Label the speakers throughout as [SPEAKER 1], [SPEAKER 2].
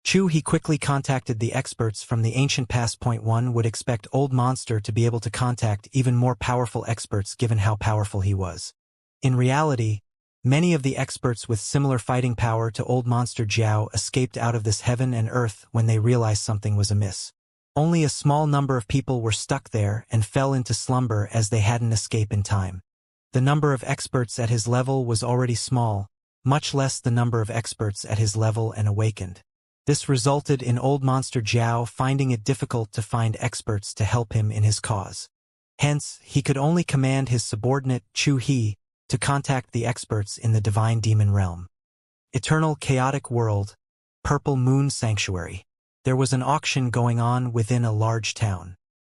[SPEAKER 1] He quickly contacted the experts from the ancient past. One would expect Old Monster to be able to contact even more powerful experts given how powerful he was. In reality, many of the experts with similar fighting power to Old Monster Jiao escaped out of this heaven and earth when they realized something was amiss. Only a small number of people were stuck there and fell into slumber as they hadn't escaped in time. The number of experts at his level was already small, much less the number of experts at his level and awakened. This resulted in Old Monster Jiao finding it difficult to find experts to help him in his cause. Hence, he could only command his subordinate, Chu He, to contact the experts in the Divine Demon Realm. Eternal Chaotic World, Purple Moon Sanctuary. There was an auction going on within a large town.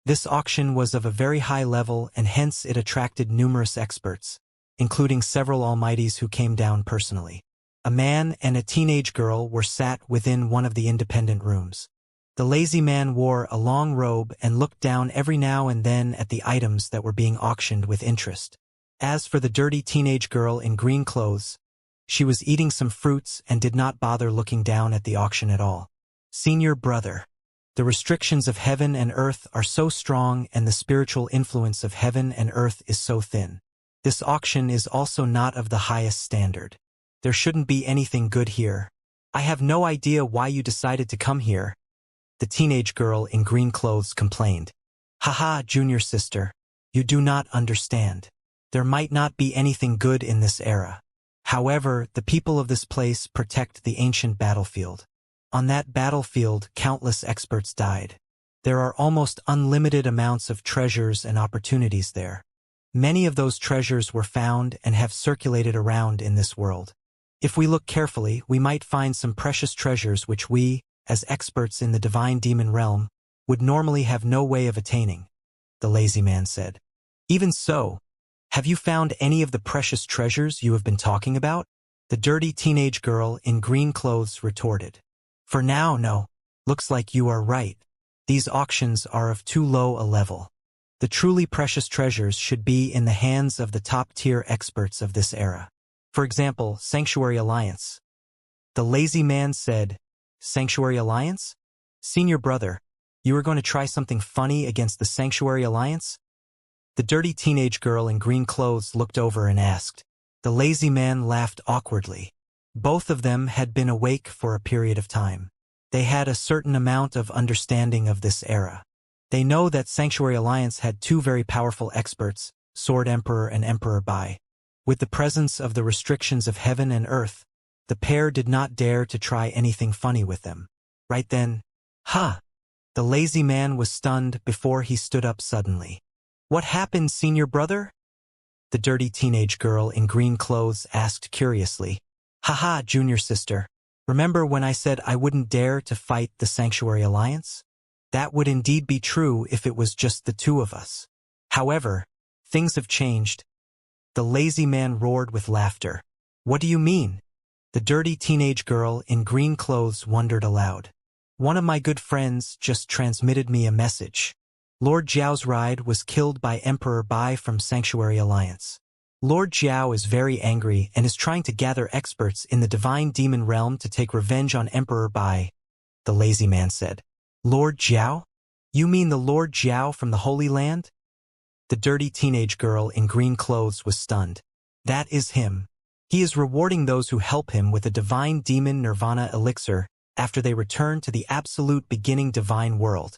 [SPEAKER 1] This auction was of a very high level and hence it attracted numerous experts, including several almighties who came down personally. A man and a teenage girl were sat within one of the independent rooms. The lazy man wore a long robe and looked down every now and then at the items that were being auctioned with interest. As for the dirty teenage girl in green clothes, she was eating some fruits and did not bother looking down at the auction at all. Senior brother. The restrictions of heaven and earth are so strong and the spiritual influence of heaven and earth is so thin. This auction is also not of the highest standard. There shouldn't be anything good here. I have no idea why you decided to come here. The teenage girl in green clothes complained. Haha, junior sister. You do not understand. There might not be anything good in this era. However, the people of this place protect the ancient battlefield. On that battlefield, countless experts died. There are almost unlimited amounts of treasures and opportunities there. Many of those treasures were found and have circulated around in this world. If we look carefully, we might find some precious treasures which we, as experts in the Divine Demon Realm, would normally have no way of attaining, the lazy man said. Even so, have you found any of the precious treasures you have been talking about? The dirty teenage girl in green clothes retorted. For now, no. Looks like you are right. These auctions are of too low a level. The truly precious treasures should be in the hands of the top-tier experts of this era. For example, Sanctuary Alliance. The lazy man said, Sanctuary Alliance? Senior brother, you are going to try something funny against the Sanctuary Alliance? The dirty teenage girl in green clothes looked over and asked. The lazy man laughed awkwardly. Both of them had been awake for a period of time. They had a certain amount of understanding of this era. They know that Sanctuary Alliance had two very powerful experts, Sword Emperor and Emperor Bai. With the presence of the restrictions of heaven and earth, the pair did not dare to try anything funny with them. Right then, ha! The lazy man was stunned before he stood up suddenly. What happened, senior brother? The dirty teenage girl in green clothes asked curiously. Haha, junior sister. Remember when I said I wouldn't dare to fight the Sanctuary Alliance? That would indeed be true if it was just the two of us. However, things have changed. The lazy man roared with laughter. What do you mean? The dirty teenage girl in green clothes wondered aloud. One of my good friends just transmitted me a message. Lord Jiao's ride was killed by Emperor Bai from Sanctuary Alliance. Lord Jiao is very angry and is trying to gather experts in the Divine Demon Realm to take revenge on Emperor Bai, the lazy man said. Lord Jiao? You mean the Lord Jiao from the Holy Land? The dirty teenage girl in green clothes was stunned. That is him. He is rewarding those who help him with a divine demon nirvana elixir after they return to the absolute beginning divine world.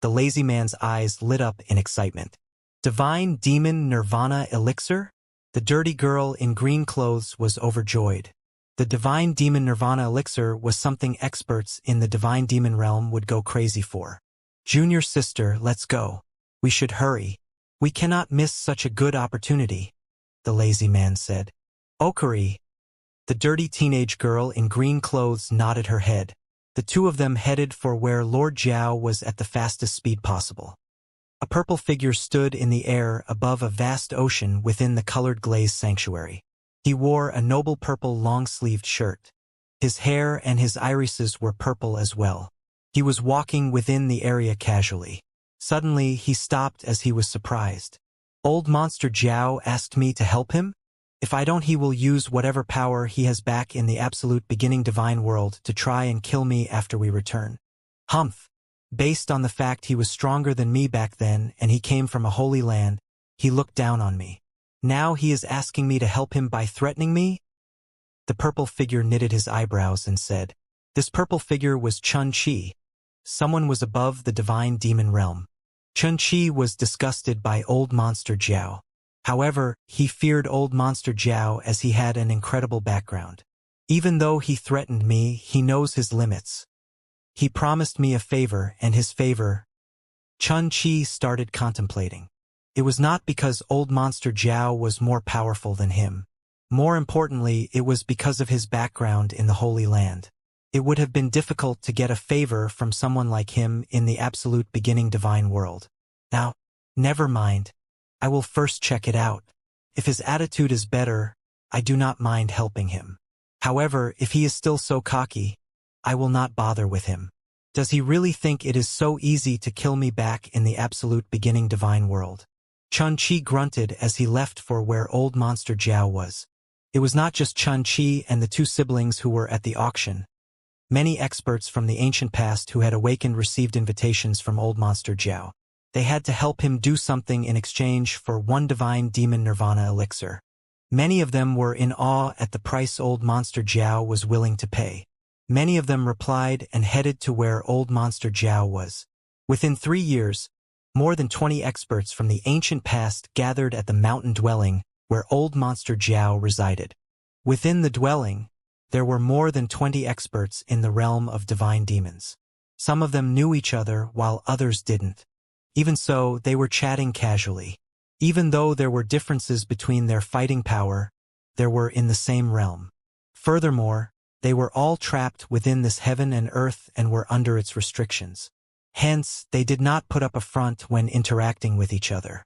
[SPEAKER 1] The lazy man's eyes lit up in excitement. Divine demon nirvana elixir? The dirty girl in green clothes was overjoyed. The divine demon nirvana elixir was something experts in the divine demon realm would go crazy for. Junior sister, let's go. We should hurry. We cannot miss such a good opportunity, the lazy man said. Okari. The dirty teenage girl in green clothes nodded her head. The two of them headed for where Lord Jiao was at the fastest speed possible. A purple figure stood in the air above a vast ocean within the colored glaze sanctuary. He wore a noble purple long-sleeved shirt. His hair and his irises were purple as well. He was walking within the area casually. Suddenly, he stopped as he was surprised. Old Monster Jiao asked me to help him? If I don't, he will use whatever power he has back in the absolute beginning divine world to try and kill me after we return. Humph. Based on the fact he was stronger than me back then and he came from a holy land, he looked down on me. Now he is asking me to help him by threatening me? The purple figure knitted his eyebrows and said, this purple figure was Chun-Chi. Someone was above the divine demon realm. Chun-Chi was disgusted by old monster Jiao. However, he feared old monster Jiao as he had an incredible background. Even though he threatened me, he knows his limits. He promised me a favor, and his favor. Chun-Chi started contemplating. It was not because old monster Jiao was more powerful than him. More importantly, it was because of his background in the Holy Land. It would have been difficult to get a favor from someone like him in the absolute beginning divine world. Now, never mind. I will first check it out. If his attitude is better, I do not mind helping him. However, if he is still so cocky, I will not bother with him. Does he really think it is so easy to kill me back in the absolute beginning divine world? Chun-Chi grunted as he left for where old monster Jiao was. It was not just Chun-Chi and the two siblings who were at the auction. Many experts from the ancient past who had awakened received invitations from old monster Jiao. They had to help him do something in exchange for one divine demon nirvana elixir. Many of them were in awe at the price old monster Jiao was willing to pay. Many of them replied and headed to where old monster Jiao was. Within 3 years, more than 20 experts from the ancient past gathered at the mountain dwelling where old monster Jiao resided. Within the dwelling, there were more than 20 experts in the realm of divine demons. Some of them knew each other while others didn't. Even so, they were chatting casually. Even though there were differences between their fighting power, they were in the same realm. Furthermore, they were all trapped within this heaven and earth and were under its restrictions. Hence, they did not put up a front when interacting with each other.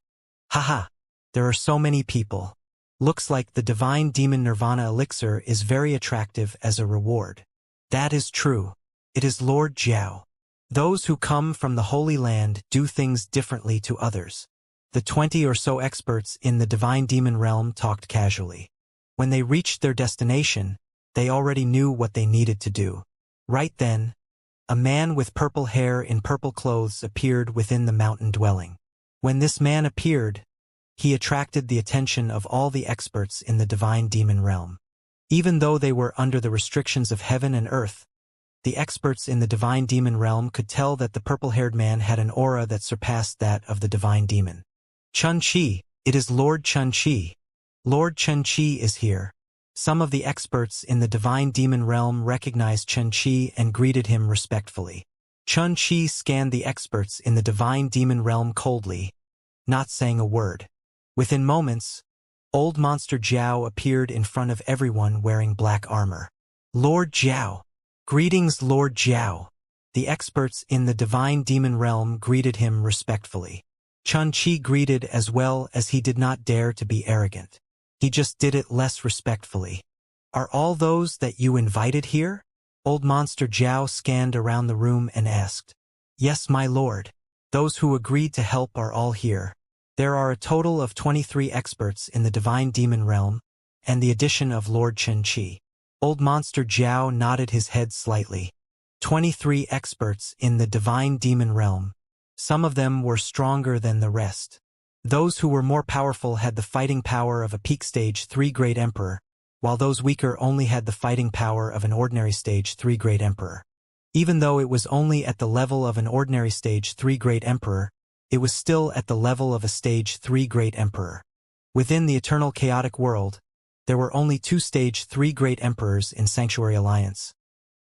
[SPEAKER 1] Haha, there are so many people. Looks like the divine demon nirvana elixir is very attractive as a reward. That is true. It is Lord Jiao. Those who come from the Holy Land do things differently to others. The 20 or so experts in the divine demon realm talked casually. When they reached their destination, they already knew what they needed to do. Right then, a man with purple hair in purple clothes appeared within the mountain dwelling. When this man appeared, he attracted the attention of all the experts in the divine demon realm. Even though they were under the restrictions of heaven and earth, the experts in the divine demon realm could tell that the purple-haired man had an aura that surpassed that of the divine demon. Chun-Chi, it is Lord Chun-Chi. Lord Chun-Chi is here. Some of the experts in the divine demon realm recognized Chun-Chi and greeted him respectfully. Chun-Chi scanned the experts in the divine demon realm coldly, not saying a word. Within moments, old monster Jiao appeared in front of everyone wearing black armor. Lord Jiao. Greetings, Lord Jiao. The experts in the divine demon realm greeted him respectfully. Chun-Chi greeted as well as he did not dare to be arrogant. He just did it less respectfully. Are all those that you invited here? Old monster Jiao scanned around the room and asked. Yes, my lord. Those who agreed to help are all here. There are a total of 23 experts in the divine demon realm, and the addition of Lord Chun-Chi. Old monster Jiao nodded his head slightly. 23 experts in the divine demon realm. Some of them were stronger than the rest. Those who were more powerful had the fighting power of a peak stage 3 Great Emperor, while those weaker only had the fighting power of an ordinary stage 3 Great Emperor. Even though it was only at the level of an ordinary stage 3 Great Emperor, it was still at the level of a stage 3 Great Emperor. Within the eternal chaotic world, there were only 2 stage 3 Great Emperors in Sanctuary Alliance,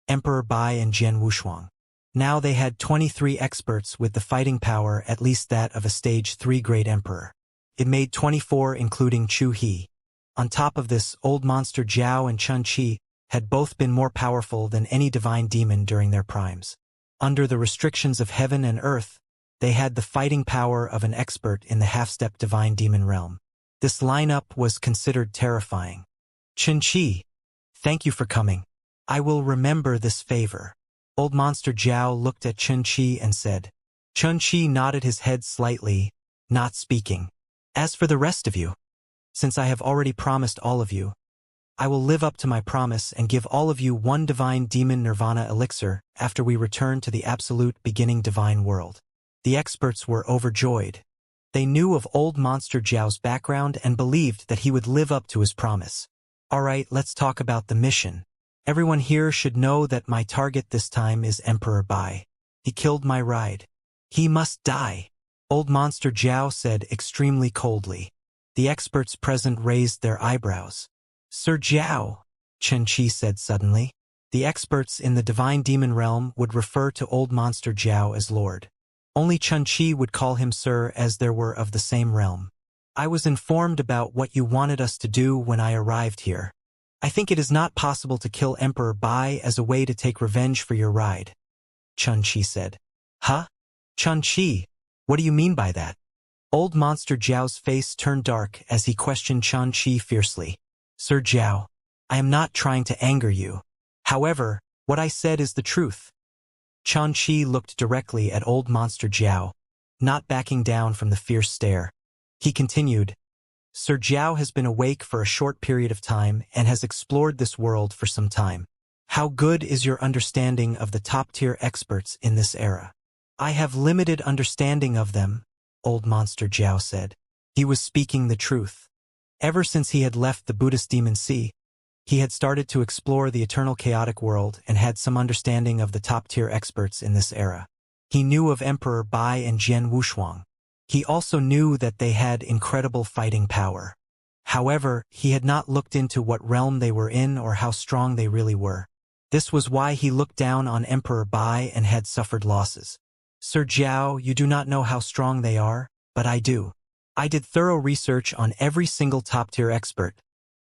[SPEAKER 1] Emperor Bai and Jian Wushuang. Now they had 23 experts with the fighting power at least that of a stage 3 Great Emperor. It made 24 including Chu He. On top of this, old monster Jiao and Chun-Chi had both been more powerful than any divine demon during their primes. Under the restrictions of heaven and earth, they had the fighting power of an expert in the half-step divine demon realm. This lineup was considered terrifying. Chun-Chi, thank you for coming. I will remember this favor. Old monster Jiao looked at Chun-Chi and said. Chun-Chi nodded his head slightly, not speaking. As for the rest of you, since I have already promised all of you, I will live up to my promise and give all of you one divine demon nirvana elixir after we return to the absolute beginning divine world. The experts were overjoyed. They knew of old Monster Zhao's background and believed that he would live up to his promise. Alright, let's talk about the mission. Everyone here should know that my target this time is Emperor Bai. He killed my ride. He must die. Old Monster Zhao said extremely coldly. The experts present raised their eyebrows. Sir Zhao, Chen Qi said suddenly. The experts in the divine demon realm would refer to old Monster Zhao as Lord. Only Chen Qi would call him Sir, as there were of the same realm. I was informed about what you wanted us to do when I arrived here. I think it is not possible to kill Emperor Bai as a way to take revenge for your ride, Chen Qi said. Huh? Chen Qi, what do you mean by that? Old Monster Zhao's face turned dark as he questioned Chen Qi fiercely. Sir Zhao, I am not trying to anger you. However, what I said is the truth. Chen Qi looked directly at old Monster Zhao, not backing down from the fierce stare. He continued, Sir Zhao has been awake for a short period of time and has explored this world for some time. How good is your understanding of the top-tier experts in this era? I have limited understanding of them, old Monster Zhao said. He was speaking the truth. Ever since he had left the Buddhist Demon Sea, he had started to explore the eternal chaotic world and had some understanding of the top-tier experts in this era. He knew of Emperor Bai and Jian Wushuang. He also knew that they had incredible fighting power. However, he had not looked into what realm they were in or how strong they really were. This was why he looked down on Emperor Bai and had suffered losses. Sir Zhao, you do not know how strong they are, but I do. I did thorough research on every single top-tier expert,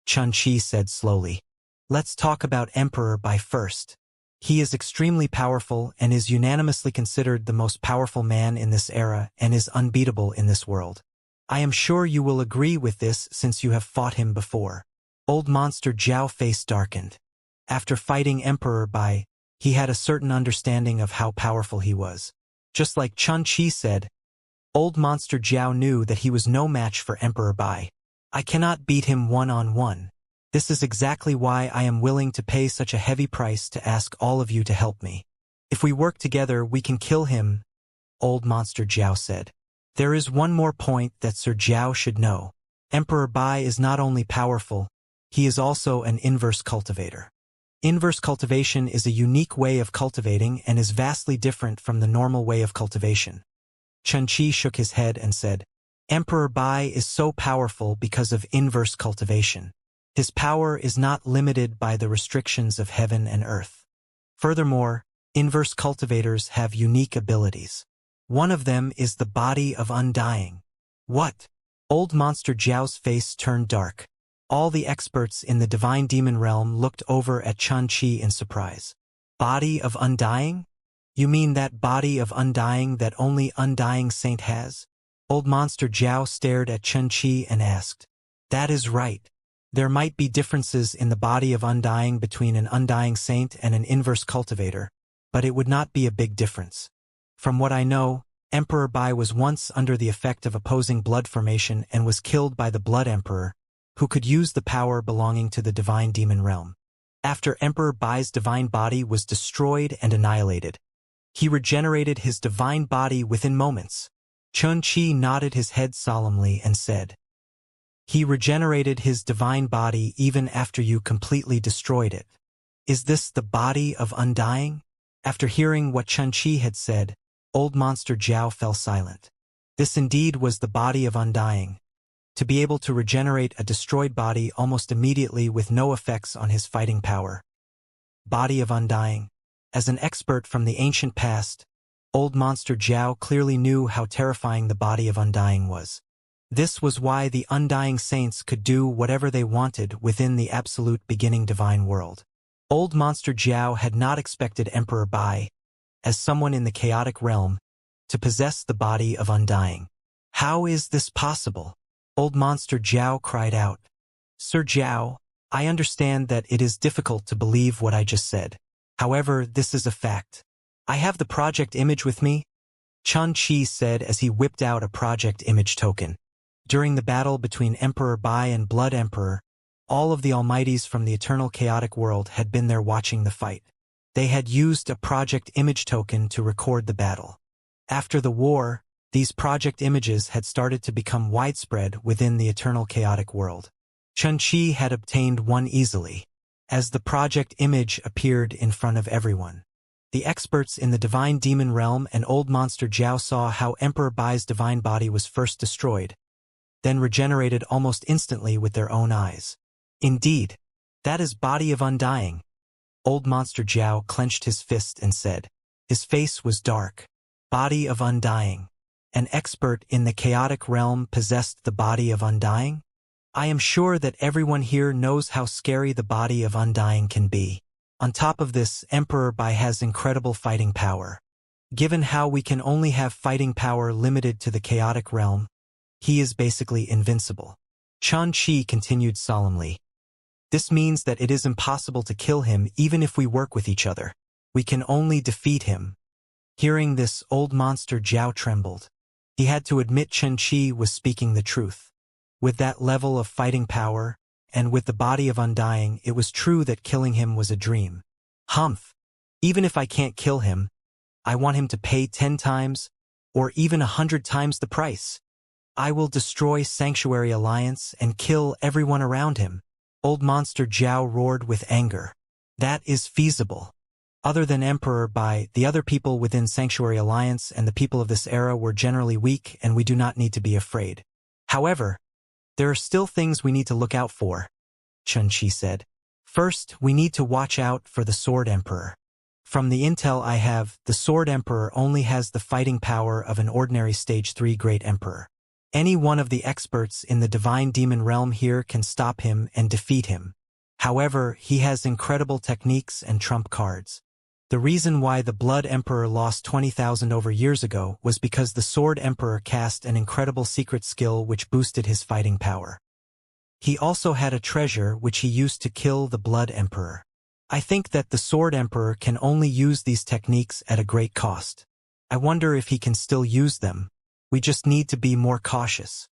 [SPEAKER 1] Chen Qi said slowly. Let's talk about Emperor Bai first. He is extremely powerful and is unanimously considered the most powerful man in this era and is unbeatable in this world. I am sure you will agree with this since you have fought him before. Old Monster Zhao face darkened. After fighting Emperor Bai, he had a certain understanding of how powerful he was. Just like Chen Qi said, old Monster Zhao knew that he was no match for Emperor Bai. I cannot beat him one-on-one. This is exactly why I am willing to pay such a heavy price to ask all of you to help me. If we work together, we can kill him, old Monster Zhao said. There is one more point that Sir Zhao should know. Emperor Bai is not only powerful, he is also an inverse cultivator. Inverse cultivation is a unique way of cultivating and is vastly different from the normal way of cultivation. Chen Qi shook his head and said, Emperor Bai is so powerful because of inverse cultivation. His power is not limited by the restrictions of heaven and earth. Furthermore, inverse cultivators have unique abilities. One of them is the body of undying. What? Old Monster Zhao's face turned dark. All the experts in the divine demon realm looked over at Chen Qi in surprise. Body of undying? You mean that body of undying that only undying saint has? Old Monster Zhao stared at Chen Qi and asked. That is right. There might be differences in the body of undying between an undying saint and an inverse cultivator, but it would not be a big difference. From what I know, Emperor Bai was once under the effect of opposing blood formation and was killed by the Blood Emperor, who could use the power belonging to the divine demon realm. After Emperor Bai's divine body was destroyed and annihilated, he regenerated his divine body within moments. Chen Qi nodded his head solemnly and said, He regenerated his divine body even after you completely destroyed it. Is this the body of undying? After hearing what Chen Qi had said, old Monster Zhao fell silent. This indeed was the body of undying. To be able to regenerate a destroyed body almost immediately with no effects on his fighting power. Body of undying. As an expert from the ancient past, old Monster Zhao clearly knew how terrifying the body of undying was. This was why the undying saints could do whatever they wanted within the absolute beginning divine world. Old Monster Zhao had not expected Emperor Bai, as someone in the chaotic realm, to possess the body of undying. How is this possible? Old Monster Zhao cried out. Sir Zhao, I understand that it is difficult to believe what I just said. However, this is a fact. I have the project image with me, Chen Qi said as he whipped out a project image token. During the battle between Emperor Bai and Blood Emperor, all of the Almighties from the eternal chaotic world had been there watching the fight. They had used a project image token to record the battle. After the war, these project images had started to become widespread within the eternal chaotic world. Xianxia had obtained one easily, as the project image appeared in front of everyone. The experts in the divine demon realm and old monster Jiao saw how Emperor Bai's divine body was first destroyed, then regenerated almost instantly with their own eyes. Indeed, that is body of undying. Old monster Jiao clenched his fist and said. His face was dark. Body of undying. An expert in the chaotic realm possessed the body of undying? I am sure that everyone here knows how scary the body of undying can be. On top of this, Emperor Bai has incredible fighting power. Given how we can only have fighting power limited to the chaotic realm, he is basically invincible. Xianxia continued solemnly. This means that it is impossible to kill him even if we work with each other. We can only defeat him. Hearing this, old monster Jiao trembled. He had to admit Xianxia was speaking the truth. With that level of fighting power, and with the body of undying, it was true that killing him was a dream. Humph! Even if I can't kill him, I want him to pay 10 times, or even 100 times the price. I will destroy Sanctuary Alliance and kill everyone around him. Old monster Jiao roared with anger. That is feasible. Other than Emperor Bai, the other people within Sanctuary Alliance and the people of this era were generally weak, and we do not need to be afraid. However, there are still things we need to look out for, Xianxia said. First, we need to watch out for the Sword Emperor. From the intel I have, the Sword Emperor only has the fighting power of an ordinary Stage 3 Great Emperor. Any one of the experts in the divine demon realm here can stop him and defeat him. However, he has incredible techniques and trump cards. The reason why the Blood Emperor lost 20,000 over years ago was because the Sword Emperor cast an incredible secret skill which boosted his fighting power. He also had a treasure which he used to kill the Blood Emperor. I think that the Sword Emperor can only use these techniques at a great cost. I wonder if he can still use them. We just need to be more cautious.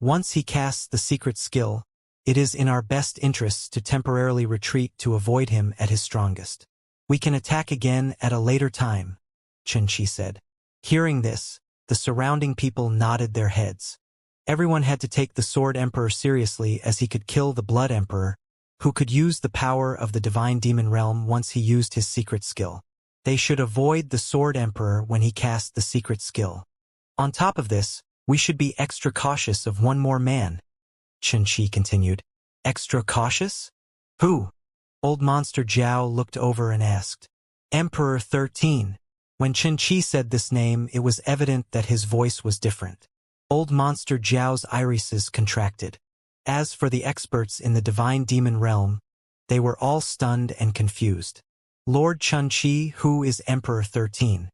[SPEAKER 1] Once he casts the secret skill, it is in our best interests to temporarily retreat to avoid him at his strongest. We can attack again at a later time, Xianxia said. Hearing this, the surrounding people nodded their heads. Everyone had to take the Sword Emperor seriously, as he could kill the Blood Emperor, who could use the power of the divine demon realm once he used his secret skill. They should avoid the Sword Emperor when he cast the secret skill. On top of this, we should be extra cautious of one more man, Xianxia continued. Extra cautious? Who? Old monster Jiao looked over and asked. Emperor 13. When Xianxia said this name, it was evident that his voice was different. Old monster Jiao's irises contracted. As for the experts in the divine demon realm, they were all stunned and confused. Lord Xianxia, who is Emperor 13?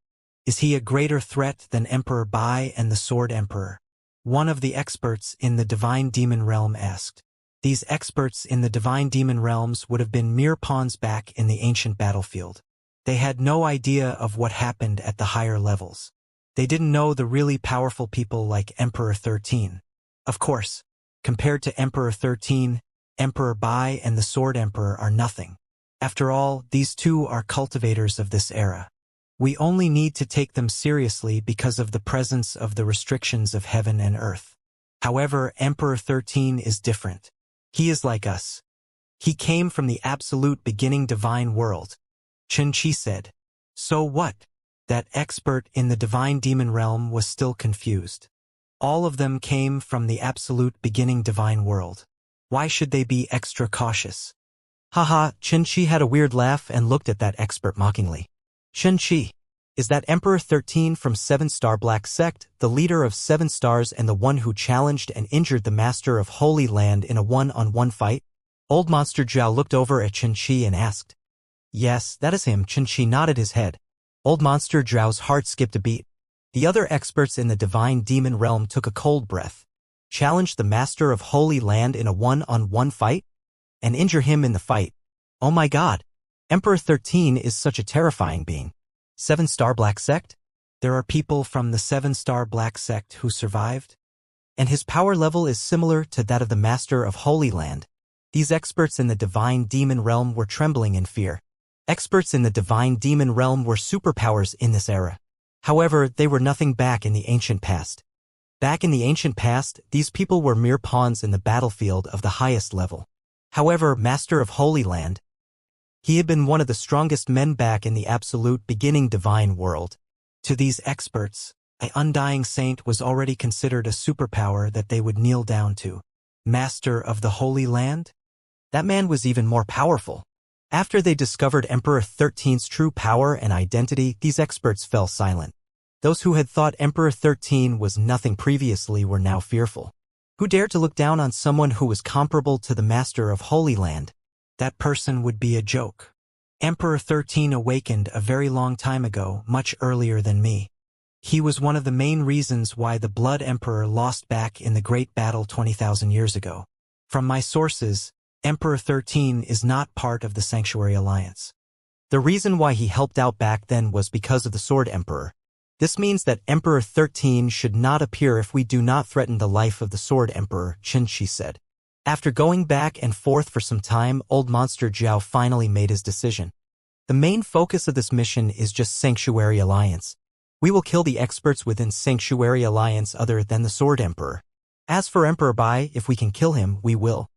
[SPEAKER 1] Is he a greater threat than Emperor Bai and the Sword Emperor? One of the experts in the divine demon realm asked. These experts in the divine demon realms would have been mere pawns back in the ancient battlefield. They had no idea of what happened at the higher levels. They didn't know the really powerful people like Emperor 13. Of course, compared to Emperor 13, Emperor Bai and the Sword Emperor are nothing. After all, these two are cultivators of this era. We only need to take them seriously because of the presence of the restrictions of heaven and earth. However, Emperor 13 is different. He is like us. He came from the absolute beginning divine world, Xianxia said. So what? That expert in the divine demon realm was still confused. All of them came from the absolute beginning divine world. Why should they be extra cautious? Haha, Xianxia had a weird laugh and looked at that expert mockingly. Xianxia, is that Emperor 13 from 7-Star Black Sect, the leader of 7 Stars and the one who challenged and injured the Master of Holy Land in a one-on-one fight? Old Monster Jiao looked over at Xianxia and asked. Yes, that is him. Xianxia nodded his head. Old Monster Jiao's heart skipped a beat. The other experts in the divine demon realm took a cold breath. Challenge the Master of Holy Land in a one-on-one fight? And injure him in the fight? Oh my god! Emperor 13 is such a terrifying being. 7-Star Black Sect? There are people from the 7-Star Black Sect who survived? and his power level is similar to that of the Master of Holy Land. These experts in the divine demon realm were trembling in fear. Experts in the divine demon realm were superpowers in this era. However, they were nothing back in the ancient past. Back in the ancient past, these people were mere pawns in the battlefield of the highest level. However, Master of Holy Land, he had been one of the strongest men back in the absolute beginning divine world. To these experts, an undying saint was already considered a superpower that they would kneel down to. Master of the Holy Land? That man was even more powerful. After they discovered Emperor 13's true power and identity, these experts fell silent. Those who had thought Emperor 13 was nothing previously were now fearful. Who dared to look down on someone who was comparable to the Master of Holy Land? That person would be a joke. Emperor 13 awakened a very long time ago, much earlier than me. He was one of the main reasons why the Blood Emperor lost back in the Great Battle 20,000 years ago. From my sources, Emperor 13 is not part of the Sanctuary Alliance. The reason why he helped out back then was because of the Sword Emperor. This means that Emperor 13 should not appear if we do not threaten the life of the Sword Emperor, Xianxia said. After going back and forth for some time, Old Monster Zhao finally made his decision. The main focus of this mission is just Sanctuary Alliance. We will kill the experts within Sanctuary Alliance other than the Sword Emperor. As for Emperor Bai, if we can kill him, we will.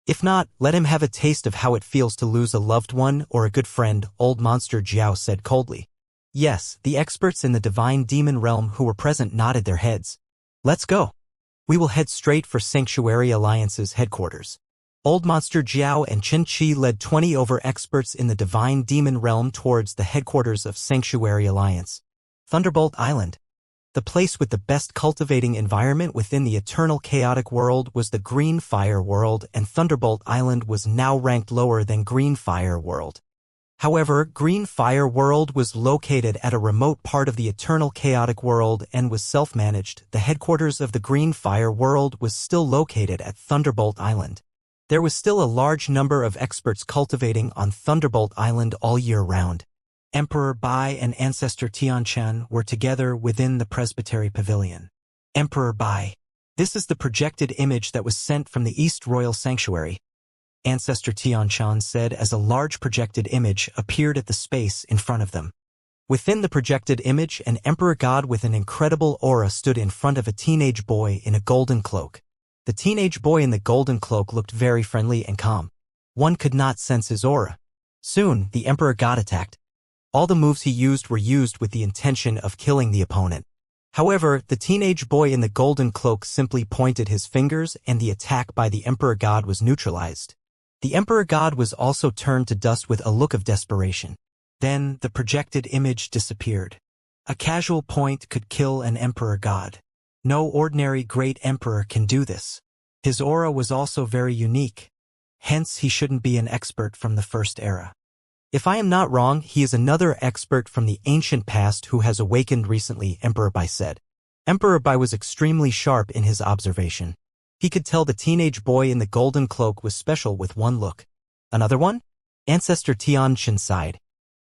[SPEAKER 1] If not, let him have a taste of how it feels to lose a loved one or a good friend, Old Monster Zhao said coldly. Yes, the experts in the divine demon realm who were present nodded their heads. Let's go. We will head straight for Sanctuary Alliance's headquarters. Old Monster Zhao and Xianxia led 20 over experts in the divine demon realm towards the headquarters of Sanctuary Alliance. Thunderbolt Island. The place with the best cultivating environment within the eternal chaotic world was the Green Fire World, and Thunderbolt Island was now ranked lower than Green Fire World. However, Green Fire World was located at a remote part of the eternal chaotic world and was self-managed. The headquarters of the Green Fire World was still located at Thunderbolt Island. There was still a large number of experts cultivating on Thunderbolt Island all year round. Emperor Bai and Ancestor Tianchen were together within the Presbytery Pavilion. Emperor Bai. This is the projected image that was sent from the East Royal Sanctuary, Ancestor Tianchen said as a large projected image appeared at the space in front of them. Within the projected image, an emperor god with an incredible aura stood in front of a teenage boy in a golden cloak. The teenage boy in the golden cloak looked very friendly and calm. One could not sense his aura. Soon, the emperor god attacked. All the moves he used were used with the intention of killing the opponent. However, the teenage boy in the golden cloak simply pointed his fingers and the attack by the emperor god was neutralized. The emperor god was also turned to dust with a look of desperation. Then, the projected image disappeared. A casual point could kill an emperor god. No ordinary great emperor can do this. His aura was also very unique. Hence, he shouldn't be an expert from the first era. If I am not wrong, he is another expert from the ancient past who has awakened recently, Emperor Bai said. Emperor Bai was extremely sharp in his observation. He could tell the teenage boy in the golden cloak was special with one look. Another one? Ancestor Tianchen sighed.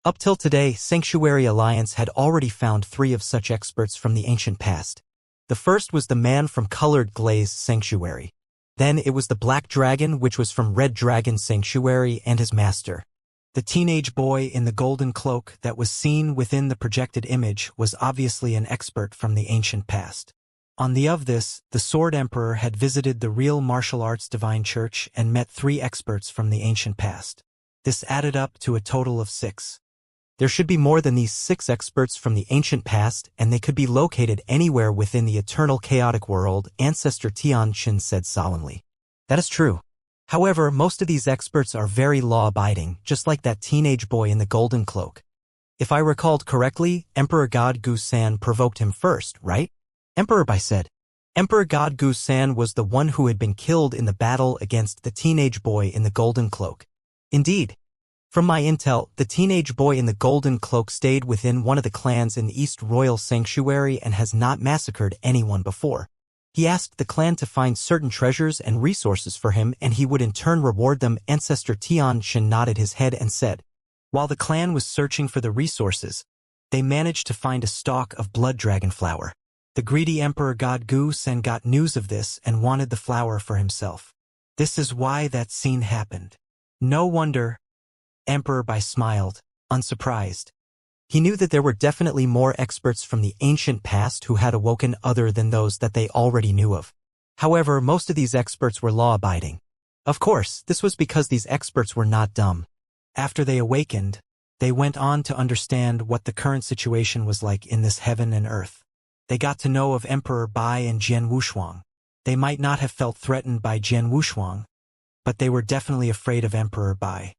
[SPEAKER 1] Up till today, Sanctuary Alliance had already found 3 of such experts from the ancient past. The first was the man from Colored Glaze Sanctuary. Then it was the Black Dragon, which was from Red Dragon Sanctuary, and his master. The teenage boy in the golden cloak that was seen within the projected image was obviously an expert from the ancient past. On the of this, the Sword Emperor had visited the real martial arts divine church and met 3 experts from the ancient past. This added up to a total of 6. There should be more than these 6 experts from the ancient past, and they could be located anywhere within the eternal chaotic world, Ancestor Tianchen said solemnly. That is true. However, most of these experts are very law-abiding, just like that teenage boy in the golden cloak. If I recalled correctly, Emperor God Gu-san provoked him first, right? Emperor Bai said. Emperor God Gu-san was the one who had been killed in the battle against the teenage boy in the golden cloak. Indeed. From my intel, the teenage boy in the golden cloak stayed within one of the clans in the East Royal Sanctuary and has not massacred anyone before. He asked the clan to find certain treasures and resources for him, and he would in turn reward them. Ancestor Tianchen nodded his head and said, while the clan was searching for the resources, they managed to find a stalk of blood dragon flower. The greedy Emperor God Goose and got news of this and wanted the flower for himself. This is why that scene happened. No wonder. Emperor Bai smiled, unsurprised. He knew that there were definitely more experts from the ancient past who had awoken other than those that they already knew of. However, most of these experts were law-abiding. Of course, this was because these experts were not dumb. After they awakened, they went on to understand what the current situation was like in this heaven and earth. They got to know of Emperor Bai and Jian Wushuang. They might not have felt threatened by Jian Wushuang, but they were definitely afraid of Emperor Bai.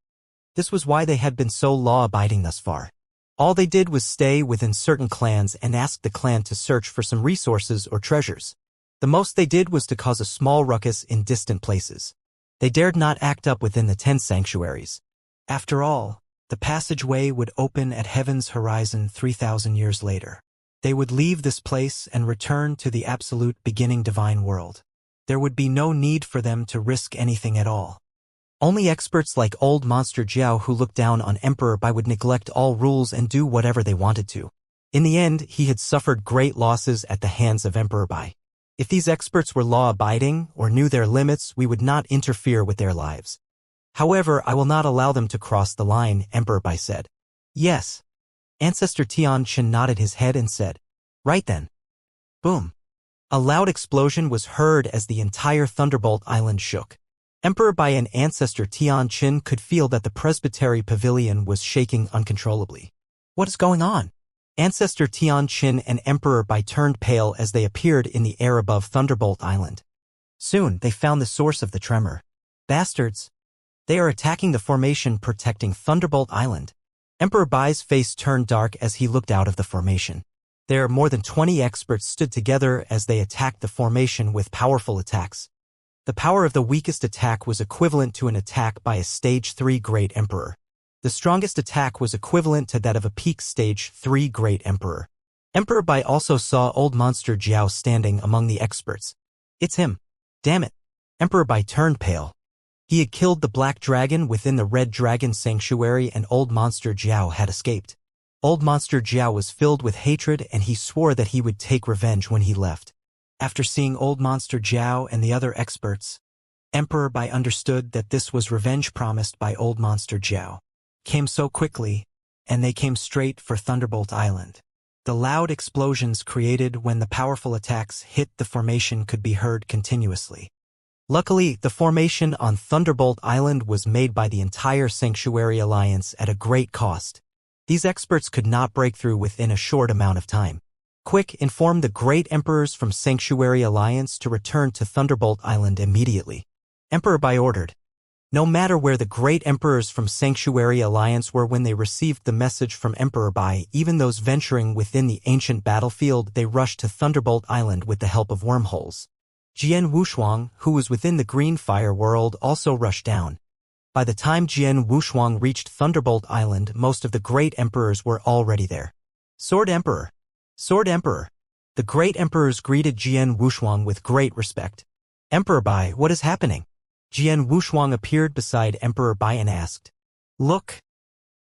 [SPEAKER 1] This was why they had been so law-abiding thus far. All they did was stay within certain clans and ask the clan to search for some resources or treasures. The most they did was to cause a small ruckus in distant places. They dared not act up within the 10 sanctuaries. After all, the passageway would open at heaven's horizon 3,000 years later. They would leave this place and return to the absolute beginning divine world. There would be no need for them to risk anything at all. Only experts like old monster Jiao who looked down on Emperor Bai would neglect all rules and do whatever they wanted to. In the end, he had suffered great losses at the hands of Emperor Bai. If these experts were law-abiding or knew their limits, we would not interfere with their lives. However, I will not allow them to cross the line, Emperor Bai said. Yes. Ancestor Tianqin nodded his head and said, Right then. Boom. A loud explosion was heard as the entire Thunderbolt Island shook. Emperor Bai and Ancestor Tianqin could feel that the presbytery pavilion was shaking uncontrollably. What is going on? Ancestor Tianqin and Emperor Bai turned pale as they appeared in the air above Thunderbolt Island. Soon, they found the source of the tremor. Bastards! They are attacking the formation protecting Thunderbolt Island. Emperor Bai's face turned dark as he looked out of the formation. There, more than 20 experts stood together as they attacked the formation with powerful attacks. The power of the weakest attack was equivalent to an attack by a Stage 3 Great Emperor. The strongest attack was equivalent to that of a peak Stage 3 Great Emperor. Emperor Bai also saw old monster Jiao standing among the experts. It's him. Damn it. Emperor Bai turned pale. He had killed the black dragon within the red dragon sanctuary and old monster Jiao had escaped. Old monster Jiao was filled with hatred and he swore that he would take revenge when he left. After seeing old monster Jiao and the other experts, Emperor Bai understood that this was revenge promised by old monster Jiao. Came so quickly, and they came straight for Thunderbolt Island. The loud explosions created when the powerful attacks hit the formation could be heard continuously. Luckily, the formation on Thunderbolt Island was made by the entire Sanctuary Alliance at a great cost. These experts could not break through within a short amount of time. Quick, inform the great emperors from Sanctuary Alliance to return to Thunderbolt Island immediately. Emperor Bai ordered. No matter where the great emperors from Sanctuary Alliance were when they received the message from Emperor Bai, even those venturing within the ancient battlefield, they rushed to Thunderbolt Island with the help of wormholes. Jian Wushuang, who was within the green fire world, also rushed down. By the time Jian Wushuang reached Thunderbolt Island, most of the great emperors were already there. Sword Emperor! Sword Emperor! The great emperors greeted Jian Wushuang with great respect. Emperor Bai, what is happening? Jian Wushuang appeared beside Emperor Bai and asked. Look,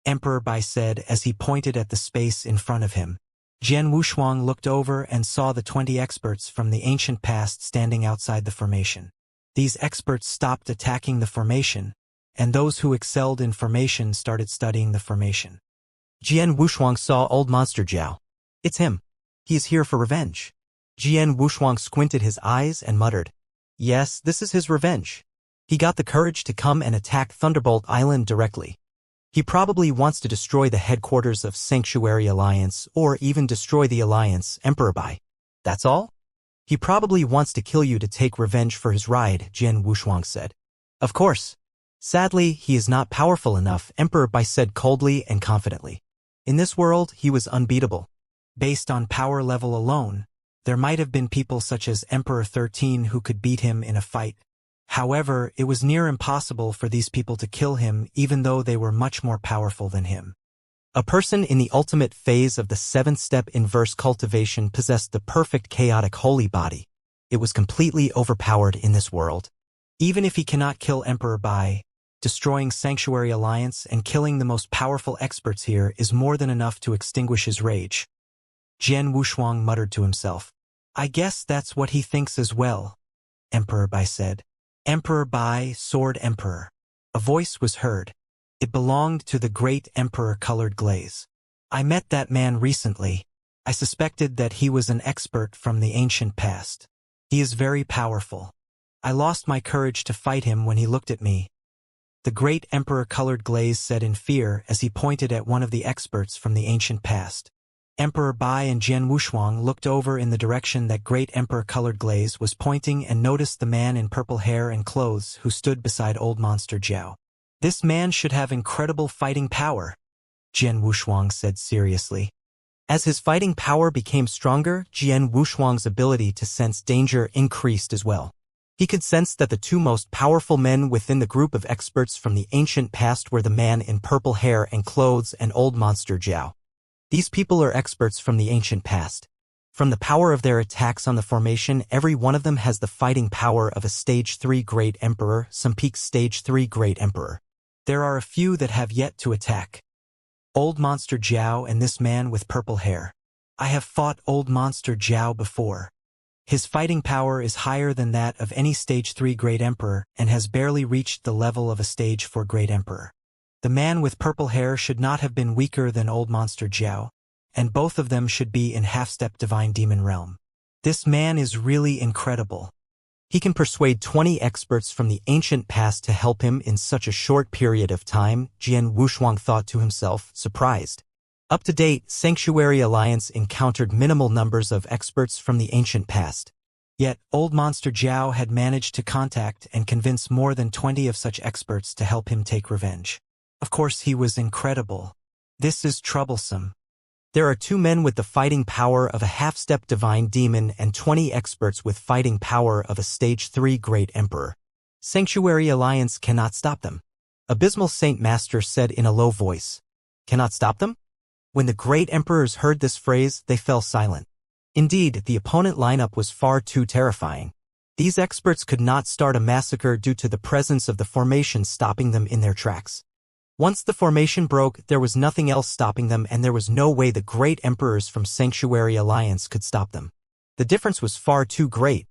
[SPEAKER 1] Emperor Bai said as he pointed at the space in front of him. Jian Wushuang looked over and saw the 20 experts from the ancient past standing outside the formation. These experts stopped attacking the formation, and those who excelled in formation started studying the formation. Jian Wushuang saw old monster Jiao. It's him. He is here for revenge. Jian Wushuang squinted his eyes and muttered. Yes, this is his revenge. He got the courage to come and attack Thunderbolt Island directly. He probably wants to destroy the headquarters of Sanctuary Alliance or even destroy the Alliance, Emperor Bai. That's all? He probably wants to kill you to take revenge for his ride, Jian Wushuang said. Of course. Sadly, he is not powerful enough, Emperor Bai said coldly and confidently. In this world, he was unbeatable. Based on power level alone, there might have been people such as Emperor 13 who could beat him in a fight. However, it was near impossible for these people to kill him even though they were much more powerful than him. A person in the ultimate phase of the 7th-step inverse cultivation possessed the perfect chaotic holy body. It was completely overpowered in this world. Even if he cannot kill Emperor Bai, destroying Sanctuary Alliance and killing the most powerful experts here is more than enough to extinguish his rage. Jian Wushuang muttered to himself. I guess that's what he thinks as well, Emperor Bai said. Emperor Bai, Sword Emperor. A voice was heard. It belonged to the great emperor-colored glaze. I met that man recently. I suspected that he was an expert from the ancient past. He is very powerful. I lost my courage to fight him when he looked at me. The great emperor-colored glaze said in fear as he pointed at one of the experts from the ancient past. Emperor Bai and Jian Wushuang looked over in the direction that great emperor-colored glaze was pointing and noticed the man in purple hair and clothes who stood beside old monster Jiao. This man should have incredible fighting power, Jian Wushuang said seriously. As his fighting power became stronger, Jian Wushuang's ability to sense danger increased as well. He could sense that the two most powerful men within the group of experts from the ancient past were the man in purple hair and clothes and old monster Jiao. These people are experts from the ancient past. From the power of their attacks on the formation, every one of them has the fighting power of a Stage 3 Great Emperor, some peak Stage 3 Great Emperor. There are a few that have yet to attack. Old monster Jiao and this man with purple hair. I have fought old monster Jiao before. His fighting power is higher than that of any Stage 3 Great Emperor and has barely reached the level of a Stage 4 Great Emperor. The man with purple hair should not have been weaker than old monster Jiao, and both of them should be in half-step divine demon realm. This man is really incredible. He can persuade 20 experts from the ancient past to help him in such a short period of time, Jian Wushuang thought to himself, surprised. Up to date, Sanctuary Alliance encountered minimal numbers of experts from the ancient past. Yet, old monster Jiao had managed to contact and convince more than 20 of such experts to help him take revenge. Of course, he was incredible. This is troublesome. There are two men with the fighting power of a half-step divine demon and 20 experts with fighting power of a Stage 3 Great Emperor. Sanctuary Alliance cannot stop them. Abysmal Saint Master said in a low voice. Cannot stop them? When the Great Emperors heard this phrase, they fell silent. Indeed, the opponent lineup was far too terrifying. These experts could not start a massacre due to the presence of the formation stopping them in their tracks. Once the formation broke, there was nothing else stopping them and there was no way the Great Emperors from Sanctuary Alliance could stop them. The difference was far too great.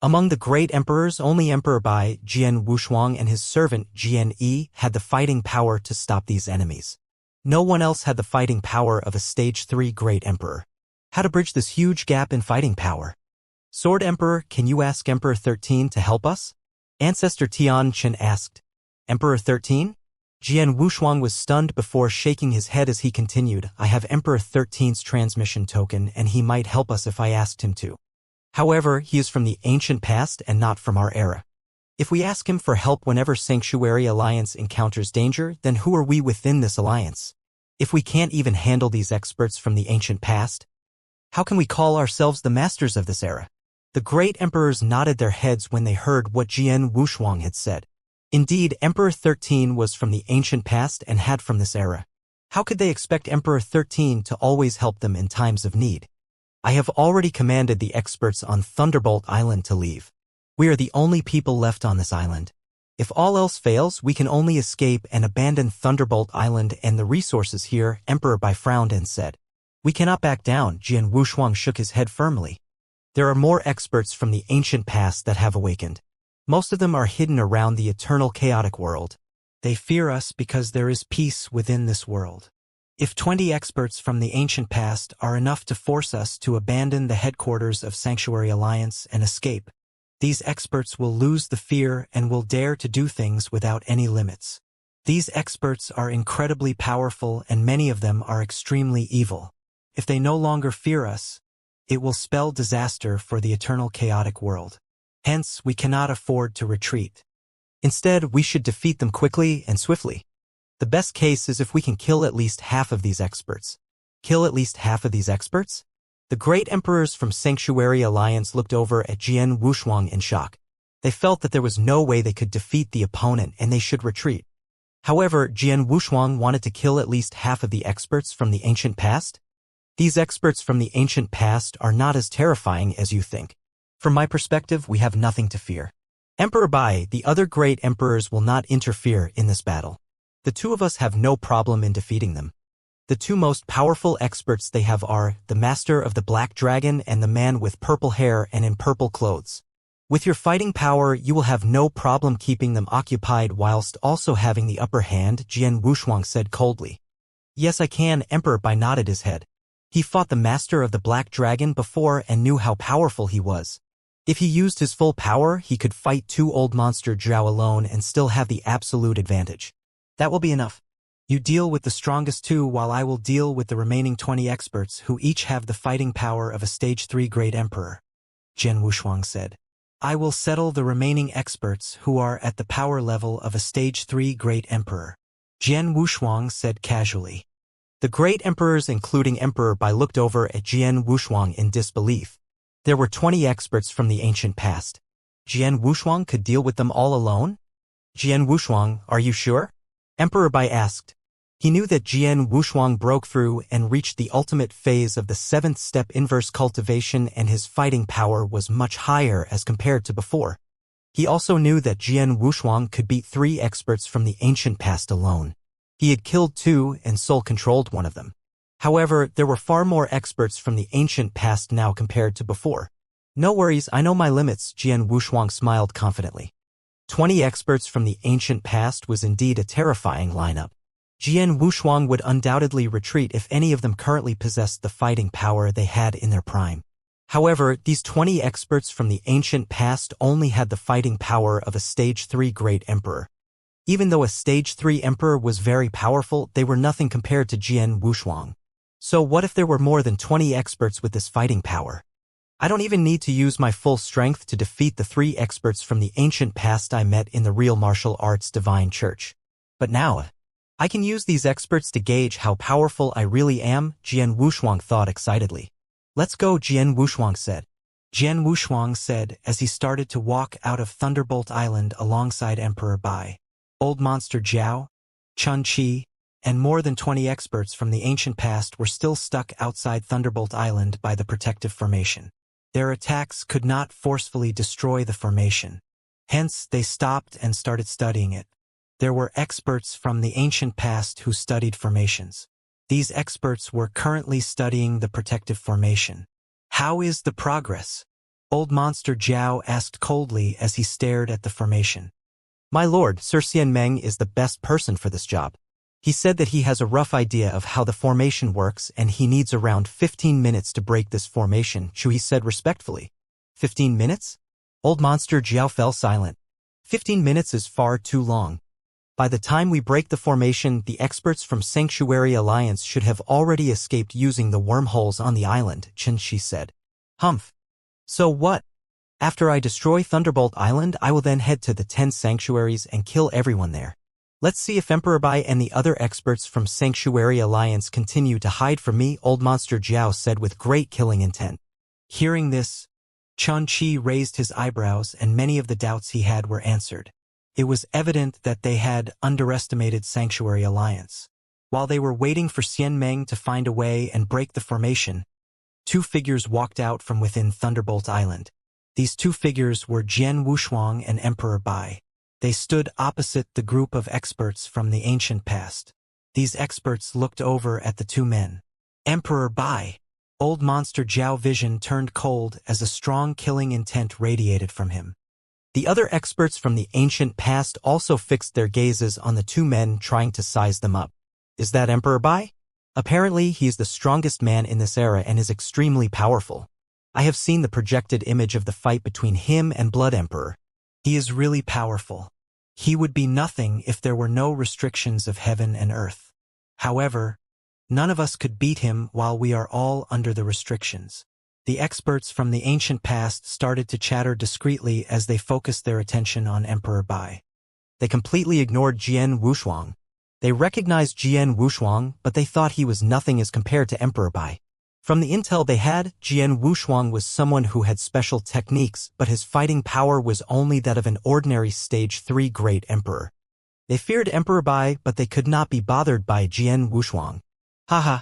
[SPEAKER 1] Among the Great Emperors, only Emperor Bai, Jian Wushuang and his servant Jian Yi had the fighting power to stop these enemies. No one else had the fighting power of a Stage 3 Great Emperor. How to bridge this huge gap in fighting power? Sword Emperor, can you ask Emperor 13 to help us? Ancestor Tian Chen asked. Emperor 13? Jian Wushuang was stunned before shaking his head as he continued, I have Emperor 13's transmission token and he might help us if I asked him to. However, he is from the ancient past and not from our era. If we ask him for help whenever Sanctuary Alliance encounters danger, then who are we within this alliance? If we can't even handle these experts from the ancient past, how can we call ourselves the masters of this era? The Great Emperors nodded their heads when they heard what Jian Wushuang had said. Indeed, Emperor 13 was from the ancient past and had from this era. How could they expect Emperor 13 to always help them in times of need? I have already commanded the experts on Thunderbolt Island to leave. We are the only people left on this island. If all else fails, we can only escape and abandon Thunderbolt Island and the resources here, Emperor Bai frowned and said. We cannot back down, Jian Wushuang shook his head firmly. There are more experts from the ancient past that have awakened. Most of them are hidden around the eternal chaotic world. They fear us because there is peace within this world. If 20 experts from the ancient past are enough to force us to abandon the headquarters of Sanctuary Alliance and escape, these experts will lose the fear and will dare to do things without any limits. These experts are incredibly powerful and many of them are extremely evil. If they no longer fear us, it will spell disaster for the eternal chaotic world. Hence, we cannot afford to retreat. Instead, we should defeat them quickly and swiftly. The best case is if we can kill at least half of these experts. Kill at least half of these experts? The Great Emperors from Sanctuary Alliance looked over at Jian Wushuang in shock. They felt that there was no way they could defeat the opponent and they should retreat. However, Jian Wushuang wanted to kill at least half of the experts from the ancient past. These experts from the ancient past are not as terrifying as you think. From my perspective, we have nothing to fear. Emperor Bai, the other great emperors will not interfere in this battle. The two of us have no problem in defeating them. The two most powerful experts they have are the Master of the Black Dragon and the man with purple hair and in purple clothes. With your fighting power, you will have no problem keeping them occupied whilst also having the upper hand, Jian Wushuang said coldly. Yes, I can, Emperor Bai nodded his head. He fought the Master of the Black Dragon before and knew how powerful he was. If he used his full power, he could fight two old monster Zhao alone and still have the absolute advantage. That will be enough. You deal with the strongest two while I will deal with the remaining 20 experts who each have the fighting power of a Stage 3 Great Emperor, Jian Wushuang said. I will settle the remaining experts who are at the power level of a Stage 3 Great Emperor, Jian Wushuang said casually. The Great Emperors including Emperor Bai looked over at Jian Wushuang in disbelief. There were 20 experts from the ancient past. Jian Wushuang could deal with them all alone? Jian Wushuang, are you sure? Emperor Bai asked. He knew that Jian Wushuang broke through and reached the ultimate phase of the 7th step inverse cultivation and his fighting power was much higher as compared to before. He also knew that Jian Wushuang could beat 3 experts from the ancient past alone. He had killed 2 and soul-controlled one of them. However, there were far more experts from the ancient past now compared to before. No worries, I know my limits, Jian Wushuang smiled confidently. 20 experts from the ancient past was indeed a terrifying lineup. Jian Wushuang would undoubtedly retreat if any of them currently possessed the fighting power they had in their prime. However, these 20 experts from the ancient past only had the fighting power of a Stage 3 Great Emperor. Even though a Stage 3 Emperor was very powerful, they were nothing compared to Jian Wushuang. So what if there were more than 20 experts with this fighting power? I don't even need to use my full strength to defeat the 3 experts from the ancient past I met in the real martial arts divine church. But now, I can use these experts to gauge how powerful I really am, Jian Wushuang thought excitedly. Let's go, Jian Wushuang said. Jian Wushuang said as he started to walk out of Thunderbolt Island alongside Emperor Bai, Old Monster Zhao, Chun Chi, and more than 20 experts from the ancient past were still stuck outside Thunderbolt Island by the protective formation. Their attacks could not forcefully destroy the formation. Hence, they stopped and started studying it. There were experts from the ancient past who studied formations. These experts were currently studying the protective formation. How is the progress? Old Monster Zhao asked coldly as he stared at the formation. My lord, Sir Xianmeng is the best person for this job. He said that he has a rough idea of how the formation works and he needs around 15 minutes to break this formation, Chui said respectfully. 15 minutes? Old Monster Zhao fell silent. 15 minutes is far too long. By the time we break the formation, the experts from Sanctuary Alliance should have already escaped using the wormholes on the island, Chen Shi said. Humph. So what? After I destroy Thunderbolt Island, I will then head to the 10 sanctuaries and kill everyone there. Let's see if Emperor Bai and the other experts from Sanctuary Alliance continue to hide from me, Old Monster Zhao said with great killing intent. Hearing this, Chun Chi raised his eyebrows and many of the doubts he had were answered. It was evident that they had underestimated Sanctuary Alliance. While they were waiting for Xianmeng to find a way and break the formation, 2 figures walked out from within Thunderbolt Island. These 2 figures were Jian Wushuang and Emperor Bai. They stood opposite the group of experts from the ancient past. These experts looked over at the 2 men. Emperor Bai. Old Monster Zhao vision turned cold as a strong killing intent radiated from him. The other experts from the ancient past also fixed their gazes on the 2 men trying to size them up. Is that Emperor Bai? Apparently, he is the strongest man in this era and is extremely powerful. I have seen the projected image of the fight between him and Blood Emperor. He is really powerful. He would be nothing if there were no restrictions of heaven and earth. However, none of us could beat him while we are all under the restrictions. The experts from the ancient past started to chatter discreetly as they focused their attention on Emperor Bai. They completely ignored Jian Wushuang. They recognized Jian Wushuang, but they thought he was nothing as compared to Emperor Bai. From the intel they had, Jian Wushuang was someone who had special techniques, but his fighting power was only that of an ordinary Stage 3 Great Emperor. They feared Emperor Bai, but they could not be bothered by Jian Wushuang. Haha.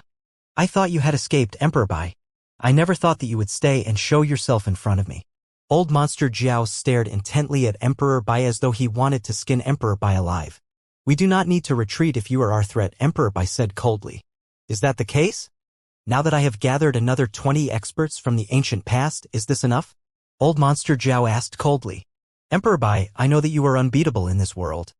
[SPEAKER 1] I thought you had escaped, Emperor Bai. I never thought that you would stay and show yourself in front of me. Old Monster Zhao stared intently at Emperor Bai as though he wanted to skin Emperor Bai alive. We do not need to retreat if you are our threat, Emperor Bai said coldly. Is that the case? Now that I have gathered another 20 experts from the ancient past, is this enough? Old Monster Zhao asked coldly. Emperor Bai, I know that you are unbeatable in this world.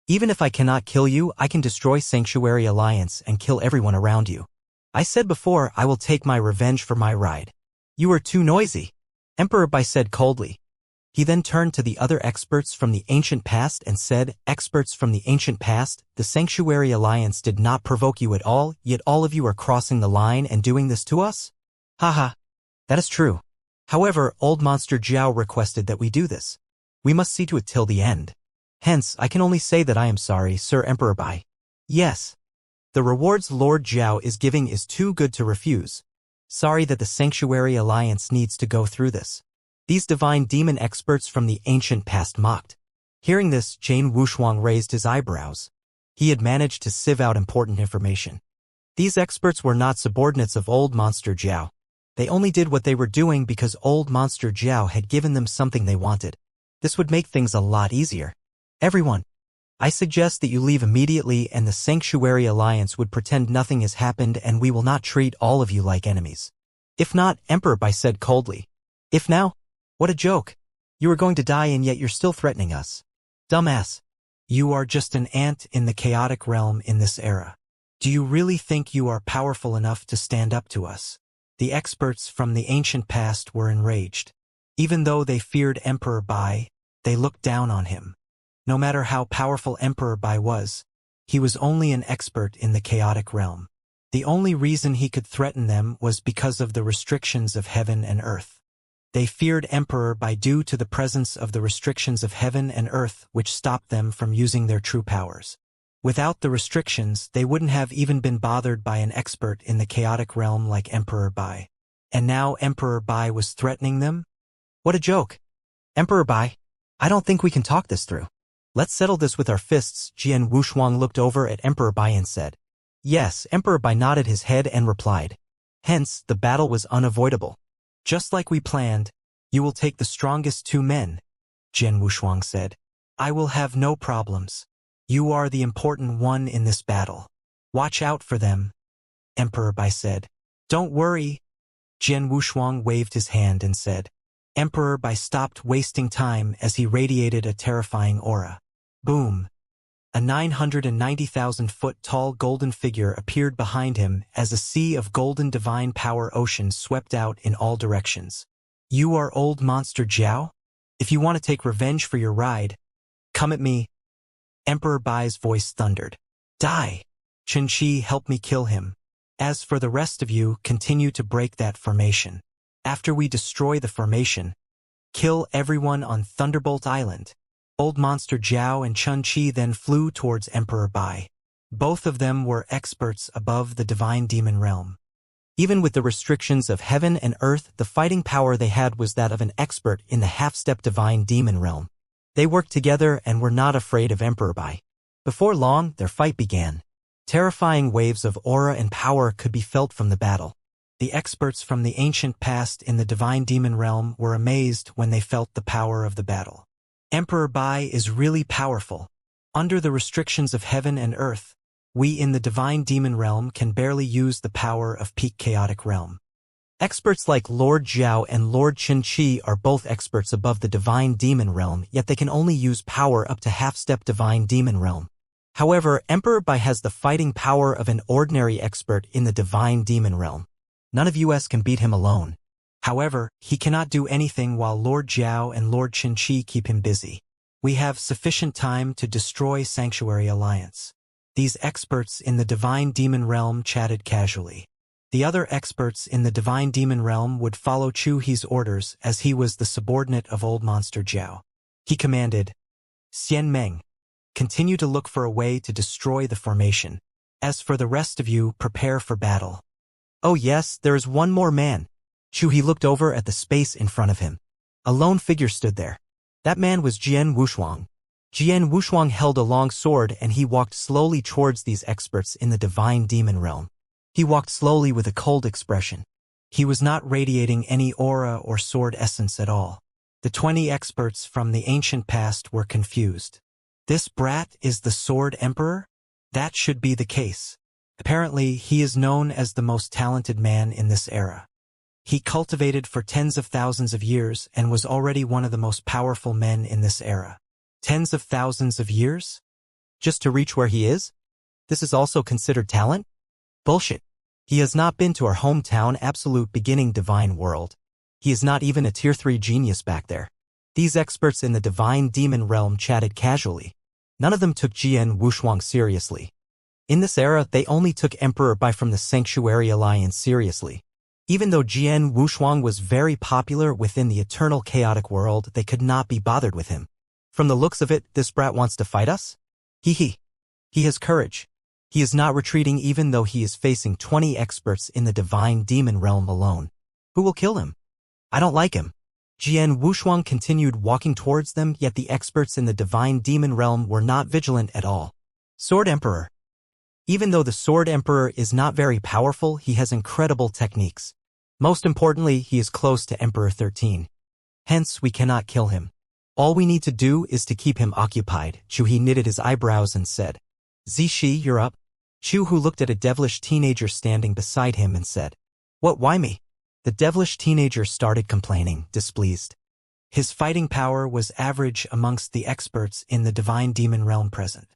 [SPEAKER 1] Even if I cannot kill you, I can destroy Sanctuary Alliance and kill everyone around you. I said before I will take my revenge for my ride. You are too noisy, Emperor Bai said coldly. He then turned to the other experts from the ancient past and said, Experts from the ancient past, the Sanctuary Alliance did not provoke you at all, yet all of you are crossing the line and doing this to us? Haha. That is true. However, Old Monster Zhao requested that we do this. We must see to it till the end. Hence, I can only say that I am sorry, Sir Emperor Bai. Yes. The rewards Lord Zhao is giving is too good to refuse. Sorry that the Sanctuary Alliance needs to go through this. These divine demon experts from the ancient past mocked. Hearing this, Jane Wushuang raised his eyebrows. He had managed to sieve out important information. These experts were not subordinates of Old Monster Zhao. They only did what they were doing because Old Monster Zhao had given them something they wanted. This would make things a lot easier. Everyone, I suggest that you leave immediately and the Sanctuary Alliance would pretend nothing has happened and we will not treat all of you like enemies. If not, Emperor Bai said coldly. If now? What a joke. You are going to die and yet you're still threatening us. Dumbass. You are just an ant in the chaotic realm in this era. Do you really think you are powerful enough to stand up to us? The experts from the ancient past were enraged. Even though they feared Emperor Bai, they looked down on him. No matter how powerful Emperor Bai was, he was only an expert in the chaotic realm. The only reason he could threaten them was because of the restrictions of heaven and earth. They feared Emperor Bai due to the presence of the restrictions of heaven and earth which stopped them from using their true powers. Without the restrictions, they wouldn't have even been bothered by an expert in the chaotic realm like Emperor Bai. And now Emperor Bai was threatening them? What a joke. Emperor Bai, I don't think we can talk this through. Let's settle this with our fists. Jian Wushuang looked over at Emperor Bai and said. Yes, Emperor Bai nodded his head and replied. Hence, the battle was unavoidable. Just like we planned, you will take the strongest 2 men, Jian Wushuang said. I will have no problems. You are the important one in this battle. Watch out for them, Emperor Bai said. Don't worry. Jian Wushuang waved his hand and said. Emperor Bai stopped wasting time as he radiated a terrifying aura. Boom. A 990,000-foot tall golden figure appeared behind him as a sea of golden divine power ocean swept out in all directions. You are Old Monster Zhao? If you want to take revenge for your ride, come at me. Emperor Bai's voice thundered. Die! Qianxia, help me kill him. As for the rest of you, continue to break that formation. After we destroy the formation, kill everyone on Thunderbolt Island. Old Monster Zhao and Qianxia then flew towards Emperor Bai. Both of them were experts above the divine demon realm. Even with the restrictions of heaven and earth, the fighting power they had was that of an expert in the half-step divine demon realm. They worked together and were not afraid of Emperor Bai. Before long, their fight began. Terrifying waves of aura and power could be felt from the battle. The experts from the ancient past in the divine demon realm were amazed when they felt the power of the battle. Emperor Bai is really powerful. Under the restrictions of heaven and earth, we in the divine demon realm can barely use the power of peak chaotic realm. Experts like Lord Zhao and Lord Qianxia are both experts above the divine demon realm, yet they can only use power up to half-step divine demon realm. However, Emperor Bai has the fighting power of an ordinary expert in the divine demon realm. None of us can beat him alone. However, he cannot do anything while Lord Zhao and Lord Qianxia keep him busy. We have sufficient time to destroy Sanctuary Alliance. These experts in the divine demon realm chatted casually. The other experts in the divine demon realm would follow Chu He's orders as he was the subordinate of Old Monster Zhao. He commanded, Xian Meng, continue to look for a way to destroy the formation. As for the rest of you, prepare for battle. Oh yes, there is one more man. Chu He looked over at the space in front of him. A lone figure stood there. That man was Jian Wushuang. Jian Wushuang held a long sword and he walked slowly towards these experts in the divine demon realm. He walked slowly with a cold expression. He was not radiating any aura or sword essence at all. The 20 experts from the ancient past were confused. This brat is the Sword Emperor? That should be the case. Apparently, he is known as the most talented man in this era. He cultivated for tens of thousands of years and was already one of the most powerful men in this era. Tens of thousands of years? Just to reach where he is? This is also considered talent? Bullshit. He has not been to our hometown absolute beginning divine world. He is not even a tier 3 genius back there. These experts in the divine demon realm chatted casually. None of them took Jian Wushuang seriously. In this era, they only took Emperor Bai from the Sanctuary Alliance seriously. Even though Jian Wushuang was very popular within the eternal chaotic world, they could not be bothered with him. From the looks of it, this brat wants to fight us? He has courage. He is not retreating even though he is facing 20 experts in the divine demon realm alone. Who will kill him? I don't like him. Jian Wushuang continued walking towards them, yet the experts in the divine demon realm were not vigilant at all. Sword Emperor. Even though the Sword Emperor is not very powerful, he has incredible techniques. Most importantly, he is close to Emperor 13. Hence, we cannot kill him. All we need to do is to keep him occupied. Chu He knitted his eyebrows and said, Zishi, you're up. Chu Hu looked at a devilish teenager standing beside him and said, What, why me? The devilish teenager started complaining, displeased. His fighting power was average amongst the experts in the divine demon realm present.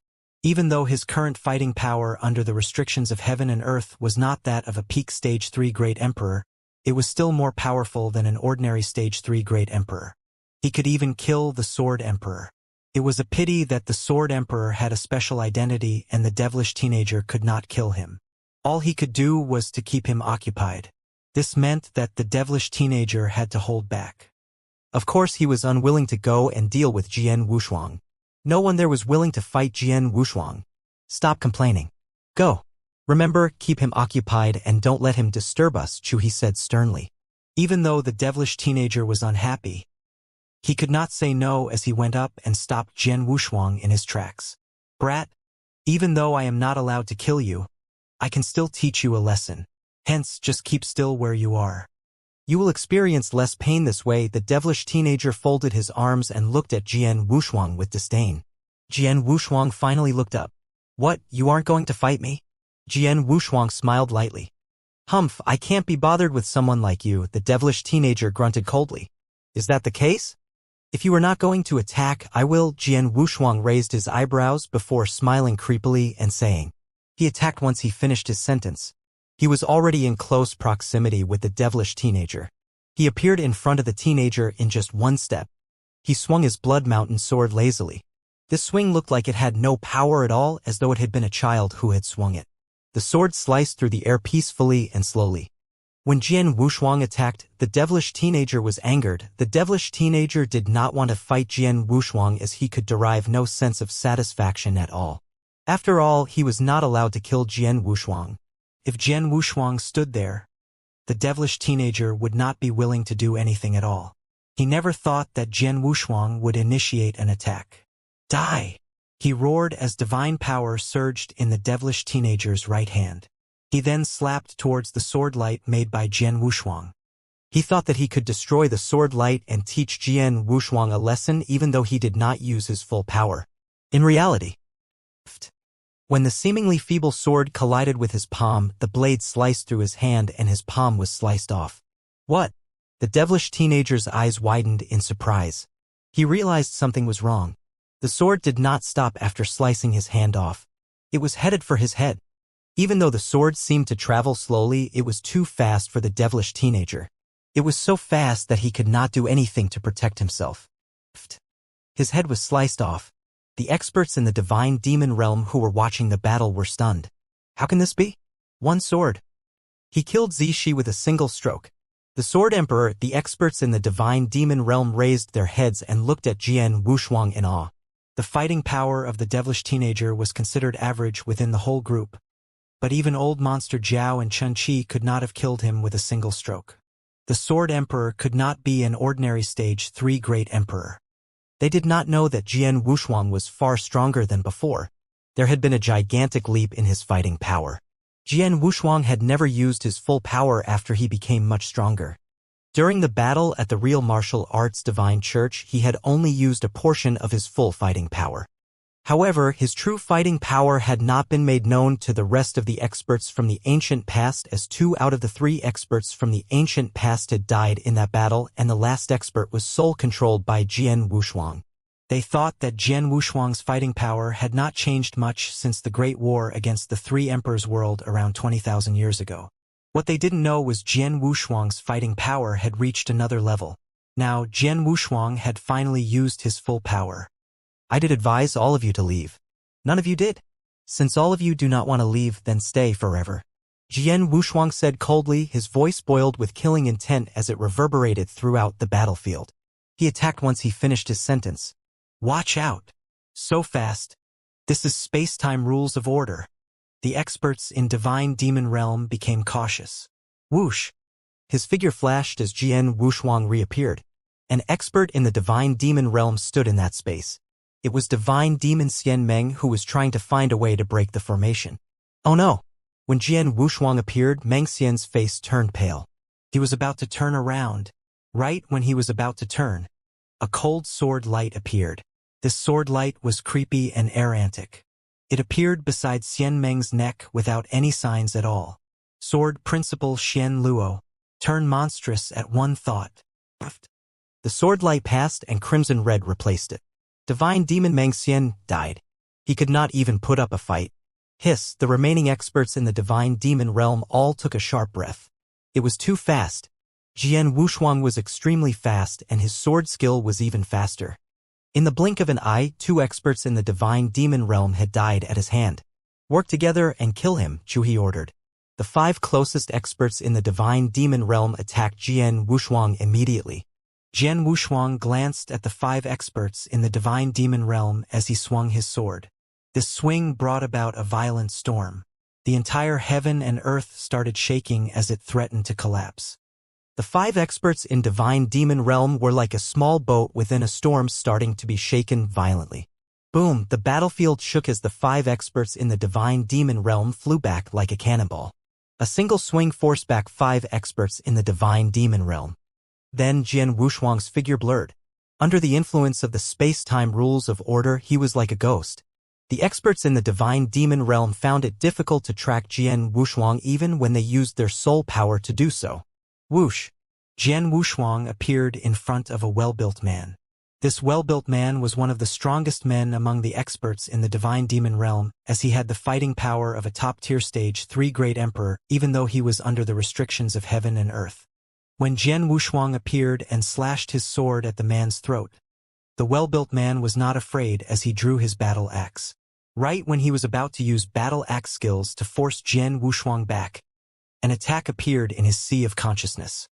[SPEAKER 1] Even though his current fighting power under the restrictions of heaven and earth was not that of a peak stage 3 great emperor, it was still more powerful than an ordinary stage 3 great emperor. He could even kill the Sword Emperor. It was a pity that the Sword Emperor had a special identity and the devilish teenager could not kill him. All he could do was to keep him occupied. This meant that the devilish teenager had to hold back. Of course, he was unwilling to go and deal with Jian Wushuang. No one there was willing to fight Jian Wushuang. Stop complaining. Go. Remember, keep him occupied and don't let him disturb us, Chu He said sternly. Even though the devilish teenager was unhappy, he could not say no as he went up and stopped Jian Wushuang in his tracks. Brat, even though I am not allowed to kill you, I can still teach you a lesson. Hence, just keep still where you are. You will experience less pain this way. The devilish teenager folded his arms and looked at Jian Wushuang with disdain. Jian Wushuang finally looked up. What, you aren't going to fight me? Jian Wushuang smiled lightly. Humph, I can't be bothered with someone like you, the devilish teenager grunted coldly. Is that the case? If you are not going to attack, I will. Jian Wushuang raised his eyebrows before smiling creepily and saying. He attacked once he finished his sentence. He was already in close proximity with the devilish teenager. He appeared in front of the teenager in just one step. He swung his blood mountain sword lazily. This swing looked like it had no power at all, as though it had been a child who had swung it. The sword sliced through the air peacefully and slowly. When Jian Wushuang attacked, the devilish teenager was angered. The devilish teenager did not want to fight Jian Wushuang as he could derive no sense of satisfaction at all. After all, he was not allowed to kill Jian Wushuang. If Jian Wushuang stood there, the devilish teenager would not be willing to do anything at all. He never thought that Jian Wushuang would initiate an attack. Die! He roared as divine power surged in the devilish teenager's right hand. He then slapped towards the sword light made by Jian Wushuang. He thought that he could destroy the sword light and teach Jian Wushuang a lesson even though he did not use his full power. In reality, when the seemingly feeble sword collided with his palm, the blade sliced through his hand and his palm was sliced off. What? The devilish teenager's eyes widened in surprise. He realized something was wrong. The sword did not stop after slicing his hand off. It was headed for his head. Even though the sword seemed to travel slowly, it was too fast for the devilish teenager. It was so fast that he could not do anything to protect himself. His head was sliced off. The experts in the divine demon realm who were watching the battle were stunned. How can this be? One sword. He killed Zishi with a single stroke. The Sword Emperor, the experts in the divine demon realm raised their heads and looked at Jian Wushuang in awe. The fighting power of the devilish teenager was considered average within the whole group. But even old monster Zhao and Chun Chi could not have killed him with a single stroke. The Sword Emperor could not be an ordinary stage 3 great emperor. They did not know that Jian Wushuang was far stronger than before. There had been a gigantic leap in his fighting power. Jian Wushuang had never used his full power after he became much stronger. During the battle at the Real Martial Arts Divine Church, he had only used a portion of his full fighting power. However, his true fighting power had not been made known to the rest of the experts from the ancient past, as 2 out of the 3 experts from the ancient past had died in that battle, and the last expert was soul-controlled by Jian Wushuang. They thought that Jian Wushuang's fighting power had not changed much since the Great War against the 3 Emperors' world around 20,000 years ago. What they didn't know was Jian Wushuang's fighting power had reached another level. Now, Jian Wushuang had finally used his full power. I did advise all of you to leave. None of you did. Since all of you do not want to leave, then stay forever. Jian Wushuang said coldly, his voice boiled with killing intent as it reverberated throughout the battlefield. He attacked once he finished his sentence. Watch out. So fast. This is space-time rules of order. The experts in Divine Demon Realm became cautious. Whoosh! His figure flashed as Jian Wushuang reappeared. An expert in the Divine Demon Realm stood in that space. It was Divine Demon Xian Meng who was trying to find a way to break the formation. Oh no! When Jian Wushuang appeared, Meng Xian's face turned pale. He was about to turn around. Right when he was about to turn, a cold sword light appeared. This sword light was creepy and errantic. It appeared beside Xian Meng's neck without any signs at all. Sword Principal Xian Luo. Turn monstrous at one thought. The sword light passed and crimson red replaced it. Divine Demon Meng Xian died. He could not even put up a fight. Hiss, the remaining experts in the Divine Demon Realm all took a sharp breath. It was too fast. Jian Wushuang was extremely fast and his sword skill was even faster. In the blink of an eye, 2 experts in the Divine Demon Realm had died at his hand. Work together and kill him, Chuhi ordered. The 5 closest experts in the Divine Demon Realm attacked Jian Wushuang immediately. Jian Wushuang glanced at the 5 experts in the Divine Demon Realm as he swung his sword. This swing brought about a violent storm. The entire heaven and earth started shaking as it threatened to collapse. The 5 experts in Divine Demon Realm were like a small boat within a storm starting to be shaken violently. Boom, the battlefield shook as the 5 experts in the Divine Demon Realm flew back like a cannonball. A single swing forced back 5 experts in the Divine Demon Realm. Then Jian Wushuang's figure blurred. Under the influence of the space-time rules of order, he was like a ghost. The experts in the Divine Demon Realm found it difficult to track Jian Wushuang even when they used their soul power to do so. Whoosh! Jian Wushuang appeared in front of a well-built man. This well-built man was one of the strongest men among the experts in the Divine Demon Realm, as he had the fighting power of a top-tier Stage 3 Great Emperor, even though he was under the restrictions of heaven and earth. When Jian Wushuang appeared and slashed his sword at the man's throat, the well-built man was not afraid as he drew his battle axe. Right when he was about to use battle axe skills to force Jian Wushuang back, an attack appeared in his sea of consciousness.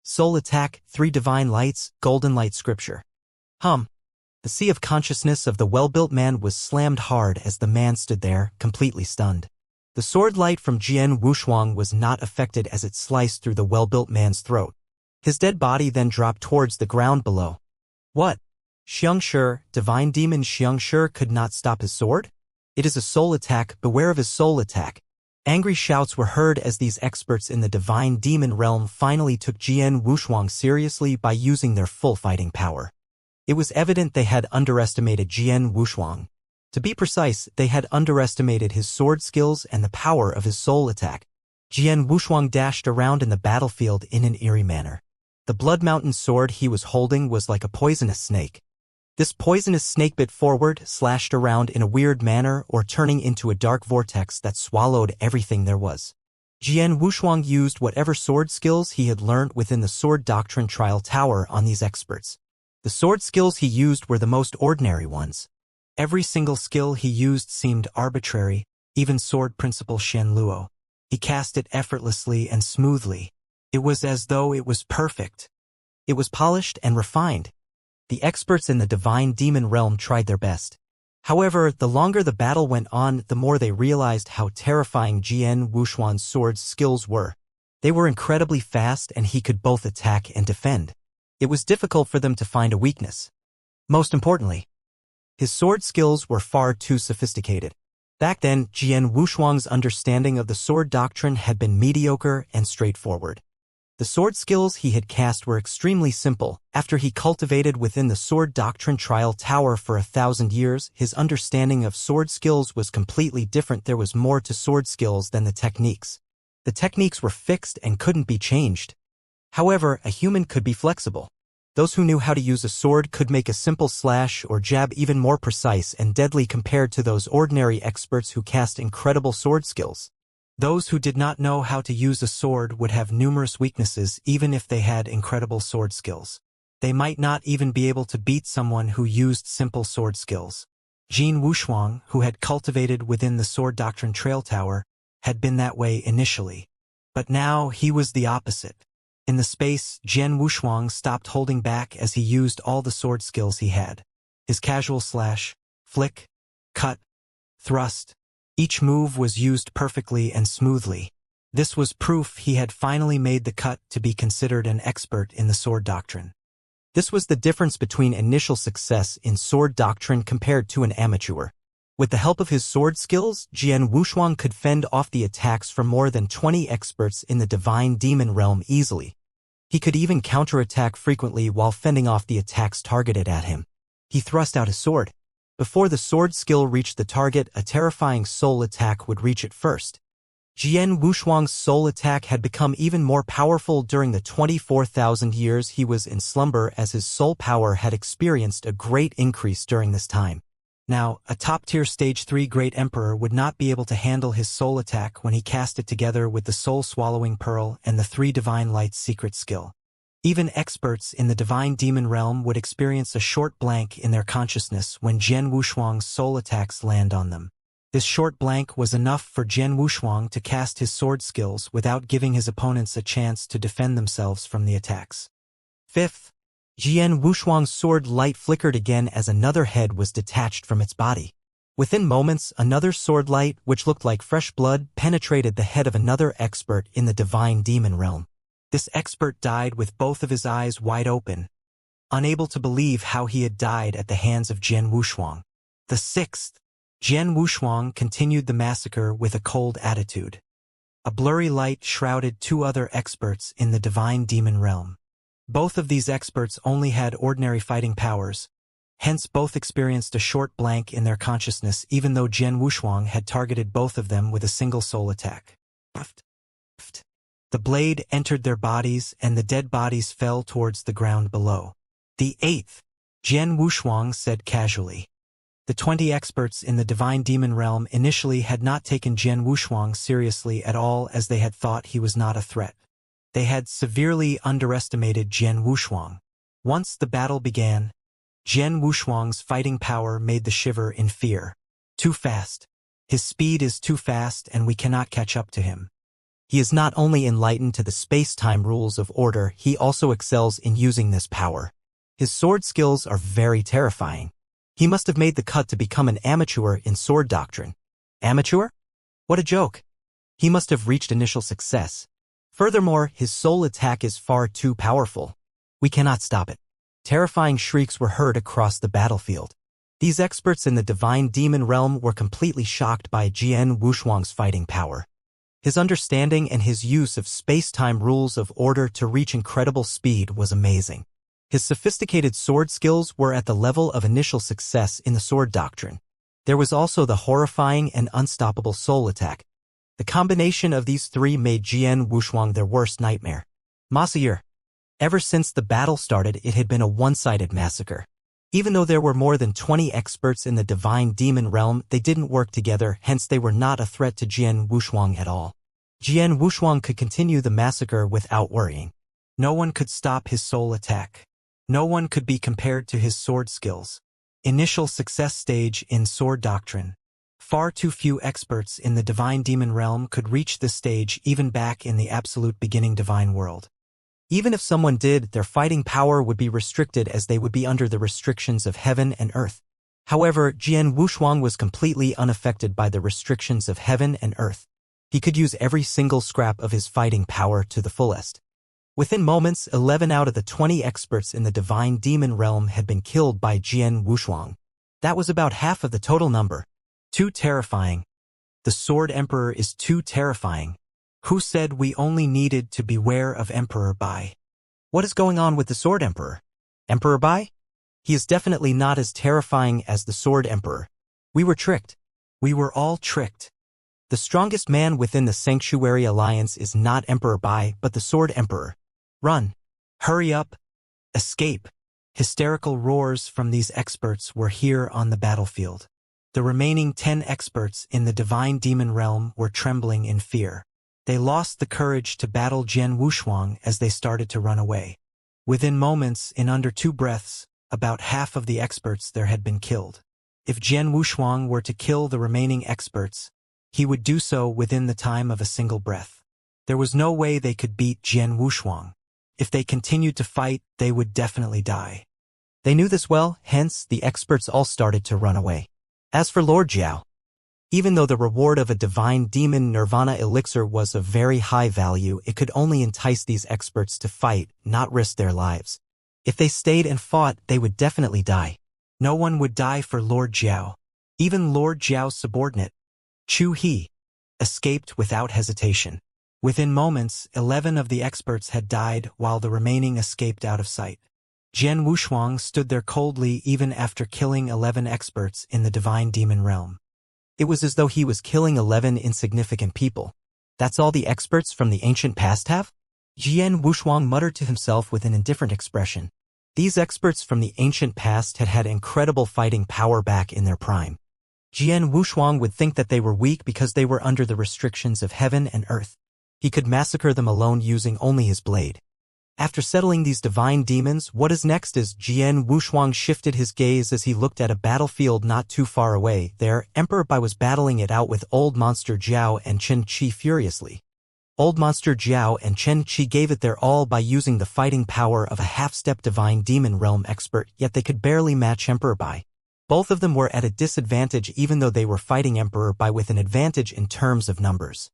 [SPEAKER 1] Soul attack, 3 divine lights, golden light scripture. The sea of consciousness of the well-built man was slammed hard as the man stood there, completely stunned. The sword light from Jian Wushuang was not affected as it sliced through the well-built man's throat. His dead body then dropped towards the ground below. What? Xianxia, divine demon Xianxia could not stop his sword? It is a soul attack, beware of his soul attack. Angry shouts were heard as these experts in the Divine Demon Realm finally took Jian Wushuang seriously by using their full fighting power. It was evident they had underestimated Jian Wushuang. To be precise, they had underestimated his sword skills and the power of his soul attack. Jian Wushuang dashed around in the battlefield in an eerie manner. The Blood Mountain sword he was holding was like a poisonous snake. This poisonous snake bit forward, slashed around in a weird manner, or turning into a dark vortex that swallowed everything there was. Jian Wushuang used whatever sword skills he had learned within the Sword Doctrine Trial Tower on these experts. The sword skills he used were the most ordinary ones. Every single skill he used seemed arbitrary, even Sword Principal Shen Luo. He cast it effortlessly and smoothly. It was as though it was perfect. It was polished and refined. The experts in the Divine Demon Realm tried their best. However, the longer the battle went on, the more they realized how terrifying Jian Wushuang's sword skills were. They were incredibly fast and he could both attack and defend. It was difficult for them to find a weakness. Most importantly, his sword skills were far too sophisticated. Back then, Jian Wushuang's understanding of the sword doctrine had been mediocre and straightforward. The sword skills he had cast were extremely simple. After he cultivated within the sword doctrine trial tower for 1,000 years, his understanding of sword skills was completely different. There was more to sword skills than the techniques. The techniques were fixed and couldn't be changed. However, a human could be flexible. Those who knew how to use a sword could make a simple slash or jab even more precise and deadly compared to those ordinary experts who cast incredible sword skills. Those who did not know how to use a sword would have numerous weaknesses even if they had incredible sword skills. They might not even be able to beat someone who used simple sword skills. Jian Wushuang, who had cultivated within the sword doctrine trail tower, had been that way initially. But now he was the opposite. In the space, Jian Wushuang stopped holding back as he used all the sword skills he had. His casual slash, flick, cut, thrust. Each move was used perfectly and smoothly. This was proof he had finally made the cut to be considered an expert in the sword doctrine. This was the difference between initial success in sword doctrine compared to an amateur. With the help of his sword skills, Jian Wushuang could fend off the attacks from more than 20 experts in the divine demon realm easily. He could even counterattack frequently while fending off the attacks targeted at him. He thrust out his sword. Before the sword skill reached the target, a terrifying soul attack would reach it first. Jian Wushuang's soul attack had become even more powerful during the 24,000 years he was in slumber, as his soul power had experienced a great increase during this time. Now, a top-tier Stage 3 Great Emperor would not be able to handle his soul attack when he cast it together with the soul-swallowing pearl and the 3 divine lights secret skill. Even experts in the divine demon realm would experience a short blank in their consciousness when Jian Wushuang's soul attacks land on them. This short blank was enough for Jian Wushuang to cast his sword skills without giving his opponents a chance to defend themselves from the attacks. Fifth, Jian Wushuang's sword light flickered again as another head was detached from its body. Within moments, another sword light, which looked like fresh blood, penetrated the head of another expert in the divine demon realm. This expert died with both of his eyes wide open, unable to believe how he had died at the hands of Jian Wushuang. The sixth, Jian Wushuang continued the massacre with a cold attitude. A blurry light shrouded 2 other experts in the divine demon realm. Both of these experts only had ordinary fighting powers, hence both experienced a short blank in their consciousness even though Jian Wushuang had targeted both of them with a single soul attack. The blade entered their bodies and the dead bodies fell towards the ground below. The 8th, Jian Wushuang said casually. The 20 experts in the divine demon realm initially had not taken Jian Wushuang seriously at all, as they had thought he was not a threat. They had severely underestimated Jian Wushuang. Once the battle began, Jian Wushuang's fighting power made the shiver in fear. Too fast. His speed is too fast and we cannot catch up to him. He is not only enlightened to the space-time rules of order, he also excels in using this power. His sword skills are very terrifying. He must have made the cut to become an amateur in sword doctrine. Amateur? What a joke. He must have reached initial success. Furthermore, his soul attack is far too powerful. We cannot stop it. Terrifying shrieks were heard across the battlefield. These experts in the divine demon realm were completely shocked by Jian Wushuang's fighting power. His understanding and his use of space-time rules of order to reach incredible speed was amazing. His sophisticated sword skills were at the level of initial success in the sword doctrine. There was also the horrifying and unstoppable soul attack. The combination of these 3 made Jian Wushuang their worst nightmare. Massacre. Ever since the battle started, it had been a one-sided massacre. Even though there were more than 20 experts in the divine demon realm, they didn't work together, hence they were not a threat to Jian Wushuang at all. Jian Wushuang could continue the massacre without worrying. No one could stop his soul attack. No one could be compared to his sword skills. Initial success stage in sword doctrine. Far too few experts in the divine demon realm could reach this stage even back in the absolute beginning divine world. Even if someone did, their fighting power would be restricted as they would be under the restrictions of heaven and earth. However, Jian Wushuang was completely unaffected by the restrictions of heaven and earth. He could use every single scrap of his fighting power to the fullest. Within moments, 11 out of the 20 experts in the divine demon realm had been killed by Jian Wushuang. That was about half of the total number. Too terrifying. The Sword Emperor is too terrifying. Who said we only needed to beware of Emperor Bai? What is going on with the Sword Emperor? Emperor Bai? He is definitely not as terrifying as the Sword Emperor. We were tricked. We were all tricked. The strongest man within the Sanctuary Alliance is not Emperor Bai, but the Sword Emperor. Run. Hurry up. Escape. Hysterical roars from these experts were here on the battlefield. The remaining 10 experts in the Divine Demon Realm were trembling in fear. They lost the courage to battle Jian Wushuang as they started to run away. Within moments, in under 2 breaths, about half of the experts there had been killed. If Jian Wushuang were to kill the remaining experts, he would do so within the time of a single breath. There was no way they could beat Jian Wushuang. If they continued to fight, they would definitely die. They knew this well, hence the experts all started to run away. As for Lord Jiao, even though the reward of a divine demon nirvana elixir was of very high value, it could only entice these experts to fight, not risk their lives. If they stayed and fought, they would definitely die. No one would die for Lord Jiao. Even Lord Jiao's subordinate, Chu He, escaped without hesitation. Within moments, 11 of the experts had died while the remaining escaped out of sight. Jian Wushuang stood there coldly even after killing 11 experts in the Divine Demon Realm. It was as though he was killing 11 insignificant people. That's all the experts from the ancient past have? Jian Wushuang muttered to himself with an indifferent expression. These experts from the ancient past had had incredible fighting power back in their prime. Jian Wushuang would think that they were weak because they were under the restrictions of heaven and earth. He could massacre them alone using only his blade. After settling these divine demons, what is next? As Jian Wushuang shifted his gaze as he looked at a battlefield not too far away, there, Emperor Bai was battling it out with Old Monster Jiao and Chen Qi furiously. Old Monster Jiao and Chen Qi gave it their all by using the fighting power of a half-step divine demon realm expert, yet they could barely match Emperor Bai. Both of them were at a disadvantage even though they were fighting Emperor Bai with an advantage in terms of numbers.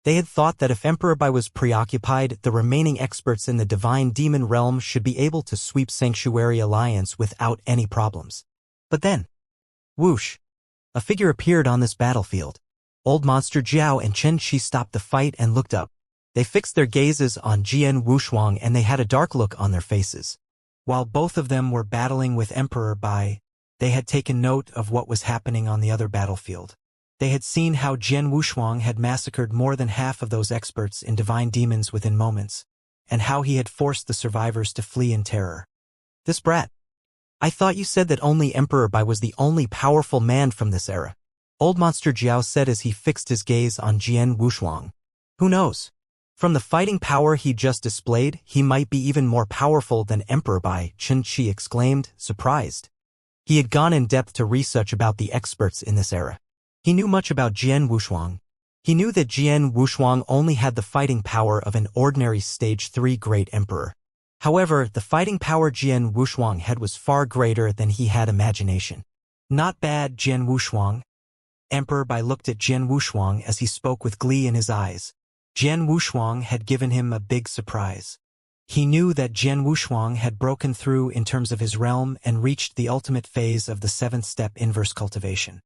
[SPEAKER 1] They had thought that if Emperor Bai was preoccupied, the remaining experts in the Divine Demon Realm should be able to sweep Sanctuary Alliance without any problems. But then, whoosh, a figure appeared on this battlefield. Old Monster Jiao and Chen Qi stopped the fight and looked up. They fixed their gazes on Jian Wushuang and they had a dark look on their faces. While both of them were battling with Emperor Bai, they had taken note of what was happening on the other battlefield. They had seen how Jian Wushuang had massacred more than half of those experts in divine demons within moments, and how he had forced the survivors to flee in terror. This brat. I thought you said that only Emperor Bai was the only powerful man from this era. Old Monster Jiao said as he fixed his gaze on Jian Wushuang. Who knows? From the fighting power he just displayed, he might be even more powerful than Emperor Bai, Chen Qi exclaimed, surprised. He had gone in depth to research about the experts in this era. He knew much about Jian Wushuang. He knew that Jian Wushuang only had the fighting power of an ordinary Stage 3 Great Emperor. However, the fighting power Jian Wushuang had was far greater than he had imagination. Not bad, Jian Wushuang. Emperor Bai looked at Jian Wushuang as he spoke with glee in his eyes. Jian Wushuang had given him a big surprise. He knew that Jian Wushuang had broken through in terms of his realm and reached the ultimate phase of the 7th step inverse cultivation.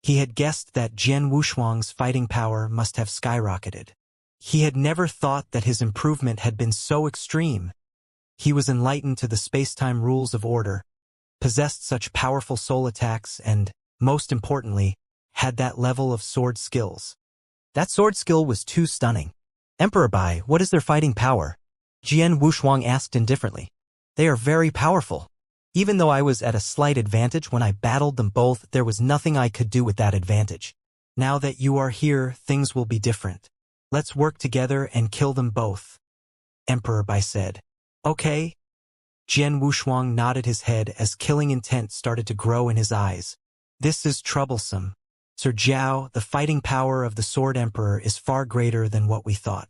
[SPEAKER 1] He had guessed that Jian Wushuang's fighting power must have skyrocketed. He had never thought that his improvement had been so extreme. He was enlightened to the space-time rules of order, possessed such powerful soul attacks and, most importantly, had that level of sword skills. That sword skill was too stunning. Emperor Bai, what is their fighting power? Jian Wushuang asked indifferently. They are very powerful. Even though I was at a slight advantage when I battled them both, there was nothing I could do with that advantage. Now that you are here, things will be different. Let's work together and kill them both. Emperor Bai said. Okay. Jian Wushuang nodded his head as killing intent started to grow in his eyes. This is troublesome. Sir Jiao, the fighting power of the Sword Emperor is far greater than what we thought.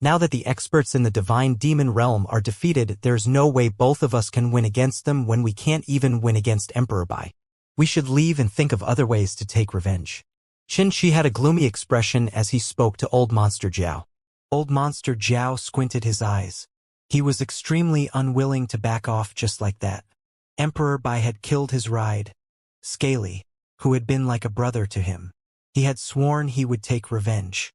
[SPEAKER 1] Now that the experts in the Divine Demon Realm are defeated, there's no way both of us can win against them when we can't even win against Emperor Bai. We should leave and think of other ways to take revenge. Chen Qi had a gloomy expression as he spoke to Old Monster Jiao. Old Monster Jiao squinted his eyes. He was extremely unwilling to back off just like that. Emperor Bai had killed his ride, Scaly, who had been like a brother to him. He had sworn he would take revenge.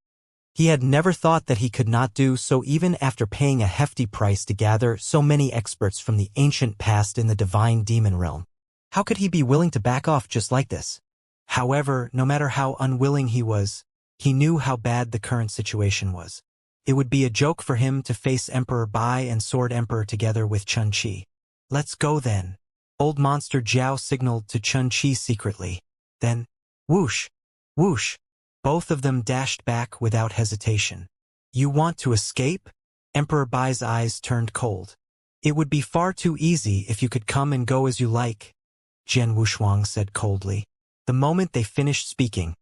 [SPEAKER 1] He had never thought that he could not do so even after paying a hefty price to gather so many experts from the ancient past in the divine demon realm. How could he be willing to back off just like this? However, no matter how unwilling he was, he knew how bad the current situation was. It would be a joke for him to face Emperor Bai and Sword Emperor together with Chun-Chi. Let's go then. Old Monster Jiao signaled to Chun-Chi secretly. Then, whoosh, whoosh. Both of them dashed back without hesitation. You want to escape? Emperor Bai's eyes turned cold. It would be far too easy if you could come and go as you like, Jian Wushuang said coldly. The moment they finished speaking,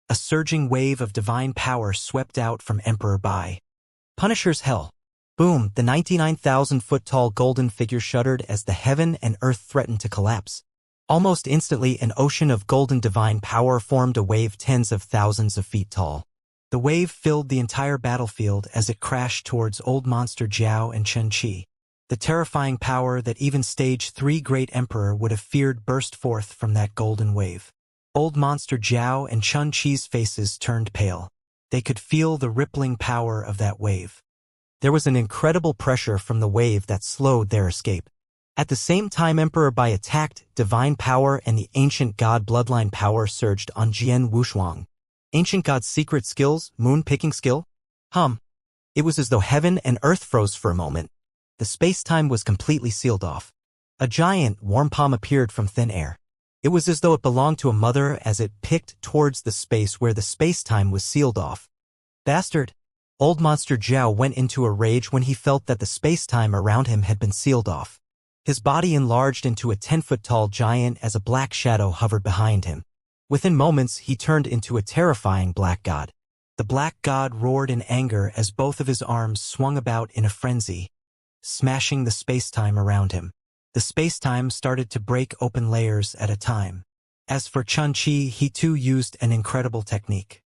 [SPEAKER 1] a surging wave of divine power swept out from Emperor Bai. Punisher's hell. Boom, the 99,000-foot-tall golden figure shuddered as the heaven and earth threatened to collapse. Almost instantly, an ocean of golden divine power formed a wave tens of thousands of feet tall. The wave filled the entire battlefield as it crashed towards Old Monster Jiao and Chun-Chi. The terrifying power that even Stage 3 Great Emperor would have feared burst forth from that golden wave. Old Monster Jiao and Chun-Chi's faces turned pale. They could feel the rippling power of that wave. There was an incredible pressure from the wave that slowed their escape. At the same time Emperor Bai attacked, divine power and the ancient god bloodline power surged on Jian Wushuang. Ancient god's secret skills, moon-picking skill? It was as though heaven and earth froze for a moment. The space-time was completely sealed off. A giant, warm palm appeared from thin air. It was as though it belonged to a mother as it picked towards the space where the space-time was sealed off. Bastard! Old Monster Jiao went into a rage when he felt that the space-time around him had been sealed off. His body enlarged into a 10-foot-tall giant as a black shadow hovered behind him. Within moments, he turned into a terrifying black god. The black god roared in anger as both of his arms swung about in a frenzy, smashing the space-time around him. The space-time started to break open layers at a time. As for Chun-Chi, he too used an incredible technique.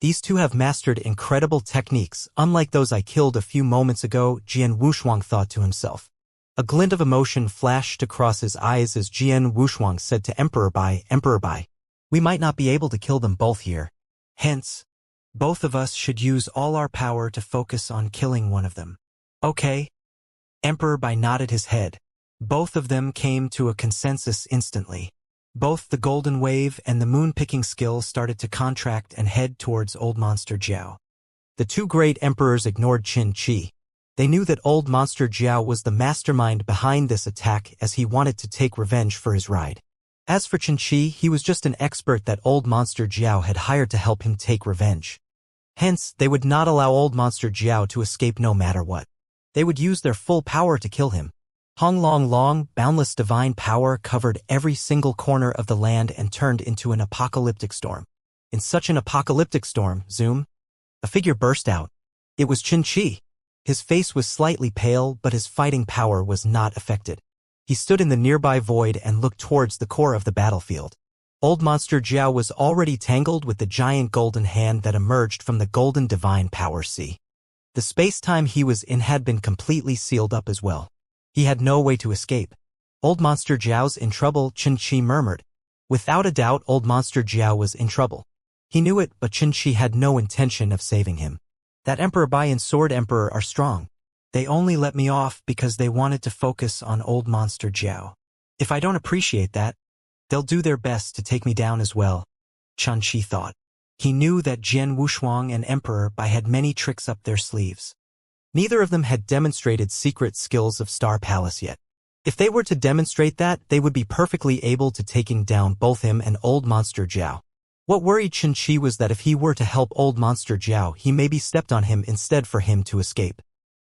[SPEAKER 1] These two have mastered incredible techniques, unlike those I killed a few moments ago, Jian Wushuang thought to himself. A glint of emotion flashed across his eyes as Jian Wushuang said to Emperor Bai, we might not be able to kill them both here. Hence, both of us should use all our power to focus on killing one of them. Okay? Emperor Bai nodded his head. Both of them came to a consensus instantly. Both the golden wave and the moon-picking skill started to contract and head towards Old Monster Jiao. The two great emperors ignored Chun-Chi. They knew that Old Monster Jiao was the mastermind behind this attack as he wanted to take revenge for his ride. As for Chun-Chi, he was just an expert that Old Monster Jiao had hired to help him take revenge. Hence, they would not allow Old Monster Jiao to escape no matter what. They would use their full power to kill him. Hong Long Long, boundless divine power covered every single corner of the land and turned into an apocalyptic storm. In such an apocalyptic storm, zoom, a figure burst out. It was Chun-Chi. His face was slightly pale, but his fighting power was not affected. He stood in the nearby void and looked towards the core of the battlefield. Old Monster Jiao was already tangled with the giant golden hand that emerged from the golden divine power sea. The space-time he was in had been completely sealed up as well. He had no way to escape. Old Monster Jiao's in trouble, Chun-Chi murmured. Without a doubt, Old Monster Jiao was in trouble. He knew it, but Chun-Chi had no intention of saving him. That Emperor Bai and Sword Emperor are strong. They only let me off because they wanted to focus on Old Monster Jiao. If I don't appreciate that, they'll do their best to take me down as well, Chun-Chi thought. He knew that Jian Wushuang and Emperor Bai had many tricks up their sleeves. Neither of them had demonstrated secret skills of Star Palace yet. If they were to demonstrate that, they would be perfectly able to taking down both him and Old Monster Jiao. What worried Chun-Chi was that if he were to help Old Monster Jiao, he maybe stepped on him instead for him to escape.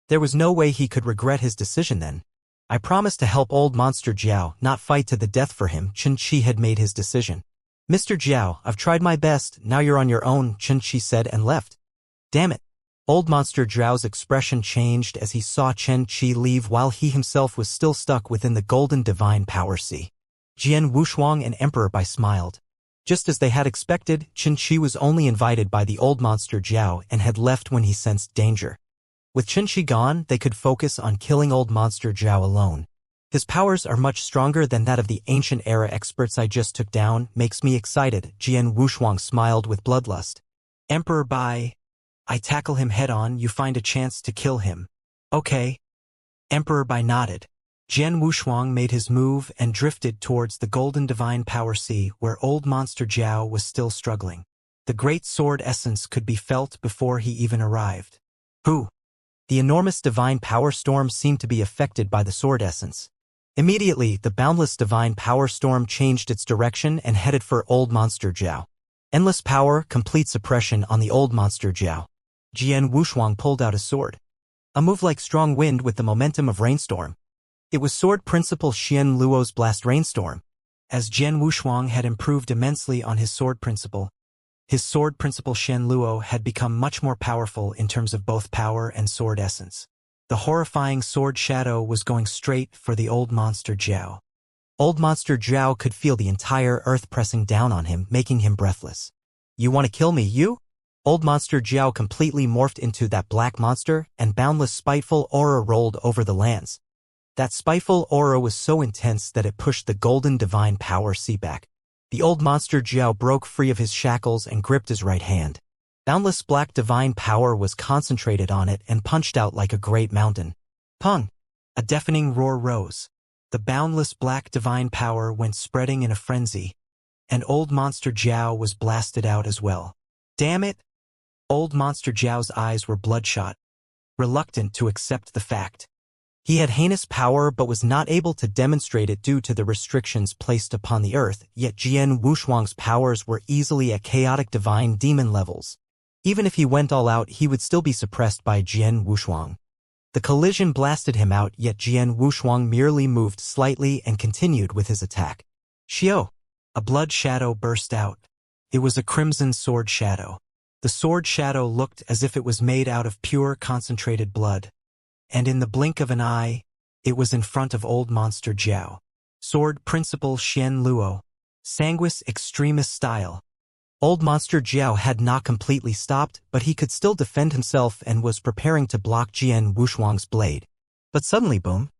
[SPEAKER 1] There was no way he could regret his decision then. I promised to help Old Monster Jiao, not fight to the death for him. Chun-Chi had made his decision. Mr. Jiao, I've tried my best, now you're on your own, Chun-Chi said and left. Damn it. Old Monster Jiao's expression changed as he saw Chun-Chi leave while he himself was still stuck within the golden divine power sea. Jian Wushuang and Emperor Bai smiled. Just as they had expected, Chun-Chi was only invited by the Old Monster Jiao and had left when he sensed danger. With Chun-Chi gone, they could focus on killing Old Monster Jiao alone. His powers are much stronger than that of the ancient era experts I just took down, makes me excited, Jian Wushuang smiled with bloodlust. Emperor Bai, I tackle him head-on, you find a chance to kill him. Okay. Emperor Bai nodded. Jian Wushuang made his move and drifted towards the golden divine power sea where old monster Jiao was still struggling. The great sword essence could be felt before he even arrived. Who? The enormous divine power storm seemed to be affected by the sword essence. Immediately, the boundless divine power storm changed its direction and headed for old monster Jiao. Endless power, complete suppression on the old monster Jiao. Jian Wushuang pulled out his sword. A move like strong wind with the momentum of rainstorm. It was sword principal Xian Luo's blast rainstorm. As Jian Wushuang had improved immensely on his sword principle Xian Luo had become much more powerful in terms of both power and sword essence. The horrifying sword shadow was going straight for the old monster Jiao. Old monster Jiao could feel the entire earth pressing down on him, making him breathless. You want to kill me, you? Old monster Jiao completely morphed into that black monster, and boundless spiteful aura rolled over the lands. That spiteful aura was so intense that it pushed the golden divine power sea back. The old monster Jiao broke free of his shackles and gripped his right hand. Boundless black divine power was concentrated on it and punched out like a great mountain. Pung! A deafening roar rose. The boundless black divine power went spreading in a frenzy, and old monster Jiao was blasted out as well. Damn it! Old monster Jiao's eyes were bloodshot, reluctant to accept the fact. He had heinous power but was not able to demonstrate it due to the restrictions placed upon the earth, yet Jian Wushuang's powers were easily at chaotic divine demon levels. Even if he went all out, he would still be suppressed by Jian Wushuang. The collision blasted him out, yet Jian Wushuang merely moved slightly and continued with his attack. Xiao! A blood shadow burst out. It was a crimson sword shadow. The sword shadow looked as if it was made out of pure concentrated blood. And in the blink of an eye, it was in front of old monster Jiao. Sword principal Xian Luo. Sanguis extremis style. Old monster Jiao had not completely stopped, but he could still defend himself and was preparing to block Jian Wushuang's blade. But suddenly, boom!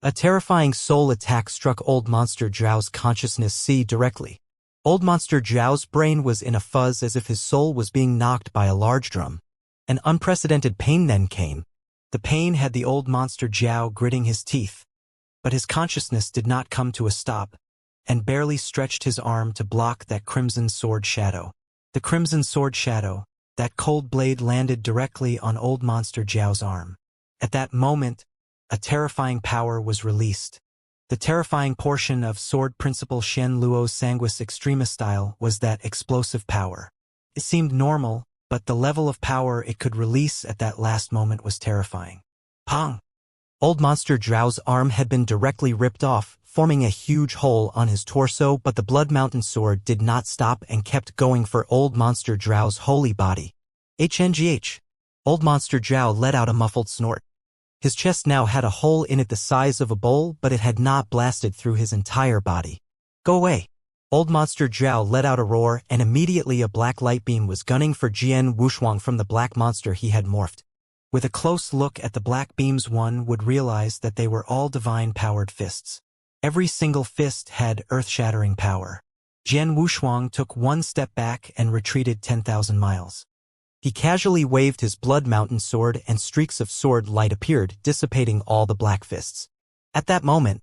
[SPEAKER 1] A terrifying soul attack struck old monster Jiao's consciousness sea directly. Old monster Jiao's brain was in a fuzz as if his soul was being knocked by a large drum. An unprecedented pain then came. The pain had the old monster Jiao gritting his teeth. But his consciousness did not come to a stop, and barely stretched his arm to block that crimson sword shadow. The crimson sword shadow, that cold blade landed directly on old monster Jiao's arm. At that moment, a terrifying power was released. The terrifying portion of sword principal Xian Luo's Sanguis Extremis style was that explosive power. It seemed normal, but the level of power it could release at that last moment was terrifying. Pong! Old monster Jiao's arm had been directly ripped off, forming a huge hole on his torso, but the Blood Mountain sword did not stop and kept going for old monster Jiao's holy body. HNGH! Old monster Jiao let out a muffled snort. His chest now had a hole in it the size of a bowl, but it had not blasted through his entire body. Go away! Old monster Jiao let out a roar, and immediately a black light beam was gunning for Jian Wushuang from the black monster he had morphed. With a close look at the black beams, one would realize that they were all divine-powered fists. Every single fist had earth-shattering power. Jian Wushuang took one step back and retreated 10,000 miles. He casually waved his Blood Mountain sword and streaks of sword light appeared, dissipating all the black fists. At that moment,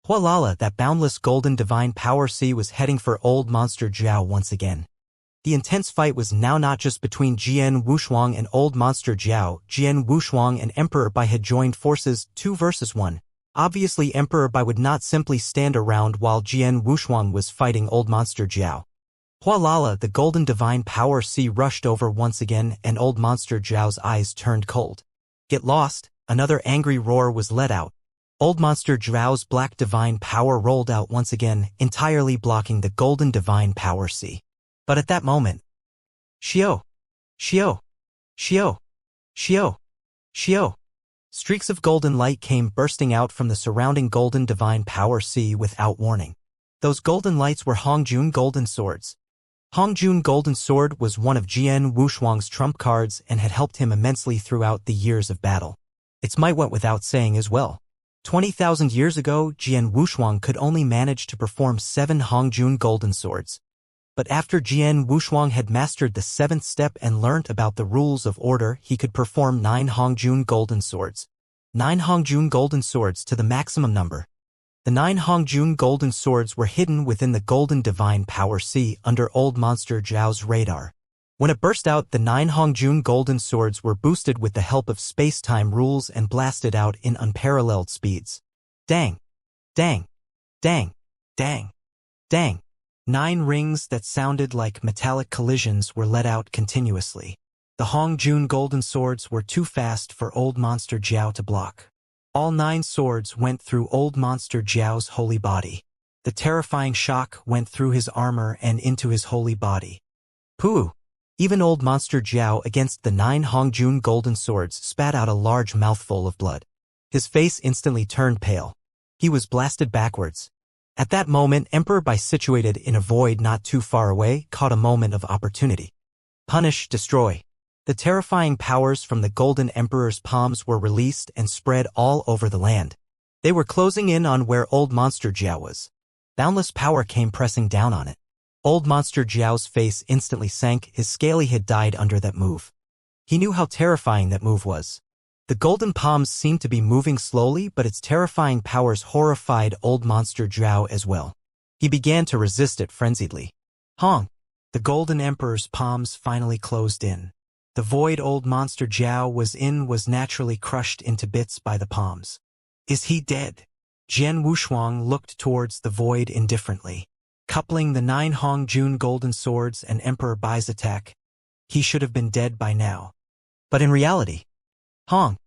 [SPEAKER 1] Hualala, that boundless golden divine power sea was heading for old monster Jiao once again. The intense fight was now not just between Jian Wushuang and old monster Jiao. Jian Wushuang and Emperor Bai had joined forces 2 versus 1. Obviously, Emperor Bai would not simply stand around while Jian Wushuang was fighting old monster Jiao. Hualala, the golden divine power sea rushed over once again, and old monster Jiao's eyes turned cold. Get lost! Another angry roar was let out. Old monster Jiao's black divine power rolled out once again, entirely blocking the golden divine power sea. But at that moment, Xiao! Xiao! Xiao! Xiao! Xiao! Streaks of golden light came bursting out from the surrounding golden divine power sea without warning. Those golden lights were Hongjun golden swords. Hongjun golden sword was one of Jian Wushuang's trump cards and had helped him immensely throughout the years of battle. Its might went without saying as well. 20,000 years ago, Jian Wushuang could only manage to perform 7 Hongjun golden swords. But after Jian Wushuang had mastered the 7th step and learnt about the rules of order, he could perform 9 Hongjun golden swords. 9 Hongjun golden swords to the maximum number. The 9 Hongjun golden swords were hidden within the golden divine power C under Old Monster Zhao's radar. When it burst out, the 9 Hongjun golden swords were boosted with the help of space-time rules and blasted out in unparalleled speeds. Dang! Dang! Dang! Dang! Dang! 9 rings that sounded like metallic collisions were let out continuously. The Hongjun golden swords were too fast for Old Monster Zhao to block. All 9 swords went through Old Monster Zhao's holy body. The terrifying shock went through his armor and into his holy body. Pooh! Even Old Monster Zhao against the 9 Hongjun golden swords spat out a large mouthful of blood. His face instantly turned pale. He was blasted backwards. At that moment, Emperor Bai, situated in a void not too far away, caught a moment of opportunity. Punish, destroy. The terrifying powers from the Golden Emperor's palms were released and spread all over the land. They were closing in on where Old Monster Zhao was. Boundless power came pressing down on it. Old Monster Zhao's face instantly sank, his scaly head died under that move. He knew how terrifying that move was. The golden palms seemed to be moving slowly, but its terrifying powers horrified Old Monster Zhao as well. He began to resist it frenziedly. Hong! The Golden Emperor's palms finally closed in. The void Old Monster Zhao was in was naturally crushed into bits by the palms. Is he dead? Jian Wushuang looked towards the void indifferently. Coupling the 9 Hongjun golden swords and Emperor Bai's attack, he should have been dead by now. But in reality, Hong!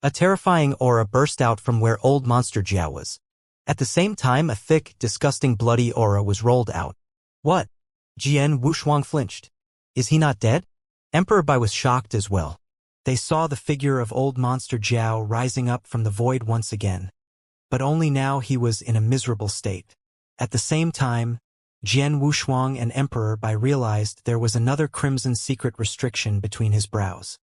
[SPEAKER 1] A terrifying aura burst out from where Old Monster Zhao was. At the same time, a thick, disgusting bloody aura was rolled out. What? Jian Wushuang flinched. Is he not dead? Emperor Bai was shocked as well. They saw the figure of Old Monster Zhao rising up from the void once again. But only now he was in a miserable state. At the same time, Jian Wushuang and Emperor Bai realized there was another crimson secret restriction between his brows.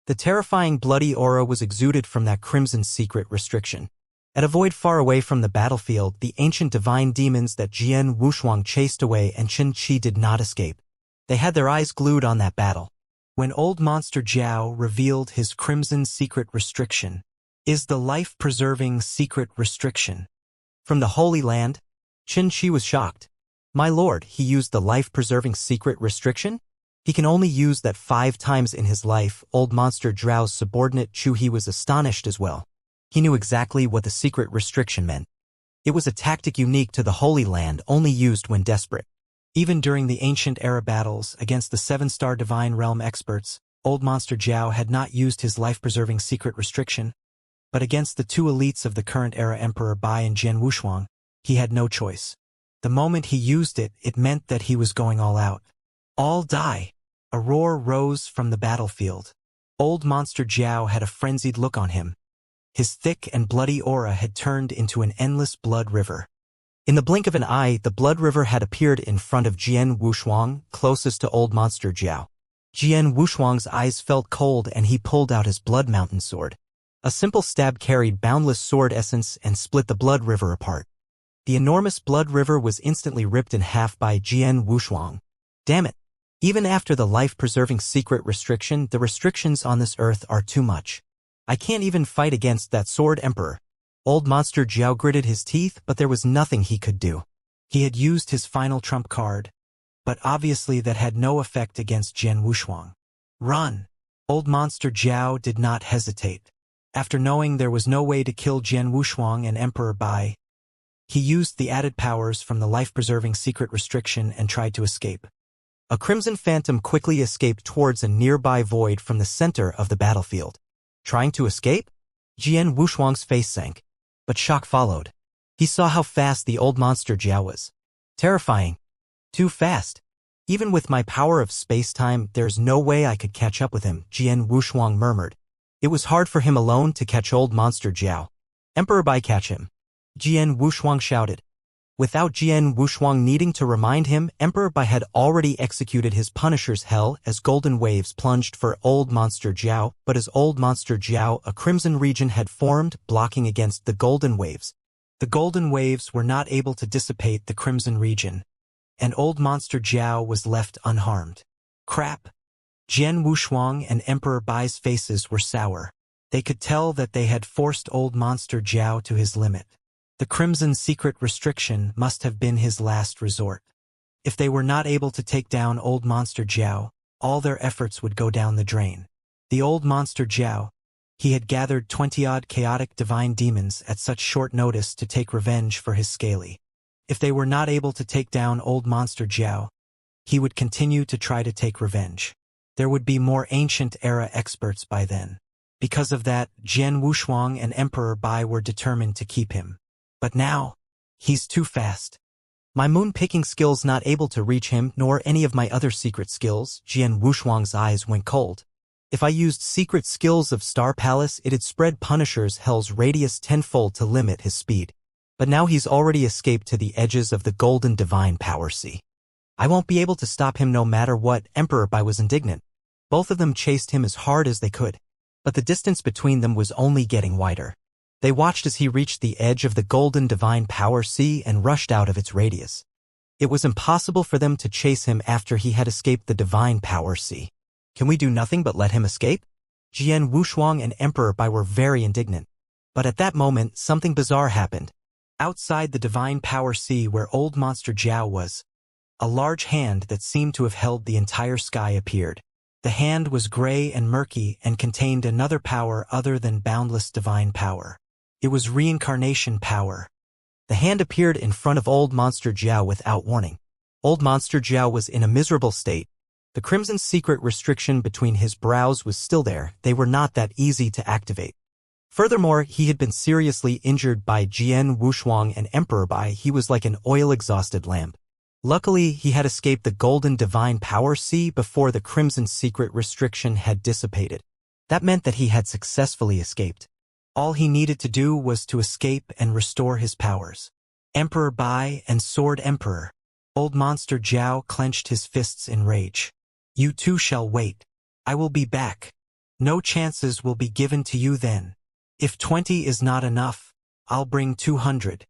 [SPEAKER 1] The terrifying bloody aura was exuded from that crimson secret restriction. At a void far away from the battlefield, the ancient divine demons that Jian Wushuang chased away and Chen Qi did not escape. They had their eyes glued on that battle. When Old Monster Zhao revealed his crimson secret restriction, is the life-preserving secret restriction from the Holy Land? Chen Qi was shocked. My lord, he used the life-preserving secret restriction? He can only use that 5 times in his life. Old Monster Zhao's subordinate Chu He was astonished as well. He knew exactly what the secret restriction meant. It was a tactic unique to the Holy Land, only used when desperate. Even during the ancient era battles against the 7-star Divine Realm experts, Old Monster Zhao had not used his life-preserving secret restriction. But against the 2 elites of the current era, Emperor Bai and Jian Wushuang, he had no choice. The moment he used it, it meant that he was going all out. All die! A roar rose from the battlefield. Old Monster Zhao had a frenzied look on him. His thick and bloody aura had turned into an endless blood river. In the blink of an eye, the blood river had appeared in front of Jian Wushuang, closest to Old Monster Zhao. Jian Wushuang's eyes felt cold and he pulled out his blood mountain sword. A simple stab carried boundless sword essence and split the blood river apart. The enormous blood river was instantly ripped in half by Jian Wushuang. Damn it! Even after the life-preserving secret restriction, the restrictions on this earth are too much. I can't even fight against that sword emperor. Old Monster Zhao gritted his teeth, but there was nothing he could do. He had used his final trump card, but obviously that had no effect against Jian Wushuang. Run! Old Monster Zhao did not hesitate. After knowing there was no way to kill Jian Wushuang and Emperor Bai, he used the added powers from the life-preserving secret restriction and tried to escape. A crimson phantom quickly escaped towards a nearby void from the center of the battlefield. Trying to escape? Jian Wushuang's face sank, but shock followed. He saw how fast the Old Monster Zhao was. Terrifying. Too fast. Even with my power of space-time, there's no way I could catch up with him, Jian Wushuang murmured. It was hard for him alone to catch Old Monster Zhao. Emperor Bai, catch him. Jian Wushuang shouted. Without Jian Wushuang needing to remind him, Emperor Bai had already executed his Punisher's hell as golden waves plunged for Old Monster Zhao, but as Old Monster Zhao, a crimson region had formed, blocking against the golden waves. The golden waves were not able to dissipate the crimson region. and old monster Jiao was left unharmed. Crap. Jian Wushuang and Emperor Bai's faces were sour. They could tell that they had forced old monster Jiao to his limit. The Crimson Secret restriction must have been his last resort. If they were not able to take down old monster Jiao, all their efforts would go down the drain. The old monster Jiao, he had gathered 20-odd chaotic divine demons at such short notice to take revenge for his scaly. If they were not able to take down old monster Jiao, he would continue to try to take revenge. There would be more ancient era experts by then. Because of that, Jian Wushuang and Emperor Bai were determined to keep him. But now, he's too fast. My moon-picking skills not able to reach him, nor any of my other secret skills. Jian Wushuang's eyes went cold. If I used secret skills of Star Palace, it'd spread Punisher's hell's radius tenfold to limit his speed. But now he's already escaped to the edges of the golden divine power sea. I won't be able to stop him no matter what. Emperor Bai was indignant. Both of them chased him as hard as they could. But the distance between them was only getting wider. They watched as he reached the edge of the golden divine power sea and rushed out of its radius. It was impossible for them to chase him after he had escaped the divine power sea. Can we do nothing but let him escape? Jian Wushuang and Emperor Bai were very indignant. But at that moment, something bizarre happened. Outside the divine power sea where old monster Jiao was, a large hand that seemed to have held the entire sky appeared. The hand was gray and murky and contained another power other than boundless divine power. It was reincarnation power. The hand appeared in front of old monster Jiao without warning. Old monster Jiao was in a miserable state. The Crimson Secret restriction between his brows was still there. They were not that easy to activate. Furthermore, he had been seriously injured by Jian Wushuang and Emperor Bai. He was like an oil-exhausted lamp. Luckily, he had escaped the golden divine power sea before the Crimson Secret restriction had dissipated. That meant that he had successfully escaped. All he needed to do was to escape and restore his powers. Emperor Bai and Sword Emperor. Old monster Jiao clenched his fists in rage. You two shall wait. I will be back. No chances will be given to you then. If 20 is not enough, I'll bring 200.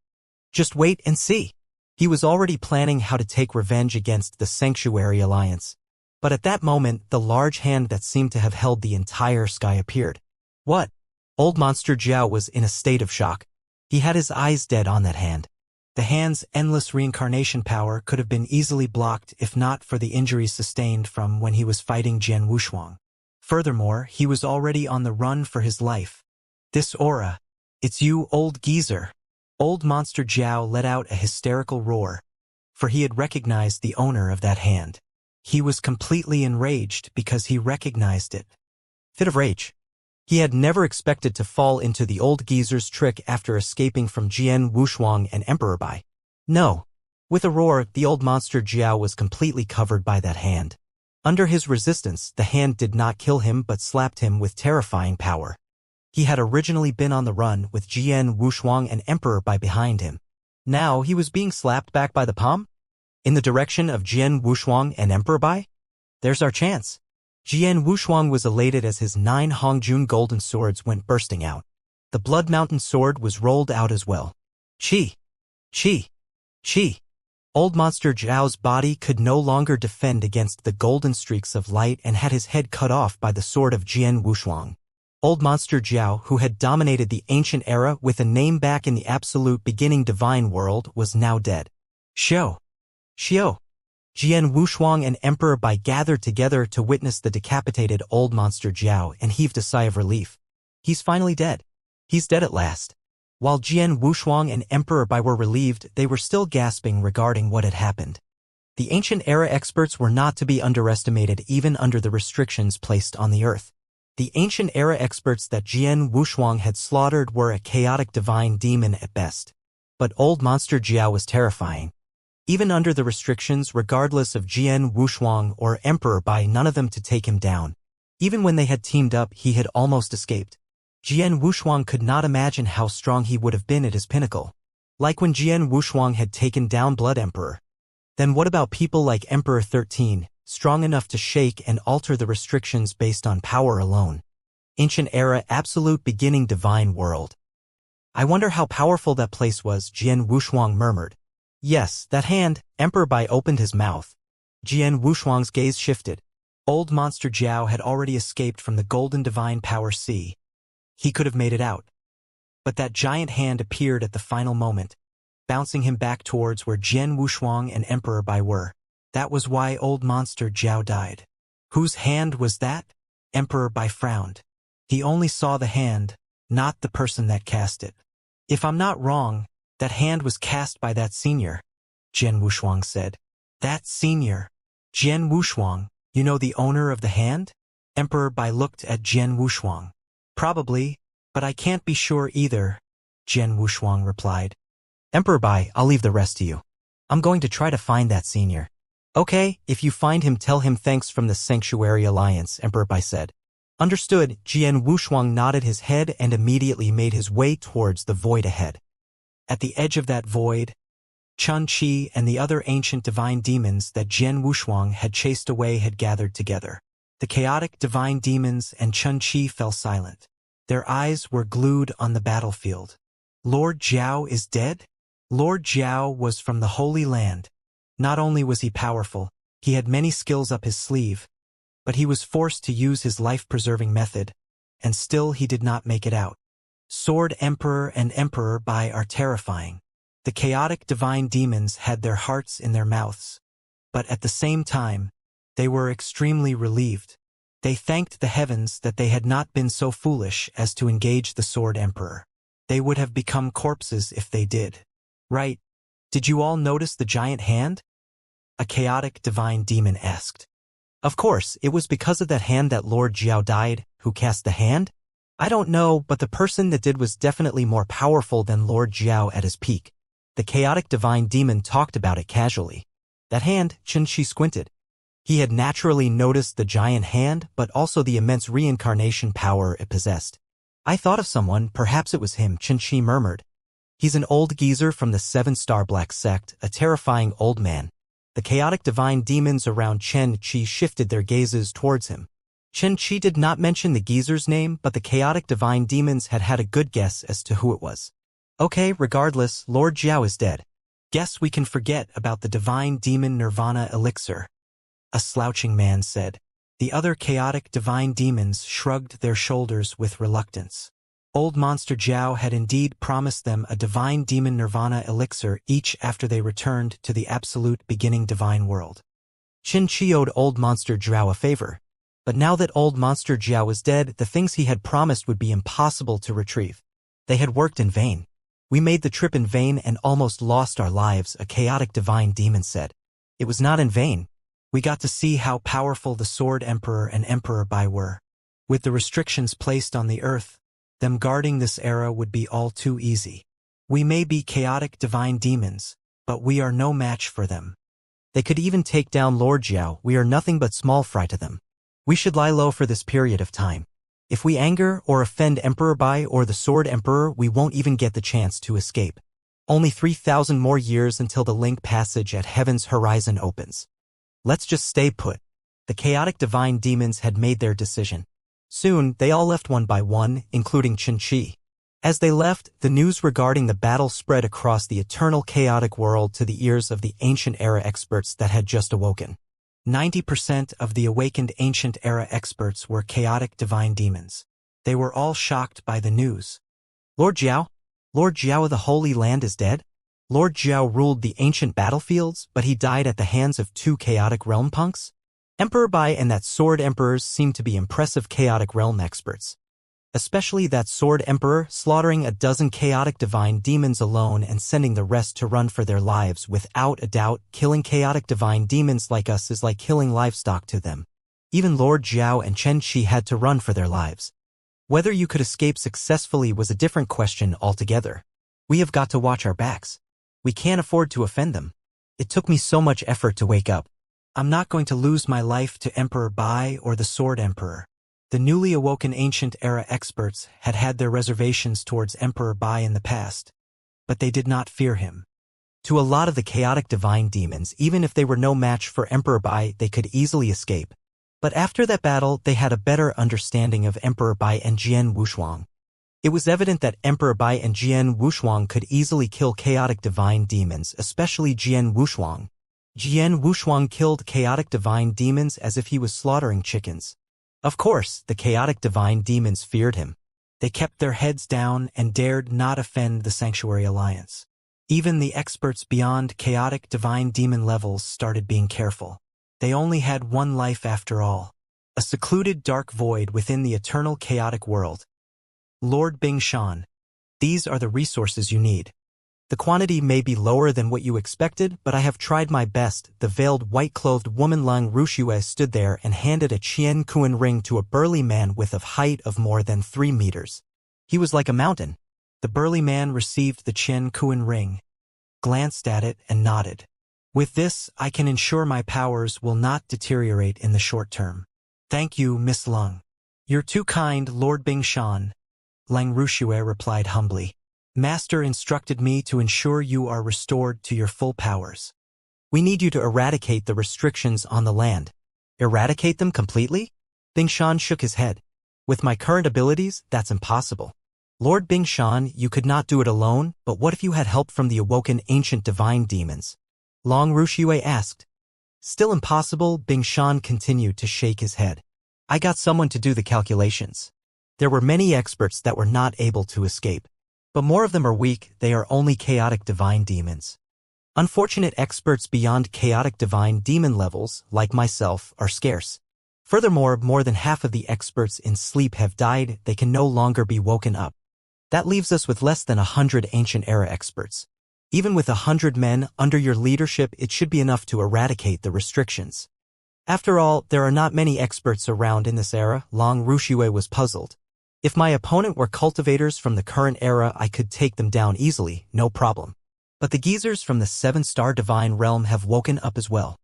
[SPEAKER 1] Just wait and see. He was already planning how to take revenge against the Sanctuary Alliance. But at that moment, the large hand that seemed to have held the entire sky appeared. What? Old monster Jiao was in a state of shock. He had his eyes dead on that hand. The hand's endless reincarnation power could have been easily blocked if not for the injuries sustained from when he was fighting Jian Wushuang. Furthermore, he was already on the run for his life. This aura. It's you, old geezer. Old monster Jiao let out a hysterical roar, for he had recognized the owner of that hand. He was completely enraged because he recognized it. Fit of rage. He had never expected to fall into the old geezer's trick after escaping from Jian Wushuang and Emperor Bai. No. With a roar, the old monster Jiao was completely covered by that hand. Under his resistance, the hand did not kill him but slapped him with terrifying power. He had originally been on the run with Jian Wushuang and Emperor Bai behind him. Now he was being slapped back by the palm? In the direction of Jian Wushuang and Emperor Bai? There's our chance. Jian Wushuang was elated as his 9 Hongjun golden swords went bursting out. The Blood Mountain sword was rolled out as well. Chi! Chi! Chi! Old monster Jiao's body could no longer defend against the golden streaks of light and had his head cut off by the sword of Jian Wushuang. Old monster Jiao, who had dominated the ancient era with a name back in the absolute beginning divine world, was now dead. Xiao! Jian Wushuang and Emperor Bai gathered together to witness the decapitated old monster Jiao and heaved a sigh of relief. He's finally dead. He's dead at last. While Jian Wushuang and Emperor Bai were relieved, they were still gasping regarding what had happened. The ancient era experts were not to be underestimated even under the restrictions placed on the earth. The ancient era experts that Jian Wushuang had slaughtered were a chaotic divine demon at best. But old monster Jiao was terrifying. Even under the restrictions, regardless of Jian Wushuang or Emperor Bai, none of them to take him down. Even when they had teamed up, he had almost escaped. Jian Wushuang could not imagine how strong he would have been at his pinnacle. Like when Jian Wushuang had taken down Blood Emperor. Then what about people like Emperor 13, strong enough to shake and alter the restrictions based on power alone? Ancient era, absolute beginning divine world. I wonder how powerful that place was, Jian Wushuang murmured. Yes, that hand. Emperor Bai opened his mouth. Jian Wushuang's gaze shifted. Old monster Jiao had already escaped from the golden divine power sea. He could have made it out. But that giant hand appeared at the final moment, bouncing him back towards where Jian Wushuang and Emperor Bai were. That was why old monster Jiao died. Whose hand was that? Emperor Bai frowned. He only saw the hand, not the person that cast it. If I'm not wrong, that hand was cast by that senior, Jian Wushuang said. That senior? Jian Wushuang, you know the owner of the hand? Emperor Bai looked at Jian Wushuang. Probably, but I can't be sure either, Jian Wushuang replied. Emperor Bai, I'll leave the rest to you. I'm going to try to find that senior. Okay, if you find him tell him thanks from the Sanctuary Alliance, Emperor Bai said. Understood. Jian Wushuang nodded his head and immediately made his way towards the void ahead. At the edge of that void, Chun Qi and the other ancient divine demons that Jian Wushuang had chased away had gathered together. The chaotic divine demons and Chun Qi fell silent. Their eyes were glued on the battlefield. Lord Jiao is dead? Lord Jiao was from the Holy Land. Not only was he powerful, he had many skills up his sleeve, but he was forced to use his life-preserving method, and still he did not make it out. Sword Emperor and Emperor Bai are terrifying. The chaotic divine demons had their hearts in their mouths, but at the same time, they were extremely relieved. They thanked the heavens that they had not been so foolish as to engage the Sword Emperor. They would have become corpses if they did. Right. Did you all notice the giant hand? A chaotic divine demon asked. Of course, it was because of that hand that Lord Jiao died. Who cast the hand? I don't know, but the person that did was definitely more powerful than Lord Jiao at his peak. The chaotic divine demon talked about it casually. That hand, Chun Qi squinted. He had naturally noticed the giant hand, but also the immense reincarnation power it possessed. I thought of someone, perhaps it was him, Chun Qi murmured. He's an old geezer from the 7-star Black Sect, a terrifying old man. The chaotic divine demons around Chen Qi shifted their gazes towards him. Chen Qi did not mention the geezer's name, but the chaotic divine demons had had a good guess as to who it was. Okay, regardless, Lord Jiao is dead. Guess we can forget about the divine demon nirvana elixir, a slouching man said. The other chaotic divine demons shrugged their shoulders with reluctance. Old monster Jiao had indeed promised them a divine demon nirvana elixir each after they returned to the absolute beginning divine world. Qin Qi owed old monster Jiao a favor. But now that old monster Jiao was dead, the things he had promised would be impossible to retrieve. They had worked in vain. We made the trip in vain and almost lost our lives, a chaotic divine demon said. It was not in vain. We got to see how powerful the Sword Emperor and Emperor Bai were. With the restrictions placed on the earth, them guarding this era would be all too easy. We may be chaotic divine demons, but we are no match for them. They could even take down Lord Jiao. We are nothing but small fry to them. We should lie low for this period of time. If we anger or offend Emperor Bai or the Sword Emperor, we won't even get the chance to escape. Only 3,000 more years until the link passage at Heaven's horizon opens. Let's just stay put. The chaotic divine demons had made their decision. Soon, they all left one by one, including Qin Qi. As they left, the news regarding the battle spread across the eternal chaotic world to the ears of the ancient era experts that had just awoken. 90% of the awakened ancient era experts were chaotic divine demons. They were all shocked by the news. Lord Jiao of the Holy Land is dead? Lord Jiao ruled the ancient battlefields, but he died at the hands of 2 chaotic realm punks? Emperor Bai and that Sword Emperors seemed to be impressive chaotic realm experts. Especially that Sword Emperor, slaughtering a dozen chaotic divine demons alone and sending the rest to run for their lives. Without a doubt, killing chaotic divine demons like us is like killing livestock to them. Even Lord Jiao and Chen Qi had to run for their lives. Whether you could escape successfully was a different question altogether. We have got to watch our backs. We can't afford to offend them. It took me so much effort to wake up. I'm not going to lose my life to Emperor Bai or the Sword Emperor. The newly awoken ancient era experts had had their reservations towards Emperor Bai in the past, but they did not fear him. To a lot of the chaotic divine demons, even if they were no match for Emperor Bai, they could easily escape. But after that battle, they had a better understanding of Emperor Bai and Jian Wushuang. It was evident that Emperor Bai and Jian Wushuang could easily kill chaotic divine demons, especially Jian Wushuang. Jian Wushuang killed chaotic divine demons as if he was slaughtering chickens. Of course, the chaotic divine demons feared him. They kept their heads down and dared not offend the Sanctuary Alliance. Even the experts beyond chaotic divine demon levels started being careful. They only had one life after all. A secluded dark void within the eternal chaotic world. Lord Bingshan, these are the resources you need. The quantity may be lower than what you expected, but I have tried my best. The veiled white-clothed woman Lang Ruxue stood there and handed a Qian Kuan ring to a burly man with a height of more than 3 meters. He was like a mountain. The burly man received the Qian Kuan ring, glanced at it, and nodded. With this, I can ensure my powers will not deteriorate in the short term. Thank you, Miss Lung. You're too kind, Lord Bingshan, Lang Ruxue replied humbly. Master instructed me to ensure you are restored to your full powers. We need you to eradicate the restrictions on the land. Eradicate them completely? Bingshan shook his head. With my current abilities, that's impossible. Lord Bingshan, you could not do it alone, but what if you had help from the awoken ancient divine demons? Lang Ruxue asked. Still impossible, Bingshan continued to shake his head. I got someone to do the calculations. There were many experts that were not able to escape. But more of them are weak, they are only chaotic divine demons. Unfortunate experts beyond chaotic divine demon levels, like myself, are scarce. Furthermore, more than half of the experts in sleep have died, they can no longer be woken up. That leaves us with less than 100 ancient era experts. Even with 100 men under your leadership, it should be enough to eradicate the restrictions. After all, there are not many experts around in this era. Lang Ruxue was puzzled. If my opponent were cultivators from the current era, I could take them down easily, no problem. But the geezers from the 7-star divine realm have woken up as well.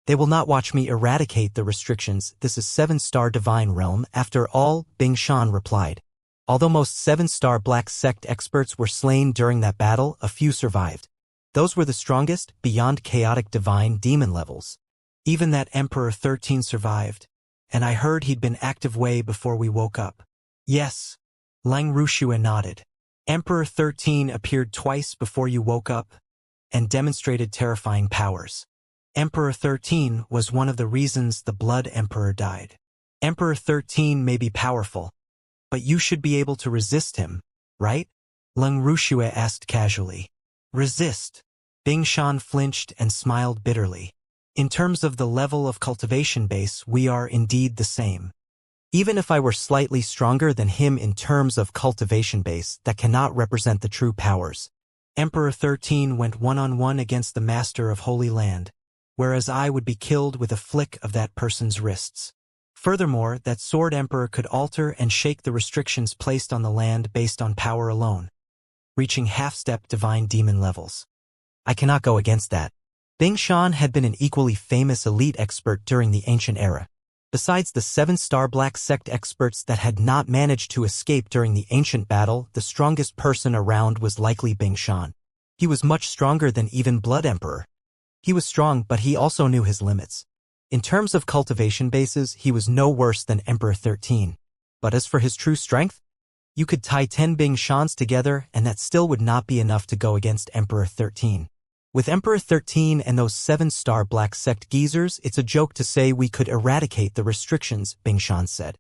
[SPEAKER 1] They will not watch me eradicate the restrictions. This is 7-star divine realm, after all, Bingshan replied. Although most 7-star black sect experts were slain during that battle, a few survived. Those were the strongest, beyond chaotic divine demon levels. Even that Emperor 13 survived, and I heard he'd been active way before we woke up. Yes. Lang Ruxue nodded. Emperor 13 appeared twice before you woke up and demonstrated terrifying powers. Emperor 13 was one of the reasons the Blood Emperor died. Emperor 13 may be powerful, but you should be able to resist him, right? Lang Ruxue asked casually. Resist? Bingshan flinched and smiled bitterly. In terms of the level of cultivation base, we are indeed the same. Even if I were slightly stronger than him in terms of cultivation base, that cannot represent the true powers. Emperor 13 went one-on-one against the Master of Holy Land, whereas I would be killed with a flick of that person's wrists. Furthermore, that Sword Emperor could alter and shake the restrictions placed on the land based on power alone, reaching half-step divine demon levels. I cannot go against that. Bingshan had been an equally famous elite expert during the ancient era. Besides the 7-star black sect experts that had not managed to escape during the ancient battle, the strongest person around was likely Bingshan. He was much stronger than even Blood Emperor. He was strong, but he also knew his limits. In terms of cultivation bases, he was no worse than Emperor 13. But as for his true strength, you could tie 10 Bingshans together and that still would not be enough to go against Emperor 13. With Emperor 13 and those 7-star black sect geezers, it's a joke to say we could eradicate the restrictions, Bingshan said.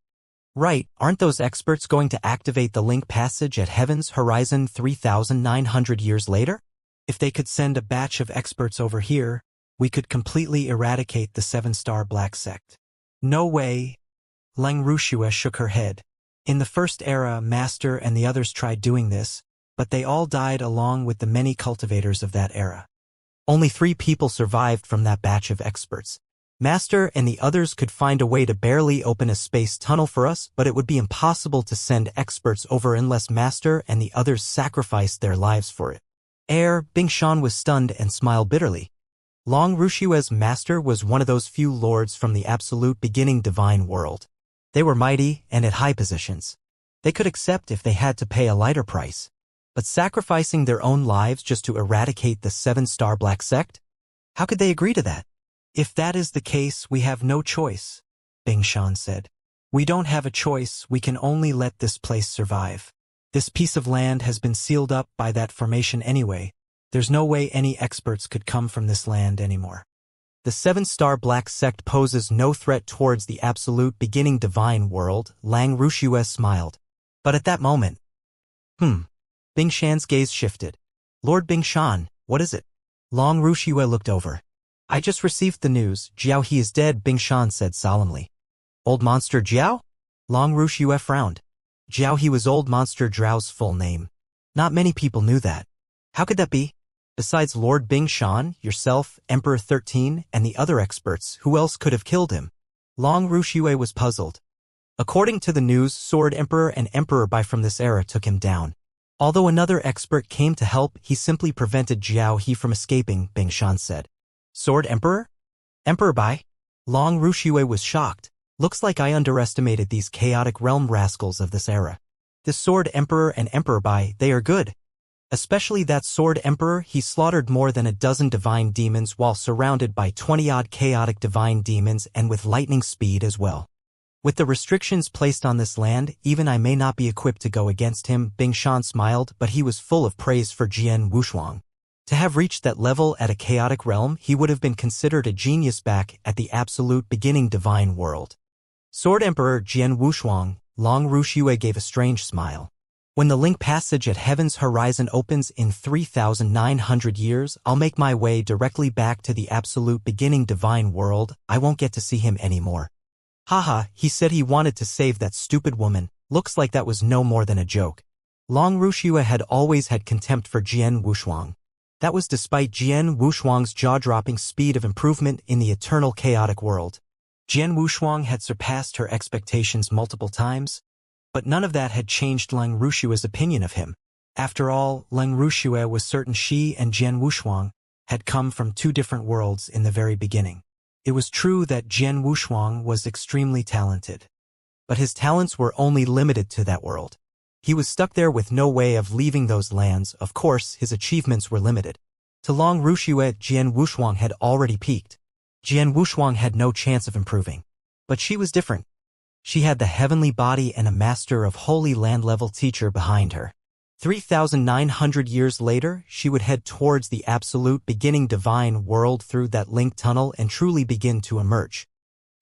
[SPEAKER 1] Right, aren't those experts going to activate the link passage at Heaven's Horizon 3,900 years later? If they could send a batch of experts over here, we could completely eradicate the 7-star black sect. No way. Lang Ruxue shook her head. In the first era, Master and the others tried doing this, but they all died along with the many cultivators of that era. Only 3 people survived from that batch of experts. Master and the others could find a way to barely open a space tunnel for us, but it would be impossible to send experts over unless Master and the others sacrificed their lives for it. Bingshan was stunned and smiled bitterly. Lang Ruxue's master was one of those few lords from the absolute beginning divine world. They were mighty and at high positions. They could accept if they had to pay a lighter price. But sacrificing their own lives just to eradicate the 7-star black sect? How could they agree to that? If that is the case, we have no choice, Bingshan said. We don't have a choice, we can only let this place survive. This piece of land has been sealed up by that formation anyway. There's no way any experts could come from this land anymore. The seven-star black sect poses no threat towards the absolute beginning divine world, Lang Rushue smiled. But at that moment, Bing Shan's gaze shifted. Lord Bing Shan, what is it? Long Rushue looked over. I just received the news, Jiao he is dead, Bing Shan said solemnly. Old Monster Jiao? Long Rushue frowned. Jiao he was Old Monster Zhao's full name. Not many people knew that. How could that be? Besides Lord Bing Shan, yourself, Emperor 13, and the other experts, who else could have killed him? Long Rushue was puzzled. According to the news, Sword Emperor and Emperor Bai from this era took him down. Although another expert came to help, he simply prevented Jiao he from escaping, Bing Shan said. Sword Emperor? Emperor Bai? Long Rushue was shocked. Looks like I underestimated these chaotic realm rascals of this era. This Sword Emperor and Emperor Bai, they are good. Especially that Sword Emperor, he slaughtered more than a dozen divine demons while surrounded by 20-odd chaotic divine demons and with lightning speed as well. With the restrictions placed on this land, even I may not be equipped to go against him, Bing Shan smiled, but he was full of praise for Jian Wushuang. To have reached that level at a chaotic realm, he would have been considered a genius back at the absolute beginning divine world. Sword Emperor Jian Wushuang, Long Rushue gave a strange smile. When the link passage at Heaven's Horizon opens in 3,900 years, I'll make my way directly back to the absolute beginning divine world. I won't get to see him anymore. Haha, he said he wanted to save that stupid woman. Looks like that was no more than a joke. Long Rushue had always had contempt for Jian Wushuang. That was despite Jian Wushuang's jaw-dropping speed of improvement in the eternal chaotic world. Jian Wushuang had surpassed her expectations multiple times, but none of that had changed Lang Rushue's opinion of him. After all, Lang Rushue was certain she and Jian Wushuang had come from two different worlds in the very beginning. It was true that Jian Wushuang was extremely talented, but his talents were only limited to that world. He was stuck there with no way of leaving those lands. Of course, his achievements were limited. To Long Rushue, Jian Wushuang had already peaked. Jian Wushuang had no chance of improving. But she was different. She had the heavenly body and a master of holy land-level teacher behind her. 3,900 years later, she would head towards the absolute beginning divine world through that link tunnel and truly begin to emerge.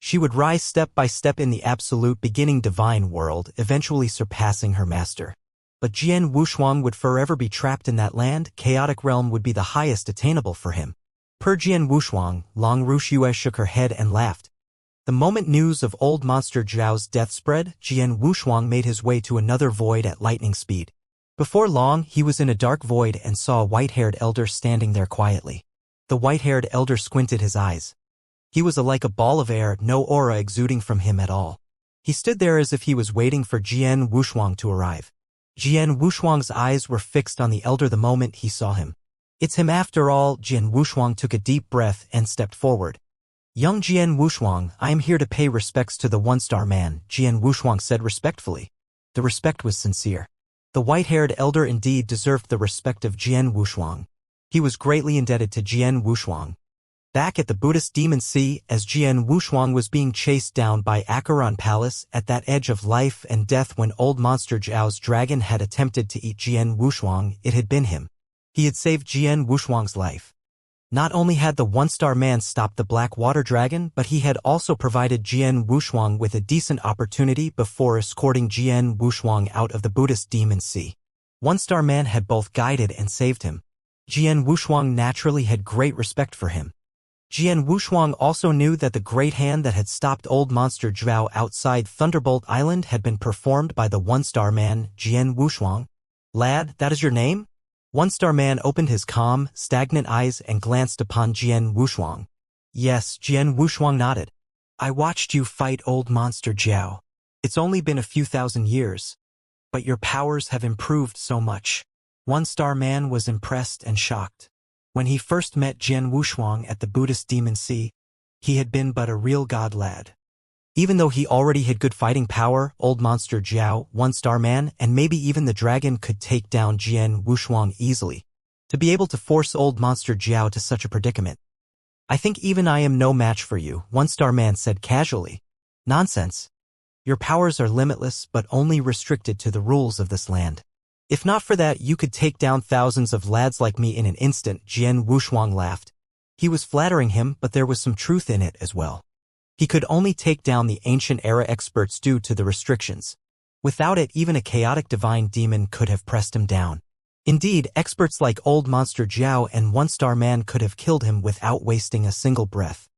[SPEAKER 1] She would rise step by step in the absolute beginning divine world, eventually surpassing her master. But Jian Wushuang would forever be trapped in that land. Chaotic realm would be the highest attainable for him. Per Jian Wushuang, Long Rushue shook her head and laughed. The moment news of Old Monster Zhao's death spread, Jian Wushuang made his way to another void at lightning speed. Before long, he was in a dark void and saw a white-haired elder standing there quietly. The white-haired elder squinted his eyes. He was like a ball of air, no aura exuding from him at all. He stood there as if he was waiting for Jian Wushuang to arrive. Jian Wushuang's eyes were fixed on the elder the moment he saw him. It's him after all. Jian Wushuang took a deep breath and stepped forward. Young Jian Wushuang, I am here to pay respects to the one-star man, Jian Wushuang said respectfully. The respect was sincere. The white-haired elder indeed deserved the respect of Jian Wushuang. He was greatly indebted to Jian Wushuang. Back at the Buddhist Demon Sea, as Jian Wushuang was being chased down by Acheron Palace at that edge of life and death when Old Monster Zhao's dragon had attempted to eat Jian Wushuang, it had been him. He had saved Jian Wushuang's life. Not only had the one-star man stopped the black water dragon, but he had also provided Jian Wushuang with a decent opportunity before escorting Jian Wushuang out of the Buddhist Demon Sea. One-star man had both guided and saved him. Jian Wushuang naturally had great respect for him. Jian Wushuang also knew that the great hand that had stopped Old Monster Zhao outside Thunderbolt Island had been performed by the one-star man, Jian Wushuang. Lad, that is your name? One-star man opened his calm, stagnant eyes and glanced upon Jian Wushuang. Yes, Jian Wushuang nodded. I watched you fight Old Monster Zhao. It's only been a few thousand years, but your powers have improved so much. One-star man was impressed and shocked. When he first met Jian Wushuang at the Buddhist Demon Sea, he had been but a real god lad. Even though he already had good fighting power, Old Monster Zhao, One-Star Man, and maybe even the dragon could take down Jian Wushuang easily. To be able to force Old Monster Zhao to such a predicament. I think even I am no match for you, One-Star Man said casually. Nonsense. Your powers are limitless but only restricted to the rules of this land. If not for that, you could take down thousands of lads like me in an instant, Jian Wushuang laughed. He was flattering him, but there was some truth in it as well. He could only take down the ancient era experts due to the restrictions. Without it, even a chaotic divine demon could have pressed him down. Indeed, experts like Old Monster Jiao and One-Star Man could have killed him without wasting a single breath.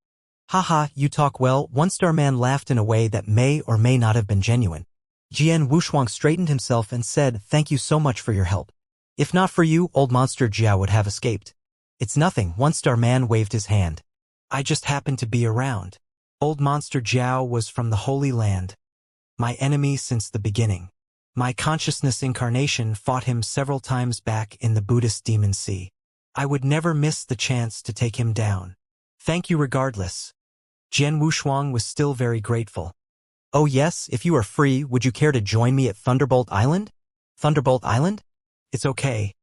[SPEAKER 1] Haha, you talk well, One-Star Man laughed in a way that may or may not have been genuine. Jian Wushuang straightened himself and said, "Thank you so much for your help. If not for you, Old Monster Jiao would have escaped." "It's nothing," One-Star Man waved his hand. "I just happened to be around." Old Monster Jiao was from the Holy Land. My enemy since the beginning. My consciousness incarnation fought him several times back in the Buddhist Demon Sea. I would never miss the chance to take him down. Thank you regardless. Jian Wushuang was still very grateful. Oh yes, if you are free, would you care to join me at Thunderbolt Island? Thunderbolt Island? It's okay.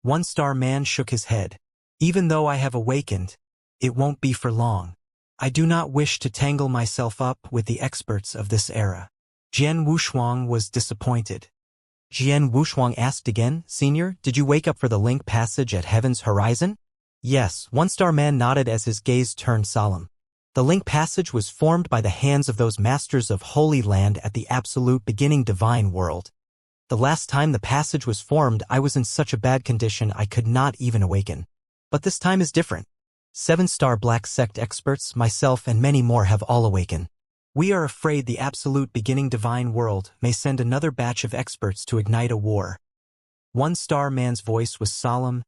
[SPEAKER 1] One-Star Man shook his head. Even though I have awakened, it won't be for long. I do not wish to tangle myself up with the experts of this era. Jian Wushuang was disappointed. Jian Wushuang asked again, "Senior, did you wake up for the link passage at Heaven's Horizon?" Yes, One-Star Man nodded as his gaze turned solemn. The link passage was formed by the hands of those masters of Holy Land at the absolute beginning divine world. The last time the passage was formed, I was in such a bad condition I could not even awaken. But this time is different. 7-star Black Sect experts, myself and many more have all awakened. We are afraid the absolute beginning divine world may send another batch of experts to ignite a war. One-Star Man's voice was solemn.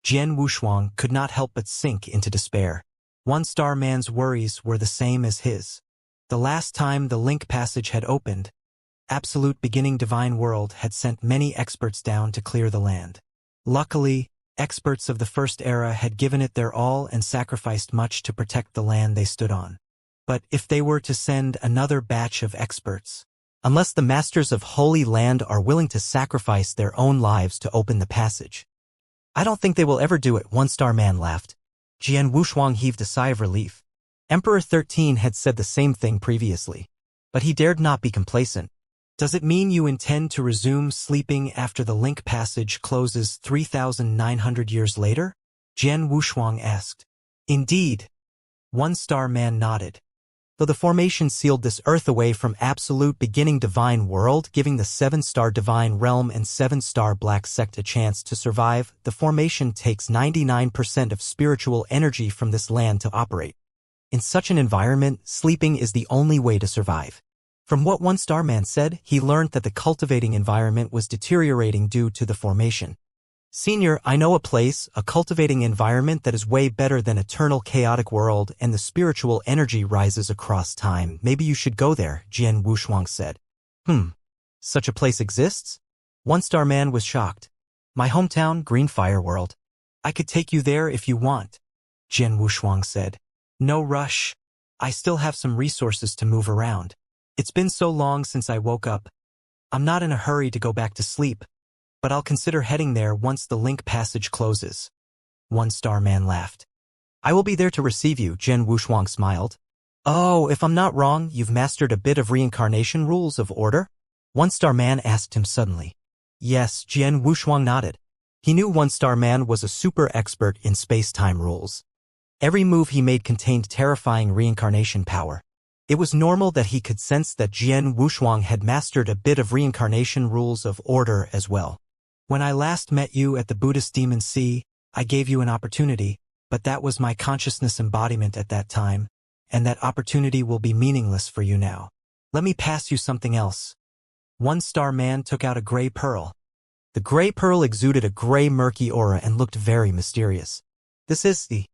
[SPEAKER 1] Jian Wushuang could not help but sink into despair. One-Star Man's worries were the same as his. The last time the link passage had opened, absolute beginning divine world had sent many experts down to clear the land. Luckily, experts of the first era had given it their all and sacrificed much to protect the land they stood on. But if they were to send another batch of experts, unless the masters of Holy Land are willing to sacrifice their own lives to open the passage, I don't think they will ever do it, One-Star Man laughed. Jian Wushuang heaved a sigh of relief. Emperor 13 had said the same thing previously. But he dared not be complacent. Does it mean you intend to resume sleeping after the link passage closes 3,900 years later? Jian Wushuang asked. Indeed. One-Star Man nodded. Though the formation sealed this earth away from absolute beginning divine world, giving the 7-star divine realm and 7-star Black Sect a chance to survive, the formation takes 99% of spiritual energy from this land to operate. In such an environment, sleeping is the only way to survive. From what One-Star Man said, he learned that the cultivating environment was deteriorating due to the formation. Senior, I know a place, a cultivating environment that is way better than eternal chaotic world, and the spiritual energy rises across time. Maybe you should go there, Jian Wushuang said. Such a place exists? One-Star Man was shocked. My hometown, Green Fire World. I could take you there if you want, Jian Wushuang said. No rush. I still have some resources to move around. It's been so long since I woke up. I'm not in a hurry to go back to sleep, but I'll consider heading there once the link passage closes. One-Star Man laughed. I will be there to receive you, Jian Wushuang smiled. Oh, if I'm not wrong, you've mastered a bit of reincarnation rules of order? One-Star Man asked him suddenly. Yes, Jian Wushuang nodded. He knew One-Star Man was a super expert in space-time rules. Every move he made contained terrifying reincarnation power. It was normal that he could sense that Jian Wushuang had mastered a bit of reincarnation rules of order as well. When I last met you at the Buddhist Demon Sea, I gave you an opportunity, but that was my consciousness embodiment at that time, and that opportunity will be meaningless for you now. Let me pass you something else. One-Star Man took out a gray pearl. The gray pearl exuded a gray murky aura and looked very mysterious. This is the...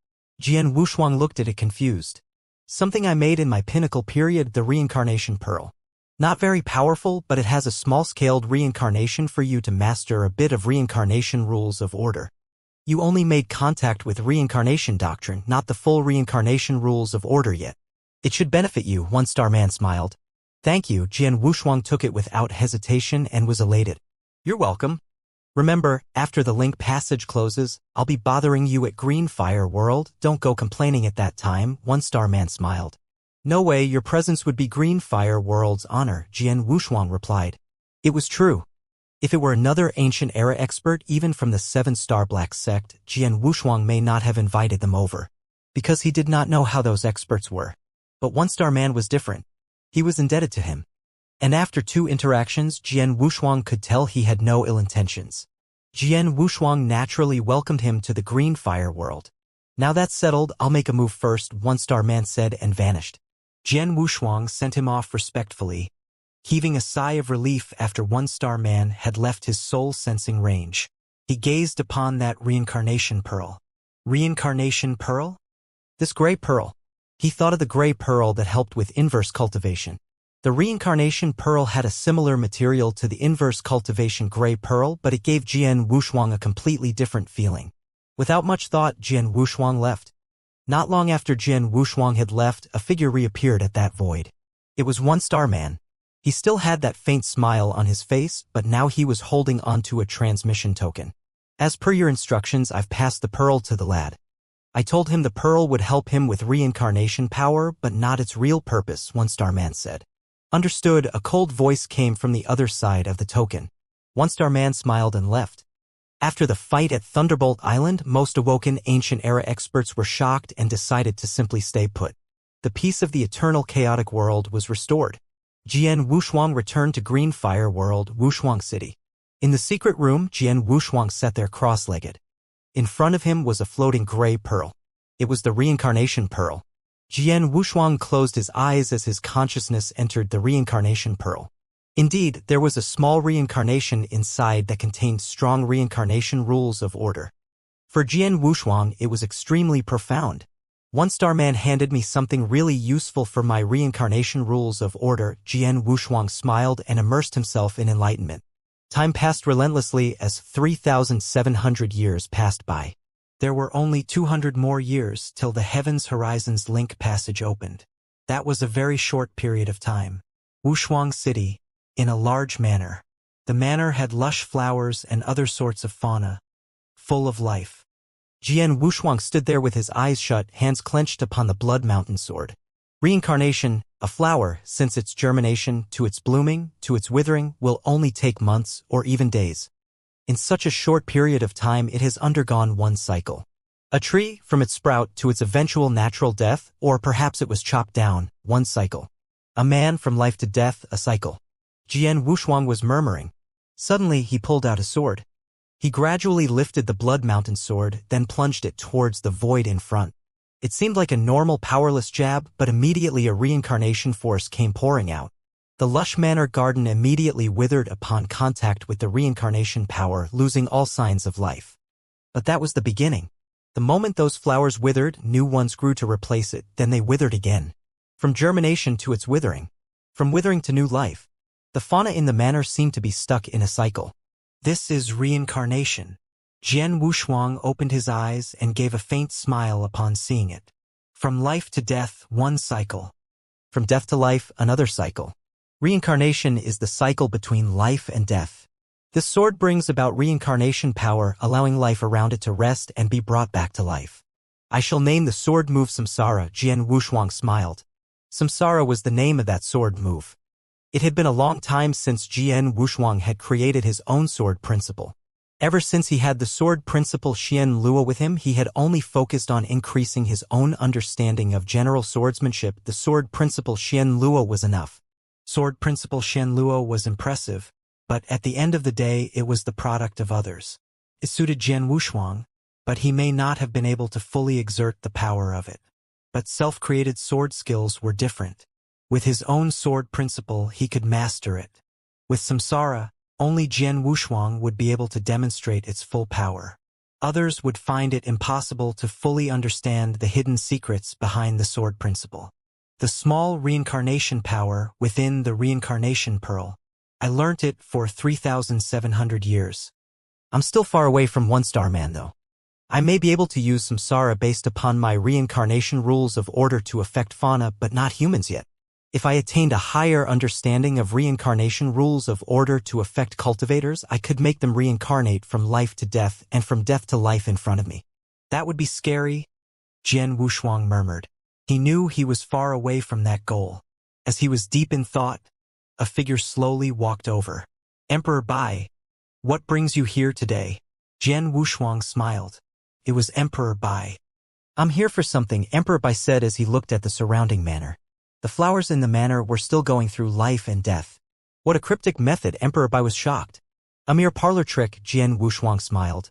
[SPEAKER 1] Jian Wushuang looked at it confused. Something I made in my pinnacle period, the reincarnation pearl. Not very powerful, but it has a small-scaled reincarnation for you to master a bit of reincarnation rules of order. You only made contact with reincarnation doctrine, not the full reincarnation rules of order yet. It should benefit you, One-Star Man smiled. Thank you, Jian Wushuang took it without hesitation and was elated. You're welcome. Remember, after the link passage closes, I'll be bothering you at Green Fire World. Don't go complaining at that time, One-Star Man smiled. No way, your presence would be Green Fire World's honor, Jian Wushuang replied. It was true. If it were another ancient era expert, even from the 7-star Black Sect, Jian Wushuang may not have invited them over, because he did not know how those experts were. But 1-star man was different. He was indebted to him. And after 2 interactions, Jian Wushuang could tell he had no ill intentions. Jian Wushuang naturally welcomed him to the Green Fire world. Now that's settled, I'll make a move first, 1-star man said and vanished. Jian Wushuang sent him off respectfully, heaving a sigh of relief after 1-star man had left his soul-sensing range. He gazed upon that reincarnation pearl. Reincarnation pearl? This gray pearl. He thought of the gray pearl that helped with inverse cultivation. The reincarnation pearl had a similar material to the inverse cultivation gray pearl, but it gave Jian Wushuang a completely different feeling. Without much thought, Jian Wushuang left. Not long after Jian Wushuang had left, a figure reappeared at that void. It was 1-star man. He still had that faint smile on his face, but now he was holding onto a transmission token. As per your instructions, I've passed the pearl to the lad. I told him the pearl would help him with reincarnation power, but not its real purpose, 1-star man said. Understood, a cold voice came from the other side of the token. 1-star man smiled and left. After the fight at Thunderbolt Island, most awoken ancient era experts were shocked and decided to simply stay put. The peace of the eternal chaotic world was restored. Jian Wushuang returned to Green Fire World, Wushuang City. In the secret room, Jian Wushuang sat there cross-legged. In front of him was a floating gray pearl. It was the reincarnation pearl. Jian Wushuang closed his eyes as his consciousness entered the reincarnation pearl. Indeed, there was a small reincarnation inside that contained strong reincarnation rules of order. For Jian Wushuang, it was extremely profound. 1-star man handed me something really useful for my reincarnation rules of order. Jian Wushuang smiled and immersed himself in enlightenment. Time passed relentlessly as 3,700 years passed by. There were only 200 more years till the Heavens Horizons Link passage opened. That was a very short period of time. Wushuang City, in a large manor. The manor had lush flowers and other sorts of fauna, full of life. Jian Wushuang stood there with his eyes shut, hands clenched upon the Blood Mountain sword. Reincarnation, a flower, since its germination to its blooming, to its withering, will only take months or even days. In such a short period of time it has undergone one cycle. A tree, from its sprout to its eventual natural death, or perhaps it was chopped down, one cycle. A man from life to death, a cycle. Jian Wushuang was murmuring. Suddenly he pulled out a sword. He gradually lifted the Blood Mountain sword, then plunged it towards the void in front. It seemed like a normal powerless jab, but immediately a reincarnation force came pouring out. The lush manor garden immediately withered upon contact with the reincarnation power, losing all signs of life. But that was the beginning. The moment those flowers withered, new ones grew to replace it, then they withered again. From germination to its withering. From withering to new life. The fauna in the manor seemed to be stuck in a cycle. This is reincarnation. Jian Wushuang opened his eyes and gave a faint smile upon seeing it. From life to death, one cycle. From death to life, another cycle. Reincarnation is the cycle between life and death. This sword brings about reincarnation power, allowing life around it to rest and be brought back to life. I shall name the sword move Samsara, Jian Wushuang smiled. Samsara was the name of that sword move. It had been a long time since Jian Wushuang had created his own sword principle. Ever since he had the sword principle Xian Luo with him, he had only focused on increasing his own understanding of general swordsmanship. The sword principle Xian Luo was enough. Sword principle Xian Luo was impressive, but at the end of the day it was the product of others. It suited Jian Wushuang, but he may not have been able to fully exert the power of it. But self-created sword skills were different. With his own sword principle he could master it. With Samsara, only Jian Wushuang would be able to demonstrate its full power. Others would find it impossible to fully understand the hidden secrets behind the sword principle. The small reincarnation power within the reincarnation pearl. I learnt it for 3,700 years. I'm still far away from 1-star man though. I may be able to use Samsara based upon my reincarnation rules of order to affect fauna, but not humans yet. If I attained a higher understanding of reincarnation rules of order to affect cultivators, I could make them reincarnate from life to death and from death to life in front of me. That would be scary, Jian Wushuang murmured. He knew he was far away from that goal. As he was deep in thought, a figure slowly walked over. Emperor Bai, What brings you here today? Jian Wushuang smiled. It was Emperor Bai. I'm here for something, Emperor Bai said as he looked at the surrounding manor. The flowers in the manor were still going through life and death. What a cryptic method, Emperor Bai was shocked. A mere parlor trick, Jian Wushuang smiled.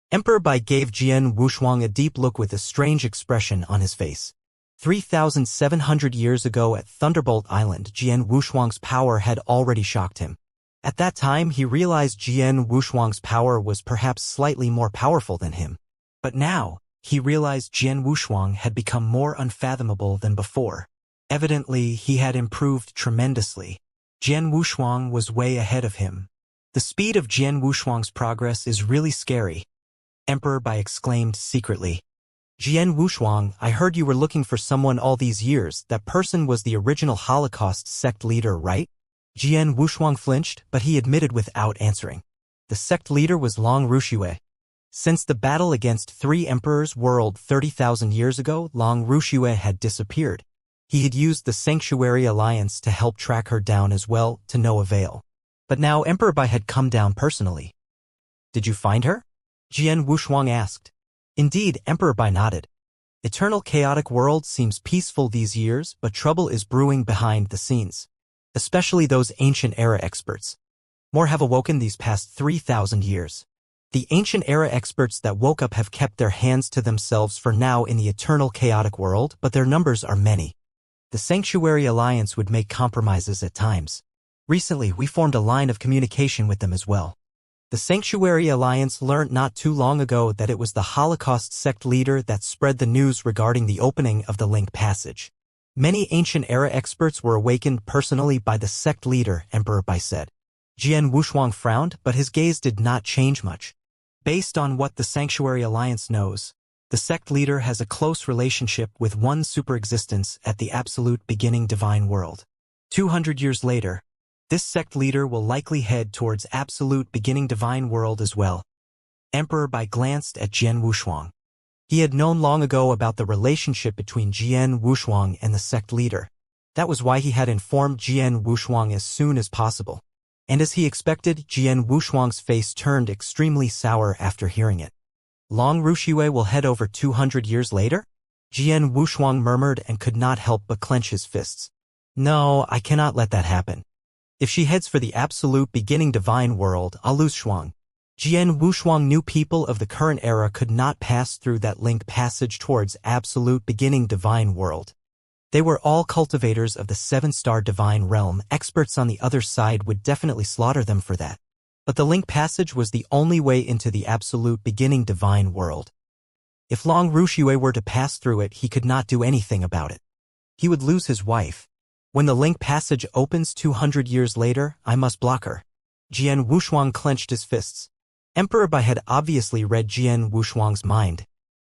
[SPEAKER 1] Emperor Bai gave Jian Wushuang a deep look with a strange expression on his face. 3,700 years ago at Thunderbolt Island, Jian Wushuang's power had already shocked him. At that time, he realized Jian Wushuang's power was perhaps slightly more powerful than him. But now, he realized Jian Wushuang had become more unfathomable than before. Evidently, he had improved tremendously. Jian Wushuang was way ahead of him. The speed of Jian Wushuang's progress is really scary, Emperor Bai exclaimed secretly. Jian Wushuang, I heard you were looking for someone all these years. That person was the original Holocaust sect leader, right? Jian Wushuang flinched, but he admitted without answering. The sect leader was Long Ruxue. Since the battle against 3 emperors world 30,000 years ago, Long Ruxue had disappeared. He had used the Sanctuary Alliance to help track her down as well, to no avail. But now Emperor Bai had come down personally. Did you find her? Jian Wushuang asked. Indeed, Emperor Bai nodded. Eternal chaotic world seems peaceful these years, but trouble is brewing behind the scenes. Especially those ancient era experts. More have awoken these past 3,000 years. The ancient era experts that woke up have kept their hands to themselves for now in the eternal chaotic world, but their numbers are many. The Sanctuary Alliance would make compromises at times. Recently, we formed a line of communication with them as well. The Sanctuary Alliance learned not too long ago that it was the Holocaust sect leader that spread the news regarding the opening of the link passage. Many ancient era experts were awakened personally by the sect leader, Emperor Bai said. Jian Wushuang frowned, but his gaze did not change much. Based on what the Sanctuary Alliance knows, the sect leader has a close relationship with one superexistence at the absolute beginning divine world. 200 years later, this sect leader will likely head towards absolute beginning divine world as well. Emperor Bai glanced at Jian Wushuang. He had known long ago about the relationship between Jian Wushuang and the sect leader. That was why he had informed Jian Wushuang as soon as possible. And as he expected, Jian Wushuang's face turned extremely sour after hearing it. Long Ruxue will head over 200 years later? Jian Wushuang murmured and could not help but clench his fists. No, I cannot let that happen. If she heads for the absolute beginning divine world, I'll lose Shuang. Jian Wushuang knew people of the current era could not pass through that link passage towards absolute beginning divine world. They were all cultivators of the 7-star divine realm. Experts on the other side would definitely slaughter them for that. But the link passage was the only way into the absolute beginning divine world. If Long Ruxue were to pass through it, he could not do anything about it. He would lose his wife. When the link passage opens 200 years later, I must block her. Jian Wushuang clenched his fists. Emperor Bai had obviously read Jian Wushuang's mind.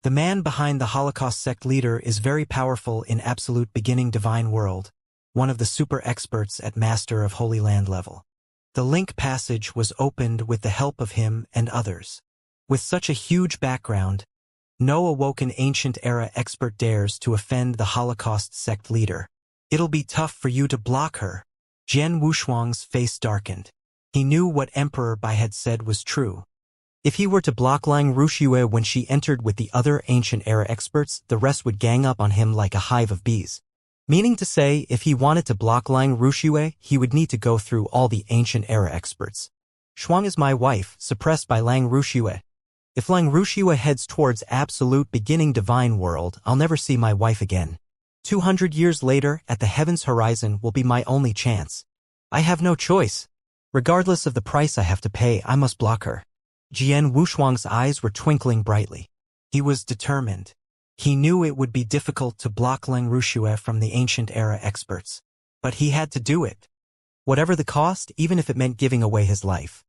[SPEAKER 1] The man behind the Holocaust sect leader is very powerful in absolute beginning divine world, one of the super experts at Master of Holy Land level. The link passage was opened with the help of him and others. With such a huge background, no awoken ancient era expert dares to offend the Holocaust sect leader. It'll be tough for you to block her. Jian Wushuang's face darkened. He knew what Emperor Bai had said was true. If he were to block Long Ruxue when she entered with the other ancient era experts, the rest would gang up on him like a hive of bees. Meaning to say, if he wanted to block Long Ruxue, he would need to go through all the ancient era experts. Shuang is my wife, suppressed by Long Ruxue. If Long Ruxue heads towards absolute beginning divine world, I'll never see my wife again. 200 years later, at the heavens horizon will be my only chance. I have no choice. Regardless of the price I have to pay, I must block her. Jian Wushuang's eyes were twinkling brightly. He was determined. He knew it would be difficult to block Long Ruxue from the ancient era experts. But he had to do it. Whatever the cost, even if it meant giving away his life.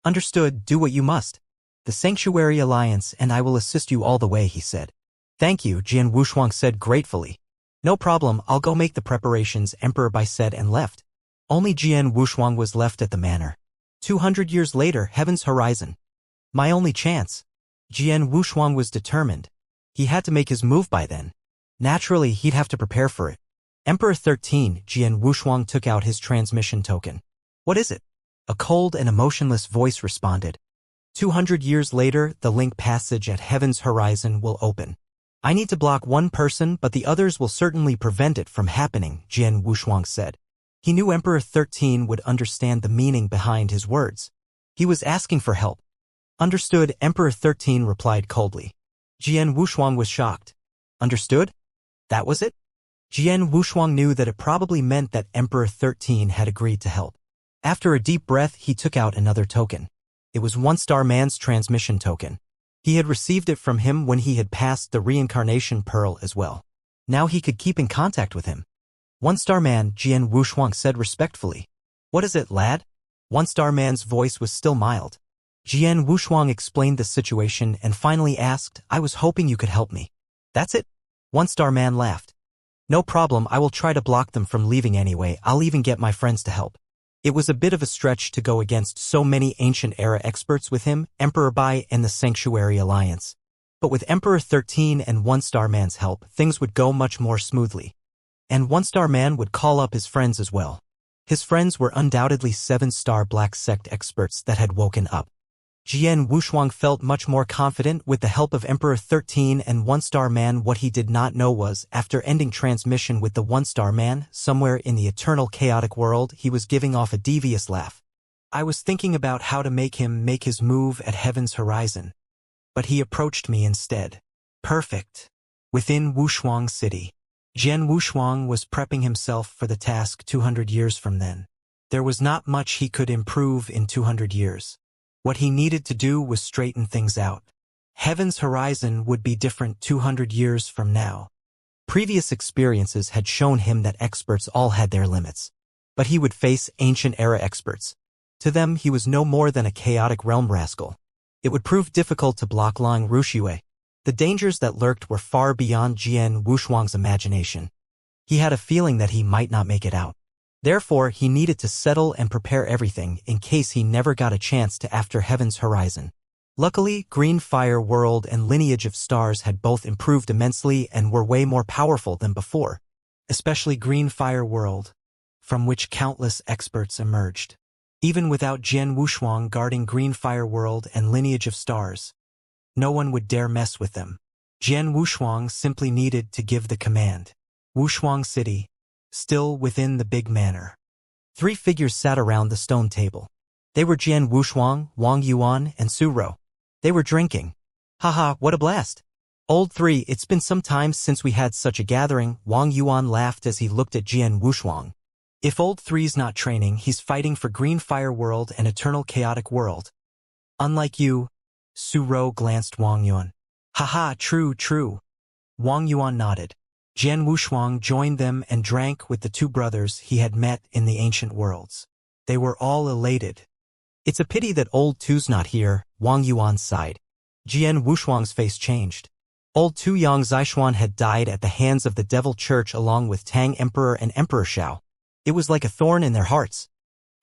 [SPEAKER 1] Understood, do what you must. The Sanctuary Alliance and I will assist you all the way, he said. Thank you, Jian Wushuang said gratefully. No problem, I'll go make the preparations, Emperor Bai said and left. Only Jian Wushuang was left at the manor. 200 years later, heaven's horizon. My only chance. Jian Wushuang was determined. He had to make his move by then. Naturally, he'd have to prepare for it. Emperor 13, Jian Wushuang took out his transmission token. What is it? A cold and emotionless voice responded. 200 years later, the link passage at Heaven's Horizon will open. I need to block one person, but the others will certainly prevent it from happening, Jian Wushuang said. He knew Emperor 13 would understand the meaning behind his words. He was asking for help. Understood, Emperor 13 replied coldly. Jian Wushuang was shocked. Understood? That was it? Jian Wushuang knew that it probably meant that Emperor 13 had agreed to help. After a deep breath, he took out another token. It was One-Star Man's transmission token. He had received it from him when he had passed the Reincarnation Pearl as well. Now he could keep in contact with him. One-Star Man, Jian Wushuang said respectfully. What is it, lad? One-Star Man's voice was still mild. Jian Wushuang explained the situation and finally asked, I was hoping you could help me. That's it? One-Star Man laughed. No problem, I will try to block them from leaving anyway. I'll even get my friends to help. It was a bit of a stretch to go against so many ancient-era experts with him, Emperor Bai and the Sanctuary Alliance. But with Emperor 13 and One-Star Man's help, things would go much more smoothly. And One-Star Man would call up his friends as well. His friends were undoubtedly 7-star Black Sect experts that had woken up. Jian Wushuang felt much more confident with the help of Emperor 13 and One-Star Man. What he did not know was, after ending transmission with the One-Star Man, somewhere in the eternal chaotic world, he was giving off a devious laugh. I was thinking about how to make him make his move at Heaven's Horizon. But he approached me instead. Perfect. Within Wushuang City, Jian Wushuang was prepping himself for the task 200 years from then. There was not much he could improve in 200 years. What he needed to do was straighten things out. Heaven's Horizon would be different 200 years from now. Previous experiences had shown him that experts all had their limits. But he would face ancient-era experts. To them, he was no more than a chaotic realm rascal. It would prove difficult to block Lang Ruxue. The dangers that lurked were far beyond Jian Wushuang's imagination. He had a feeling that he might not make it out. Therefore, he needed to settle and prepare everything in case he never got a chance to after Heaven's Horizon. Luckily, Green Fire World and Lineage of Stars had both improved immensely and were way more powerful than before. Especially Green Fire World, from which countless experts emerged. Even without Jian Wushuang guarding Green Fire World and Lineage of Stars, no one would dare mess with them. Jian Wushuang simply needed to give the command. Wushuang City, still within the big manor. 3 figures sat around the stone table. They were Jian Wushuang, Wang Yuan, and Su Rou. They were drinking. Haha, what a blast. Old 3, it's been some time since we had such a gathering, Wang Yuan laughed as he looked at Jian Wushuang. If Old 3's not training, he's fighting for Green Fire World and Eternal Chaotic World. Unlike you, Su Rou glanced Wang Yuan. Haha, true. Wang Yuan nodded. Jian Wushuang joined them and drank with the 2 brothers he had met in the ancient worlds. They were all elated. It's a pity that Old 2's not here, Wang Yuan sighed. Jian Wushuang's face changed. Old 2 Yang Zishuan had died at the hands of the Devil Church along with Tang Emperor and Emperor Shao. It was like a thorn in their hearts.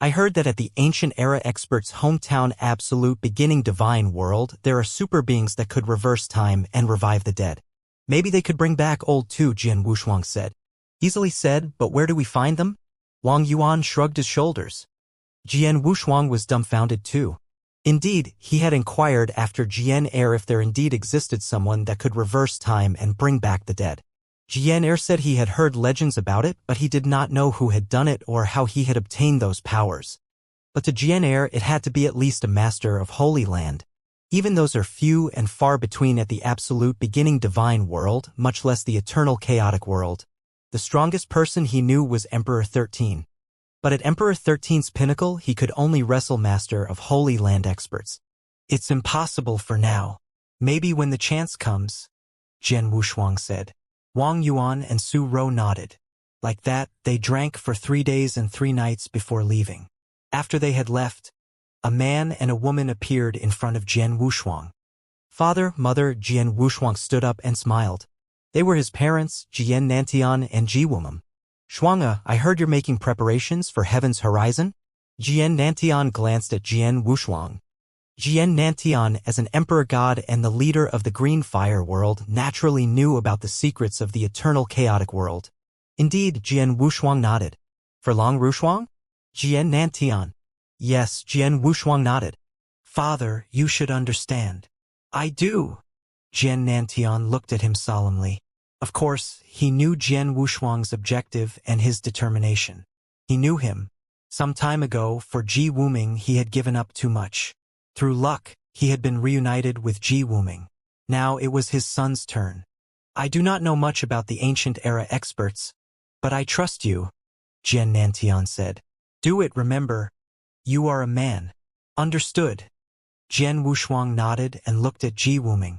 [SPEAKER 1] I heard that at the ancient era expert's hometown absolute beginning divine world, there are super beings that could reverse time and revive the dead. Maybe they could bring back Old 2, Jian Wushuang said. Easily said, but where do we find them? Wang Yuan shrugged his shoulders. Jian Wushuang was dumbfounded too. Indeed, he had inquired after Jian Air if there indeed existed someone that could reverse time and bring back the dead. Jian Air said he had heard legends about it, but he did not know who had done it or how he had obtained those powers. But to Jian Air, it had to be at least a master of Holy Land. Even those are few and far between at the absolute beginning divine world, much less the eternal chaotic world. The strongest person he knew was Emperor 13. But at Emperor 13's pinnacle, he could only wrestle master of Holy Land experts. It's impossible for now. Maybe when the chance comes, Jian Wushuang said. Wang Yuan and Su Rou nodded. Like that, they drank for 3 days and 3 nights before leaving. After they had left, a man and a woman appeared in front of Jian Wushuang. Father, mother, Jian Wushuang stood up and smiled. They were his parents, Jian Nantian and Ji Wumam. Shuang'a, I heard you're making preparations for Heaven's Horizon? Jian Nantian glanced at Jian Wushuang. Jian Nantian, as an emperor god and the leader of the Green Fire World, naturally knew about the secrets of the eternal chaotic world. Indeed, Jian Wushuang nodded. For Lang Rushuang? Jian Nantian. Yes, Jian Wushuang nodded. Father, you should understand. I do. Jian Nantian looked at him solemnly. Of course, he knew Jian Wushuang's objective and his determination. He knew him. Some time ago, for Ji Wuming he had given up too much. Through luck, he had been reunited with Ji Wuming. Now it was his son's turn. I do not know much about the ancient era experts, but I trust you, Jian Nantian said. Do it, remember. You are a man. Understood. Jian Wushuang nodded and looked at Ji Wuming.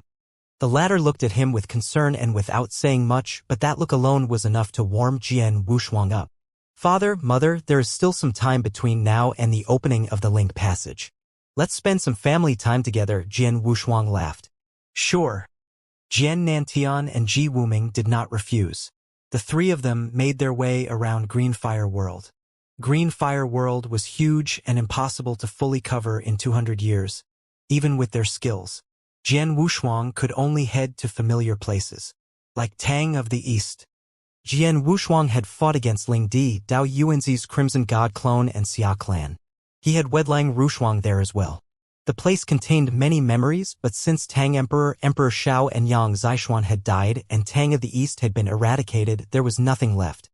[SPEAKER 1] The latter looked at him with concern and without saying much, but that look alone was enough to warm Jian Wushuang up. Father, mother, there is still some time between now and the opening of the link passage. Let's spend some family time together, Jian Wushuang laughed. Sure. Jian Nantian and Ji Wuming did not refuse. The three of them made their way around Greenfire World. Greenfire World was huge and impossible to fully cover in 200 years, even with their skills. Jian Wushuang could only head to familiar places, like Tang of the East. Jian Wushuang had fought against Ling Di, Dao Yuanzi's Crimson God clone and Xia clan. He had Wedlang Rushuang there as well. The place contained many memories, but since Tang Emperor, Emperor Shao and Yang Zishuan had died and Tang of the East had been eradicated, there was nothing left.